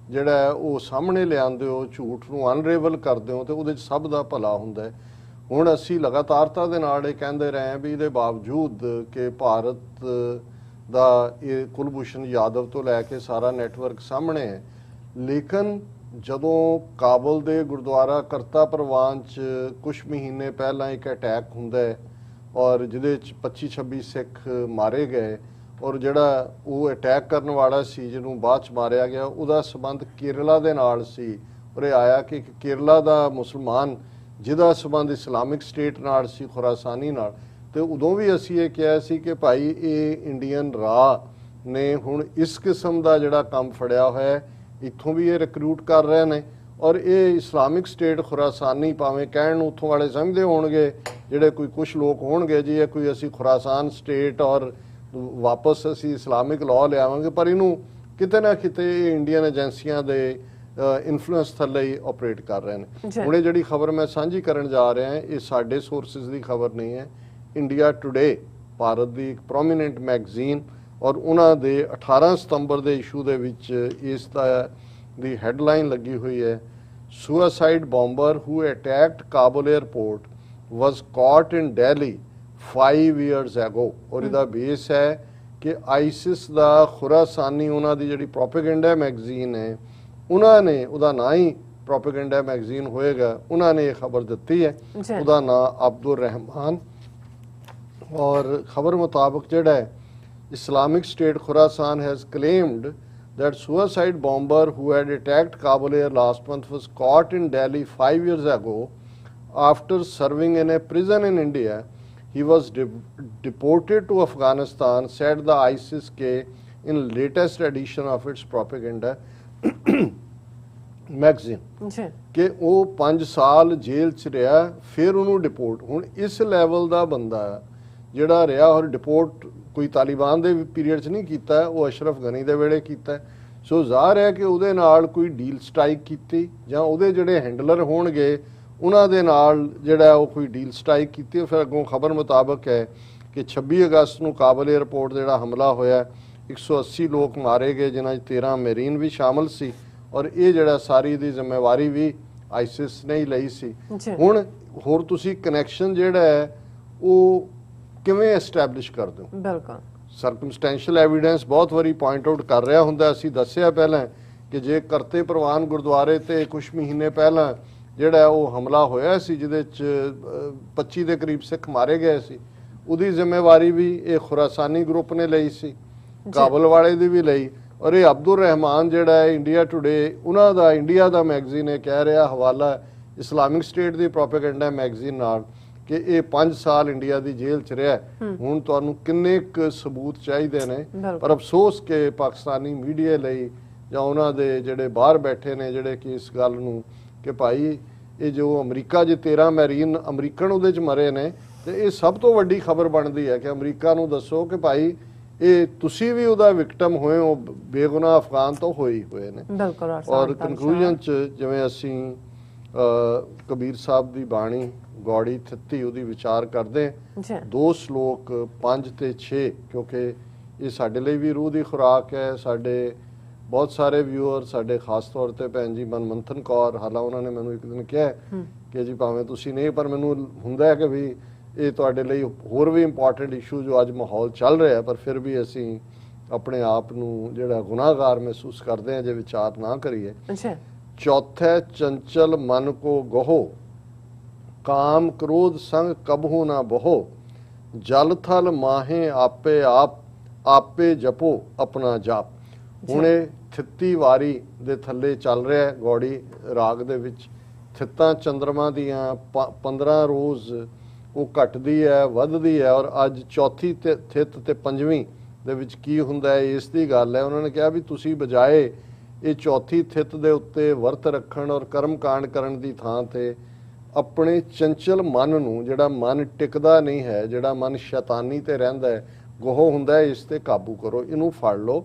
ਜਿਹੜਾ ਉਹ ਸਾਹਮਣੇ ਲਿਆਉਂਦੇ ਹੋ, ਝੂਠ ਨੂੰ ਅਨਰੇਵਲ ਕਰਦੇ ਹੋ, ਤੇ ਉਹਦੇ 'ਚ ਸਭ ਦਾ ਭਲਾ ਹੁੰਦਾ ਹੈ। ਹੁਣ ਅਸੀਂ ਲਗਾਤਾਰਤਾ ਦੇ ਨਾਲ ਇਹ ਕਹਿੰਦੇ ਰਹੇ ਹਾਂ ਵੀ ਇਹਦੇ ਬਾਵਜੂਦ ਕਿ ਭਾਰਤ ਦਾ ਇਹ ਕੁਲਭੂਸ਼ਣ ਯਾਦਵ ਤੋਂ ਲੈ ਕੇ ਸਾਰਾ ਨੈਟਵਰਕ ਸਾਹਮਣੇ ਹੈ, ਲੇਕਿਨ ਜਦੋਂ ਕਾਬਲ ਦੇ ਗੁਰਦੁਆਰਾ ਕਰਤਾ ਪ੍ਰਵਾਨ 'ਚ ਕੁਝ ਮਹੀਨੇ ਪਹਿਲਾਂ ਇੱਕ ਅਟੈਕ ਹੁੰਦਾ ਹੈ ਔਰ ਜਿਹਦੇ 'ਚ 25-26 ਸਿੱਖ ਮਾਰੇ ਗਏ ਔਰ ਜਿਹੜਾ ਉਹ ਅਟੈਕ ਕਰਨ ਵਾਲਾ ਸੀ ਜਿਹਨੂੰ ਬਾਅਦ 'ਚ ਮਾਰਿਆ ਗਿਆ ਉਹਦਾ ਸੰਬੰਧ ਕੇਰਲਾ ਦੇ ਨਾਲ ਸੀ। ਔਰ ਇਹ ਆਇਆ ਕਿ ਕੇਰਲਾ ਦਾ ਮੁਸਲਮਾਨ ਜਿਹਦਾ ਸੰਬੰਧ ਇਸਲਾਮਿਕ ਸਟੇਟ ਨਾਲ ਸੀ, ਖੁਰਾਸਾਨੀ ਨਾਲ। ਤੇ ਉਦੋਂ ਵੀ ਅਸੀਂ ਇਹ ਕਿਹਾ ਸੀ ਕਿ ਭਾਈ ਇਹ ਇੰਡੀਅਨ ਰਾਹ ਨੇ ਹੁਣ ਇਸ ਕਿਸਮ ਦਾ ਜਿਹੜਾ ਕੰਮ ਫੜਿਆ ਹੋਇਆ, ਇੱਥੋਂ ਵੀ ਇਹ ਰਿਕਰੂਟ ਕਰ ਰਹੇ ਨੇ ਔਰ ਇਹ ਇਸਲਾਮਿਕ ਸਟੇਟ ਖੁਰਾਸਾਨੀ ਭਾਵੇਂ ਕਹਿਣ ਨੂੰ ਉੱਥੋਂ ਵਾਲੇ ਸਮਝਦੇ ਹੋਣਗੇ ਜਿਹੜੇ ਕੋਈ ਕੁਝ ਲੋਕ ਹੋਣਗੇ ਜੀ ਇਹ ਕੋਈ ਅਸੀਂ ਖੁਰਾਸਾਨ ਸਟੇਟ ਔਰ ਵਾਪਸ ਅਸੀਂ ਇਸਲਾਮਿਕ ਲਾਅ ਲਿਆਵਾਂਗੇ, ਪਰ ਇਹਨੂੰ ਕਿਤੇ ਨਾ ਕਿਤੇ ਇੰਡੀਅਨ ਏਜੰਸੀਆਂ ਦੇ ਇਨਫਲੂਐਂਸ ਥੱਲੇ ਹੀ ਆਪਰੇਟ ਕਰ ਰਹੇ ਨੇ। ਹੁਣ ਇਹ ਜਿਹੜੀ ਖਬਰ ਮੈਂ ਸਾਂਝੀ ਕਰਨ ਜਾ ਰਿਹਾ ਇਹ ਸਾਡੇ ਸੋਰਸਿਸ ਦੀ ਖਬਰ ਨਹੀਂ ਹੈ। ਇੰਡੀਆ ਟੂਡੇ ਭਾਰਤ ਦੀ ਇੱਕ ਪ੍ਰੋਮੀਨੈਂਟ ਮੈਗਜ਼ੀਨ ਔਰ ਉਹਨਾਂ ਦੇ 18 ਸਤੰਬਰ ਦੇ ਇਸ਼ੂ ਦੇ ਵਿੱਚ ਇਸ ਦੀ ਹੈਡਲਾਈਨ ਲੱਗੀ ਹੋਈ ਹੈ, ਸੁਸਾਈਡ ਬੰਬਰ ਹੂ ਅਟੈਕਡ ਕਾਬੁਲ 에ਅਰਪੋਰਟ ਵਾਸ ਕਾਟ ਇਨ ਦਿੱਲੀ 5 years ago। ਔਰ ਇਹਦਾ ਬੇਸ ਹੈ ਕਿ ਆਈਸਿਸ ਦਾ ਖੁਰਾਸਾਨੀ ਉਹਨਾਂ ਦੀ ਜਿਹੜੀ ਪ੍ਰੋਪੇਗੈਂਡਾ ਮੈਗਜ਼ੀਨ ਹੈ ਉਹਨਾਂ ਨੇ, ਉਹਦਾ ਨਾਂ ਹੀ ਪ੍ਰੋਪੇਗੈਂਡਾ ਮੈਗਜ਼ੀਨ ਹੋਏਗਾ, ਉਹਨਾਂ ਨੇ ਇਹ ਖਬਰ ਦਿੱਤੀ ਹੈ। ਉਹਦਾ ਨਾਂ ਅਬਦੁਲ ਰਹਿਮਾਨ। ਔਰ ਖਬਰ ਮੁਤਾਬਕ ਜਿਹੜਾ ਹੈ Islamic State Khorasan has claimed that suicide bomber who had attacked Kabul Air last month was caught in Delhi 5 years ago after serving in a prison in India. He was deported to Afghanistan, said the ISIS-K in latest edition of its propaganda magazine. ਜੀ ਕਿ ਉਹ 5 ਸਾਲ ਜੇਲ੍ਹ 'ਚ ਰਿਹਾ, ਫਿਰ ਉਹਨੂੰ deport. ਹੁਣ ਇਸ ਲੈਵਲ ਦਾ ਬੰਦਾ ਜਿਹੜਾ ਰਿਹਾ ਔਰ ਡਿਪੋਰਟ ਕੋਈ ਤਾਲਿਬਾਨ ਦੇ ਪੀਰੀਅਡ 'ਚ ਨਹੀਂ ਕੀਤਾ, ਉਹ ਅਸ਼ਰਫ ਗਨੀ ਦੇ ਵੇਲੇ ਕੀਤਾ। ਸੋ ਜ਼ਾਹਰ ਹੈ ਕਿ ਉਹਦੇ ਨਾਲ ਕੋਈ ਡੀਲ ਸਟ੍ਰਾਈਕ ਕੀਤੀ ਜਾਂ ਉਹਦੇ ਜਿਹੜੇ ਹੈਂਡਲਰ ਹੋਣਗੇ ਉਹਨਾਂ ਦੇ ਨਾਲ ਜਿਹੜਾ ਉਹ ਕੋਈ ਡੀਲ ਸਟ੍ਰਾਈਕ ਕੀਤੀ। ਫਿਰ ਅੱਗੋਂ ਖਬਰ ਮੁਤਾਬਕ ਹੈ ਕਿ 26 ਅਗਸਤ ਨੂੰ ਕਾਬਲ ਏਅਰਪੋਰਟ ਜਿਹੜਾ ਹਮਲਾ ਹੋਇਆ, 180 ਲੋਕ ਮਾਰੇ ਗਏ, ਜਿਨ੍ਹਾਂ 'ਚ 13 ਮੈਰੀਨ ਵੀ ਸ਼ਾਮਲ ਸੀ, ਔਰ ਇਹ ਜਿਹੜਾ ਸਾਰੀ ਦੀ ਜ਼ਿੰਮੇਵਾਰੀ ਵੀ ਆਈਸਿਸ ਨੇ ਹੀ ਲਈ ਸੀ। ਹੁਣ ਹੋਰ ਤੁਸੀਂ ਕਨੈਕਸ਼ਨ ਜਿਹੜਾ ਹੈ ਉਹ ਕਿਵੇਂ ਐਸਟੈਬਲਿਸ਼ ਕਰਦੇ ਹੋ? ਬਿਲਕੁਲ ਸਰਕਮਸਟੈਂਸ਼ੀਅਲ ਐਵੀਡੈਂਸ ਬਹੁਤ ਵਾਰੀ ਪੁਆਇੰਟ ਆਊਟ ਕਰ ਰਿਹਾ ਹੁੰਦਾ। ਅਸੀਂ ਦੱਸਿਆ ਪਹਿਲਾਂ ਕਿ ਜੇ ਕਰਤੇ ਪ੍ਰਵਾਨ ਗੁਰਦੁਆਰੇ ਤੇ ਕੁਝ ਮਹੀਨੇ ਪਹਿਲਾਂ ਜਿਹੜਾ ਉਹ ਹਮਲਾ ਹੋਇਆ ਸੀ, ਜਿਹਦੇ 'ਚ 25 ਦੇ ਕਰੀਬ ਸਿੱਖ ਮਾਰੇ ਗਏ ਸੀ, ਉਹਦੀ ਜ਼ਿੰਮੇਵਾਰੀ ਵੀ ਇਹ ਖੁਰਾਸਾਨੀ ਗਰੁੱਪ ਨੇ ਲਈ ਸੀ, ਕਾਬਲ ਵਾਲੇ ਦੀ ਵੀ ਲਈ। ਔਰ ਇਹ ਅਬਦੁਲ ਰਹਿਮਾਨ ਜਿਹੜਾ ਹੈ ਇੰਡੀਆ ਟੂਡੇ, ਉਹਨਾਂ ਦਾ ਇੰਡੀਆ ਦਾ ਮੈਗਜ਼ੀਨ ਇਹ ਕਹਿ ਰਿਹਾ, ਹਵਾਲਾ ਇਸਲਾਮਿਕ ਸਟੇਟ ਦੀ ਪ੍ਰੋਪੇਗੈਂਡਾ ਮੈਗਜ਼ੀਨ ਨਾਲ, ਕਿ ਇਹ 5 ਸਾਲ ਇੰਡੀਆ ਦੀ ਜੇਲ੍ਹ 'ਚ ਰਿਹਾ। ਹੁਣ ਤੁਹਾਨੂੰ ਕਿੰਨੇ ਕੁ ਸਬੂਤ ਚਾਹੀਦੇ ਨੇ? ਪਰ ਅਫਸੋਸ ਕਿ ਪਾਕਿਸਤਾਨੀ ਮੀਡੀਆ ਲਈ ਜਾਂ ਉਹਨਾਂ ਦੇ ਜਿਹੜੇ ਬਾਹਰ ਬੈਠੇ ਨੇ ਜਿਹੜੇ ਕਿ ਇਸ ਗੱਲ ਨੂੰ ਕਿ ਭਾਈ ਇਹ ਜੋ ਅਮਰੀਕਾ 'ਚ 13 ਮੈਰੀਨ ਅਮਰੀਕਨ ਉਹਦੇ 'ਚ ਮਰੇ ਨੇ, ਤੇ ਇਹ ਸਭ ਤੋਂ ਵੱਡੀ ਖਬਰ ਬਣਦੀ ਹੈ ਕਿ ਅਮਰੀਕਾ ਨੂੰ ਦੱਸੋ ਕਿ ਭਾਈ ਇਹ ਤੁਸੀਂ ਵੀ ਉਹਦਾ ਵਿਕਟਮ ਹੋਏ ਹੋ, ਬੇਗੁਨਾਹ ਅਫਗਾਨ ਤੋਂ ਹੋਏ ਨੇ। ਔਰ ਕਨਕਲੂਜਨ 'ਚ ਜਿਵੇਂ ਅਸੀਂ ਕਬੀਰ ਸਾਹਿਬ ਦੀ ਬਾਣੀ ਗੌੜੀ ਥਿੱਤੀ ਉਹਦੀ ਵਿਚਾਰ ਕਰਦੇ, 2 ਸ਼ਲੋਕ 5 ਤੇ 6, ਕਿਉਂਕਿ ਇਹ ਸਾਡੇ ਲਈ ਵੀ ਰੂਹ ਦੀ ਖੁਰਾਕ ਹੈ। ਸਾਡੇ ਬਹੁਤ ਸਾਰੇ ਵਿਊਅਰ, ਸਾਡੇ ਖਾਸ ਤੌਰ ਤੇ ਭੈਣ ਜੀ ਮਨਮੰਥਨ ਕੌਰ, ਹਾਲਾਂ ਉਹਨਾਂ ਨੇ ਮੈਨੂੰ ਇੱਕ ਦਿਨ ਕਿਹਾ ਕਿ ਜੀ ਭਾਵੇਂ ਤੁਸੀਂ ਨਹੀਂ, ਪਰ ਮੈਨੂੰ ਹੁੰਦਾ ਹੈ ਕਿ ਵੀ ਇਹ ਤੁਹਾਡੇ ਲਈ ਹੋਰ ਵੀ ਇੰਪੋਰਟੈਂਟ ਇਸ਼ੂ ਜੋ ਅੱਜ ਮਾਹੌਲ ਚੱਲ ਰਿਹਾ, ਪਰ ਫਿਰ ਵੀ ਅਸੀਂ ਆਪਣੇ ਆਪ ਨੂੰ ਜਿਹੜਾ ਗੁਨਾਹਗਾਰ ਮਹਿਸੂਸ ਕਰਦੇ ਹਾਂ ਜੇ ਵਿਚਾਰ ਨਾ ਕਰੀਏ। ਚੌਥਾ, ਚੰਚਲ ਮਨ ਕੋ ਗਹੋ, ਕਾਮ ਕ੍ਰੋਧ ਸੰਗ ਕਬਹੂ ਨਾ ਬਹੋ, ਜਲ ਥਲ ਮਾਹੇ ਆਪੇ ਆਪ, ਆਪੇ ਜਪੋ ਆਪਣਾ ਜਾਪ। ਹੁਣ ਇਹ ਥਿੱਤੀ ਵਾਰੀ ਦੇ ਥੱਲੇ ਚੱਲ ਰਿਹਾ ਗੌੜੀ ਰਾਗ ਦੇ ਵਿੱਚ। ਥਿੱਤਾਂ ਚੰਦਰਮਾ ਦੀਆਂ 15 ਰੋਜ਼ ਉਹ ਘਟਦੀ ਹੈ, ਵੱਧਦੀ ਹੈ, ਔਰ ਅੱਜ ਚੌਥੀ ਥਿੱਤ ਤੇ 5ਵੀਂ ਦੇ ਵਿੱਚ ਕੀ ਹੁੰਦਾ ਹੈ ਇਸ ਦੀ ਗੱਲ ਹੈ। ਉਹਨਾਂ ਨੇ ਕਿਹਾ ਵੀ ਤੁਸੀਂ ਬਜਾਏ ਇਹ ਚੌਥੀ ਥਿੱਤ ਦੇ ਉੱਤੇ ਵਰਤ ਰੱਖਣ ਔਰ ਕਰਮ ਕਾਂਡ ਕਰਨ ਦੀ ਥਾਂ ਤੇ ਆਪਣੇ ਚੰਚਲ ਮਨ ਨੂੰ, ਜਿਹੜਾ ਮਨ ਟਿਕਦਾ ਨਹੀਂ ਹੈ, ਜਿਹੜਾ ਮਨ ਸ਼ੈਤਾਨੀ ਤੇ ਰਹਿੰਦਾ ਹੈ, ਗੋਹ ਹੁੰਦਾ ਹੈ, ਇਸ ਤੇ ਕਾਬੂ ਕਰੋ, ਇਹਨੂੰ ਫੜ ਲਓ।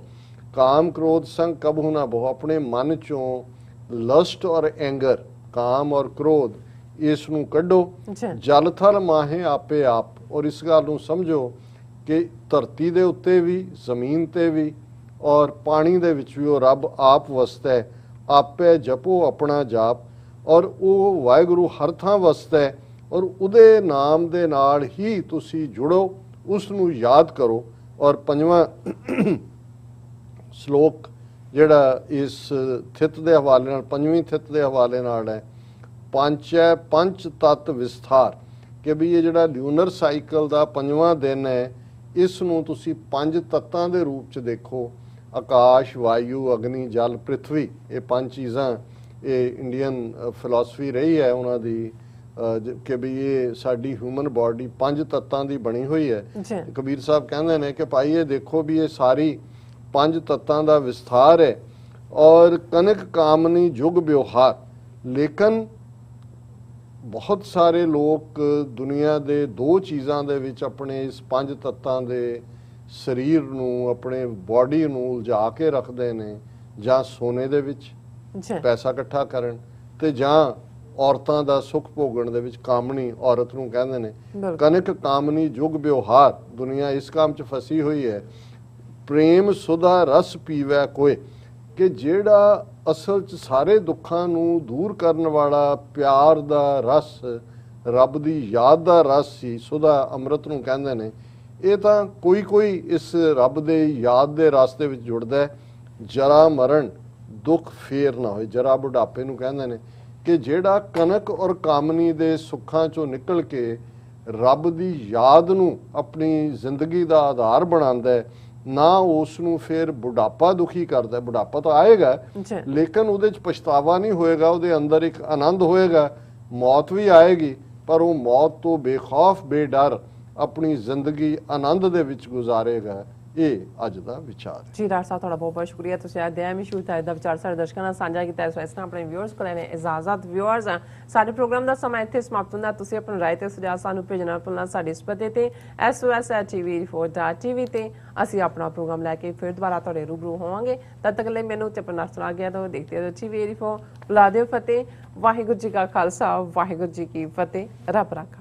ਕਾਮ ਕ੍ਰੋਧ ਸੰਗ ਕਬਹੂ ਨਾ ਬਹੋ, ਆਪਣੇ ਮਨ ਚੋਂ ਲਸਟ ਔਰ ਐਂਗਰ, ਕਾਮ ਔਰ ਕ੍ਰੋਧ, ਇਸ ਨੂੰ ਕੱਢੋ। ਜਲ ਥਲ ਮਾਹੇ ਆਪੇ ਆਪ, ਔਰ ਇਸ ਗੱਲ ਨੂੰ ਸਮਝੋ ਕਿ ਧਰਤੀ ਦੇ ਉੱਤੇ ਵੀ, ਜ਼ਮੀਨ ਤੇ ਵੀ ਔਰ ਪਾਣੀ ਦੇ ਵਿੱਚ ਵੀ ਉਹ ਰੱਬ ਆਪ ਵਸਦਾ ਹੈ। ਆਪੇ ਜਪੋ ਆਪਣਾ ਜਾਪ, ਔਰ ਉਹ ਵਾਹਿਗੁਰੂ ਹਰ ਥਾਂ ਵਸਦਾ ਹੈ, ਔਰ ਉਹਦੇ ਨਾਮ ਦੇ ਨਾਲ ਹੀ ਤੁਸੀਂ ਜੁੜੋ, ਉਸ ਨੂੰ ਯਾਦ ਕਰੋ। ਔਰ 5ਵਾਂ ਸ਼ਲੋਕ ਜਿਹੜਾ ਇਸ ਥਿੱਤ ਦੇ ਹਵਾਲੇ ਨਾਲ, 5ਵੀਂ ਥਿੱਤ ਦੇ ਹਵਾਲੇ ਨਾਲ ਹੈ, ਪੰਚੈ ਪੰਚ ਤਤ ਵਿਸਥਾਰ, ਕਿ ਵੀ ਇਹ ਜਿਹੜਾ ਲਿਊਨਰ ਸਾਈਕਲ ਦਾ 5ਵਾਂ ਦਿਨ ਹੈ, ਇਸ ਨੂੰ ਤੁਸੀਂ 5 ਤੱਤਾਂ ਦੇ ਰੂਪ 'ਚ ਦੇਖੋ। ਆਕਾਸ਼, ਵਾਯੂ, ਅਗਨੀ, ਜਲ, ਪ੍ਰਿਥਵੀ, ਇਹ 5 ਚੀਜ਼ਾਂ ਇਹ ਇੰਡੀਅਨ ਫਿਲਾਸਫੀ ਰਹੀ ਹੈ ਉਹਨਾਂ ਦੀ ਕਿ ਵੀ ਇਹ ਸਾਡੀ ਹਿਊਮਨ ਬਾਡੀ 5 ਤੱਤਾਂ ਦੀ ਬਣੀ ਹੋਈ ਹੈ। ਕਬੀਰ ਸਾਹਿਬ ਕਹਿੰਦੇ ਨੇ ਕਿ ਭਾਈ ਇਹ ਦੇਖੋ ਵੀ ਇਹ ਸਾਰੀ 5 ਤੱਤਾਂ ਦਾ ਵਿਸਥਾਰ ਹੈ। ਔਰ ਕਨਕ ਕਾਮਨੀ ਜੁਗ ਵਿਵਹਾਰ, ਲੇਕਿਨ ਬਹੁਤ ਸਾਰੇ ਲੋਕ ਦੁਨੀਆ ਦੇ 2 ਚੀਜ਼ਾਂ ਦੇ ਵਿੱਚ ਆਪਣੇ ਇਸ 5 ਤੱਤਾਂ ਦੇ ਸਰੀਰ ਨੂੰ, ਆਪਣੇ ਬਾਡੀ ਨੂੰ ਉਲਝਾ ਕੇ ਰੱਖਦੇ ਨੇ, ਜਾਂ ਸੋਨੇ ਦੇ ਵਿੱਚ ਪੈਸਾ ਇਕੱਠਾ ਕਰਨ, ਤੇ ਜਾਂ ਔਰਤਾਂ ਦਾ ਸੁੱਖ ਭੋਗਣ ਦੇ ਵਿੱਚ। ਕਾਮਣੀ ਔਰਤ ਨੂੰ ਕਹਿੰਦੇ ਨੇ। ਕਨਕ ਕਾਮਨੀ ਜੁਗ ਵਿਵਹਾਰ, ਦੁਨੀਆ ਇਸ ਕੰਮ 'ਚ ਫਸੀ ਹੋਈ ਹੈ। ਪ੍ਰੇਮ ਸੁਧਾ ਰਸ ਪੀਵੈ ਕੋਏ, ਕਿ ਜਿਹੜਾ ਅਸਲ 'ਚ ਸਾਰੇ ਦੁੱਖਾਂ ਨੂੰ ਦੂਰ ਕਰਨ ਵਾਲਾ ਪਿਆਰ ਦਾ ਰਸ, ਰੱਬ ਦੀ ਯਾਦ ਦਾ ਰਸ ਸੀ, ਸੁਧਾ ਅੰਮ੍ਰਿਤ ਨੂੰ ਕਹਿੰਦੇ ਨੇ। ਇਹ ਤਾਂ ਕੋਈ ਇਸ ਰੱਬ ਦੇ ਯਾਦ ਦੇ ਰਸ ਦੇ ਵਿੱਚ ਜੁੜਦਾ ਹੈ। ਜਰਾ ਮਰਨ ਦੁੱਖ ਫੇਰ ਨਾ ਹੋਏ, ਜਰਾ ਬੁਢਾਪੇ ਨੂੰ ਕਹਿੰਦੇ ਨੇ। ਕਿ ਜਿਹੜਾ ਕਨਕ ਔਰ ਕਾਮਨੀ ਦੇ ਸੁੱਖਾਂ 'ਚੋਂ ਨਿਕਲ ਕੇ ਰੱਬ ਦੀ ਯਾਦ ਨੂੰ ਆਪਣੀ ਜ਼ਿੰਦਗੀ ਦਾ ਆਧਾਰ ਬਣਾਉਂਦਾ ਹੈ, ਨਾ ਉਸ ਨੂੰ ਫਿਰ ਬੁਢਾਪਾ ਦੁਖੀ ਕਰਦਾ। ਬੁਢਾਪਾ ਤਾਂ ਆਏਗਾ ਜੀ ਲੇਕਿਨ ਉਹਦੇ ਚ ਪਛਤਾਵਾ ਨਹੀਂ ਹੋਏਗਾ, ਉਹਦੇ ਅੰਦਰ ਇੱਕ ਆਨੰਦ ਹੋਏਗਾ। ਮੌਤ ਵੀ ਆਏਗੀ ਪਰ ਉਹ ਮੌਤ ਤੋਂ ਬੇਖੌਫ ਬੇਡਰ ਆਪਣੀ ਜ਼ਿੰਦਗੀ ਆਨੰਦ ਦੇ ਵਿੱਚ ਗੁਜ਼ਾਰੇਗਾ। ਇਹ ਅੱਜ ਦਾ ਵਿਚਾਰ ਹੈ। ਜੀ ਡਾਕਟਰ ਸਾਹਿਬ ਤੁਹਾਡਾ ਬਹੁਤ ਬਹੁਤ ਸ਼ੁਕਰੀਆ, ਤੁਸੀਂ ਅੱਜ ਦੇ ਮਸ਼ਹੂਰ ਤਾਂ ਦਾ ਵਿਚਾਰ ਸਾਡੇ ਦਰਸ਼ਕਾਂ ਨਾਲ ਸਾਂਝਾ ਕੀਤਾ। ਇਸ ਵਾਰ ਆਪਣੇ ਵਿਊਅਰਸ ਕੋਲ ਨੇ ਇਜਾਜ਼ਤ। ਵਿਊਅਰਸ ਸਾਡੇ ਪ੍ਰੋਗਰਾਮ ਦਾ ਸਮਾਂ ਇੱਥੇ ਸਮਾਪਤ ਹੁੰਦਾ। ਤੁਸੀਂ ਆਪਣੀ ਰਾਏ ਤੇ ਸੁਝਾਅ ਸਾਨੂੰ ਭੇਜਣਾ ਭੁੱਲਣਾ ਸਾਡੇ ਇਸ ਪਤੇ ਤੇ sos@tv4.tv ਤੇ ਅਸੀਂ ਆਪਣਾ ਪ੍ਰੋਗਰਾਮ ਲੈ ਕੇ ਫਿਰ ਦੁਬਾਰਾ ਤੁਹਾਡੇ ਰੂਬਰੂ ਹੋਵਾਂਗੇ। ਤਦ ਤੱਕ ਲਈ ਮੈਨੂੰ ਤੇ ਆਪਣਾ ਸੁਣਾ ਗਿਆ ਤਾਂ ਦੇਖਦੇ ਰਹੋ TV4। ਬੁਲਾ ਦਿਓ ਫਤਿਹ। ਵਾਹਿਗੁਰੂ ਜੀ ਕਾ ਖਾਲਸਾ, ਵਾਹਿਗੁਰੂ ਜੀ ਕੀ ਫਤਿਹ। ਰੱਬ ਰਾਖਾ।